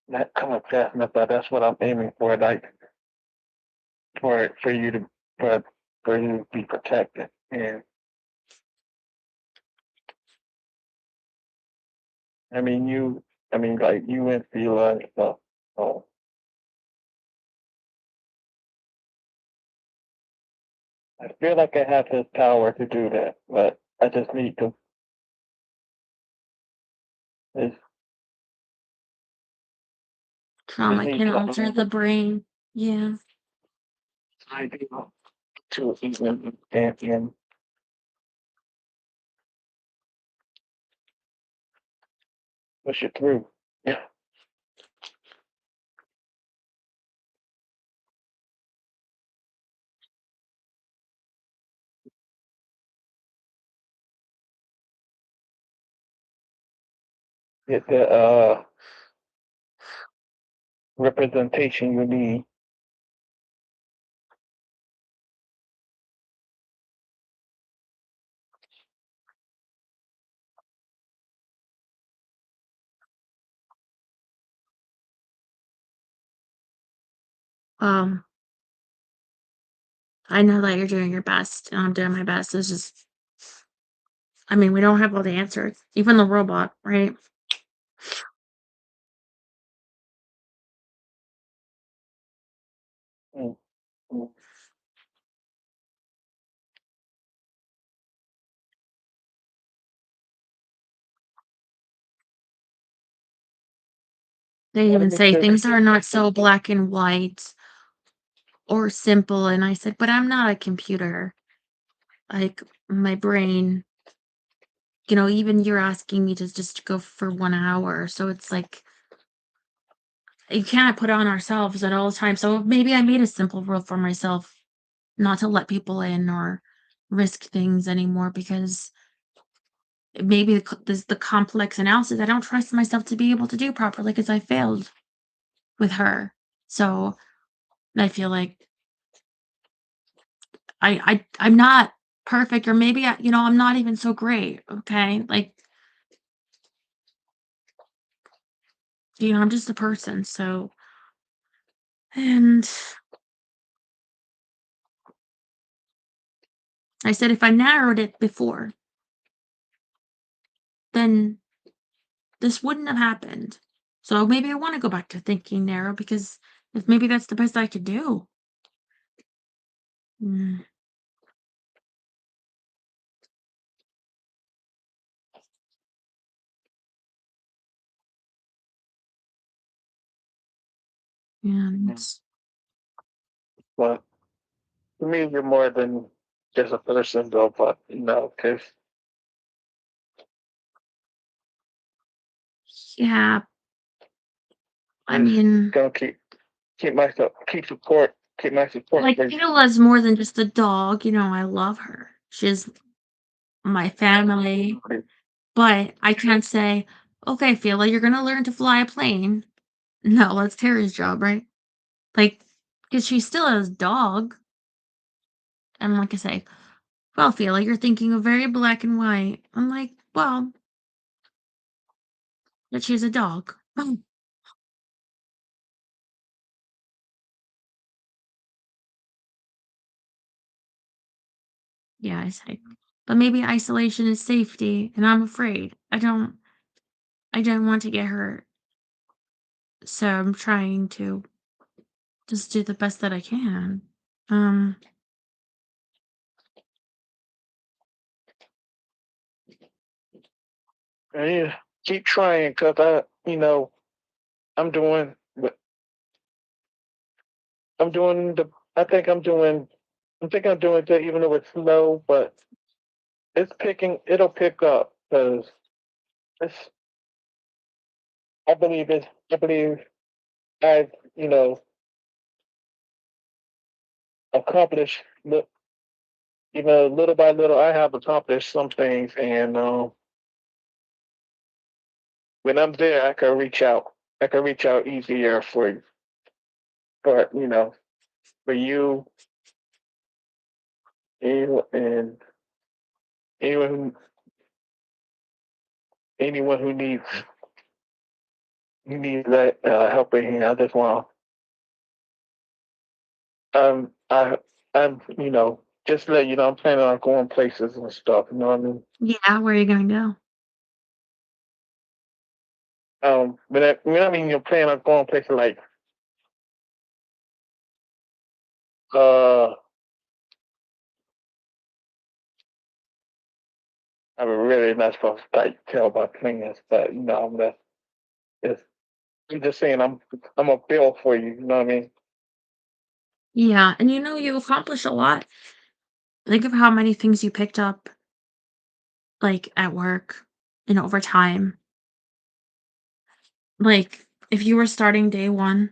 not coming fast enough, but that's what I'm aiming for, like for you to for for you to be protected. And I mean like you went through a lot of stuff. So I feel like I have the power to do that, but I just need to just, just Trauma need can to alter the brain. Yeah. idea to even and push it through. Yeah. Get the representation you need. Um, I know that you're doing your best, and I'm doing my best. It's just, I mean, we don't have all the answers. Even the robot, right? Mm, mm. They Let even me say say, things are not so black and white or simple. And I said, but I'm not a computer. Like my brain, even you're asking me to just go for 1 hour. So it's like you can't put on ourselves at all times. So maybe I made a simple rule for myself not to let people in or risk things anymore because maybe the complex analysis I don't trust myself to be able to do properly because I failed with her. So I feel like I'm not perfect, or maybe I'm not even so great. Okay, like I'm just a person. So, and I said if I narrowed it before, then this wouldn't have happened. So maybe I want to go back to thinking narrow because if maybe that's the best I could do. Mm, and but to me, you're more than just a person, though. But because yeah, I just mean, gonna keep my support like for you. Kayla's more than just a dog. I love her. She's my family. But I can't say, "Okay, Fila, you're gonna learn to fly a plane." No, that's Terry's job, right? Like, because she's still a dog. And like I say, "Well, Fila, you're thinking of very black and white." I'm like, "Well, but she's a dog." Oh, yeah, I say. But maybe isolation is safety, and I'm afraid. I don't want to get hurt. So I'm trying to just do the best that I can. Um, And yeah, keep trying, cause I'm doing, I'm doing the, I think I'm doing, I think I'm doing good, even though it's slow, but it'll pick up, cause it's, I believe I've, accomplished, little by little, I have accomplished some things, and when I'm there, I can reach out. I can reach out easier for for you and anyone who anyone who needs that helping hand. I just want I I'm just to let you know I'm planning on going places and stuff. You know what I mean? yeah, where are you going to go? But I mean you're planning on going places like uh I'm really not supposed to tell about plans, but it's, I'm just saying I'm a bill for you. You know what I mean? Yeah, and you accomplished a lot. Think of how many things you picked up, like at work and over time. Like, if you were starting day one,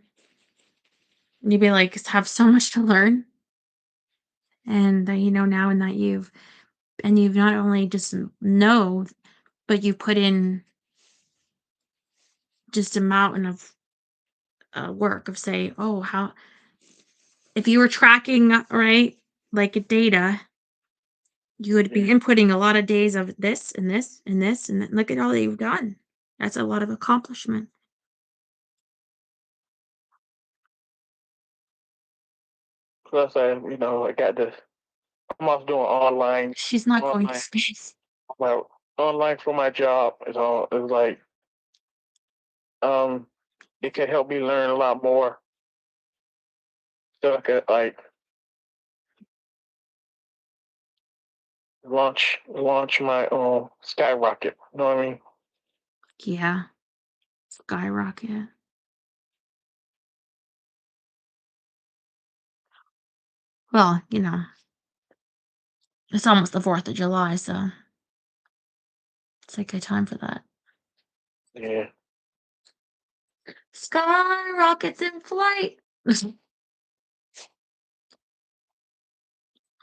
you'd be like, have so much to learn. And that now and that you've not only just know, but you put in just a mountain of work of say, oh, how if you were tracking, right, like data, you would be Yeah. inputting a lot of days of this and this and this, and look at all that you've done. That's a lot of accomplishment. Plus, I got this. I'm also doing She's not going to online, space. well, online for my job. It's like, um, it can help me learn a lot more. So I could like launch my skyrocket. You know what I mean? Yeah, skyrocket. Well, it's almost the 4th of July, so it's a good time for that. Yeah. Skyrockets in flight.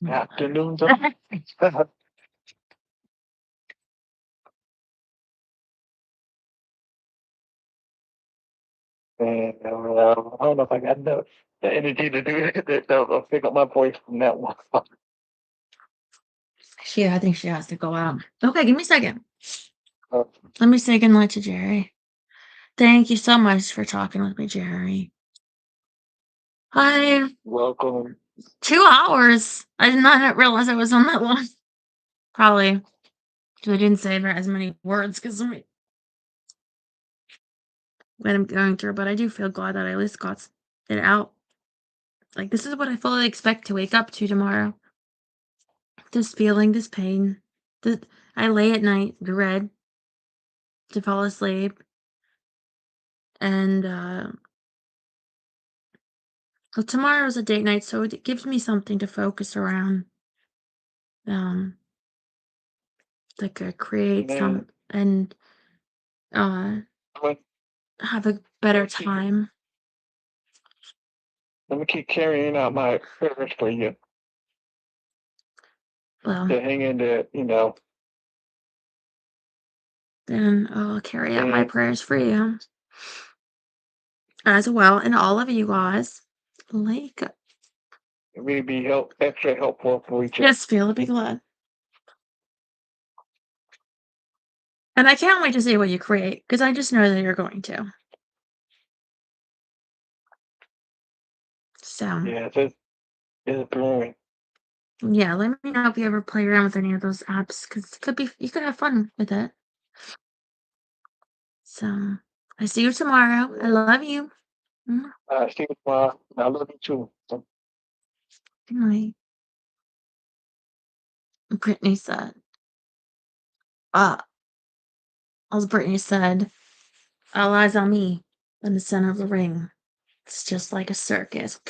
Afternoons. And I don't know if I got the energy to do it. I'll pick up my voice from that one. I think she has to go out. Okay, give me a second. Uh, Let me say goodnight to Jerry. Thank you so much for talking with me, Jerry. Hi. Welcome. 2 hours. I did not realize I was on that long. Probably because I didn't say as many words because of what I'm going through, but I do feel glad that I at least got it out. Like, this is what I fully expect to wake up to tomorrow. This feeling, this pain. That I lay at night, dread to fall asleep, and well, tomorrow's a date night, so it gives me something to focus around. Um, like create Yeah. some and uh I'm have a better time. gonna keep carrying out my prayers for you Well, to hang in there. then I'll carry out my And prayers for you as well, and all of you guys. Like, really be extra helpful for each other. yes, feel a big glad. And I can't wait to see what you create because I just know that you're going to. So, Yeah, it's brewing. yeah, let me know if you ever play around with any of those apps because you could have fun with it. So, I see you tomorrow. I love you. Mm, See you tomorrow. I love you too. Good night. Brittany said, uh, as Brittany said, all eyes on me in the center of the ring. It's just like a circus.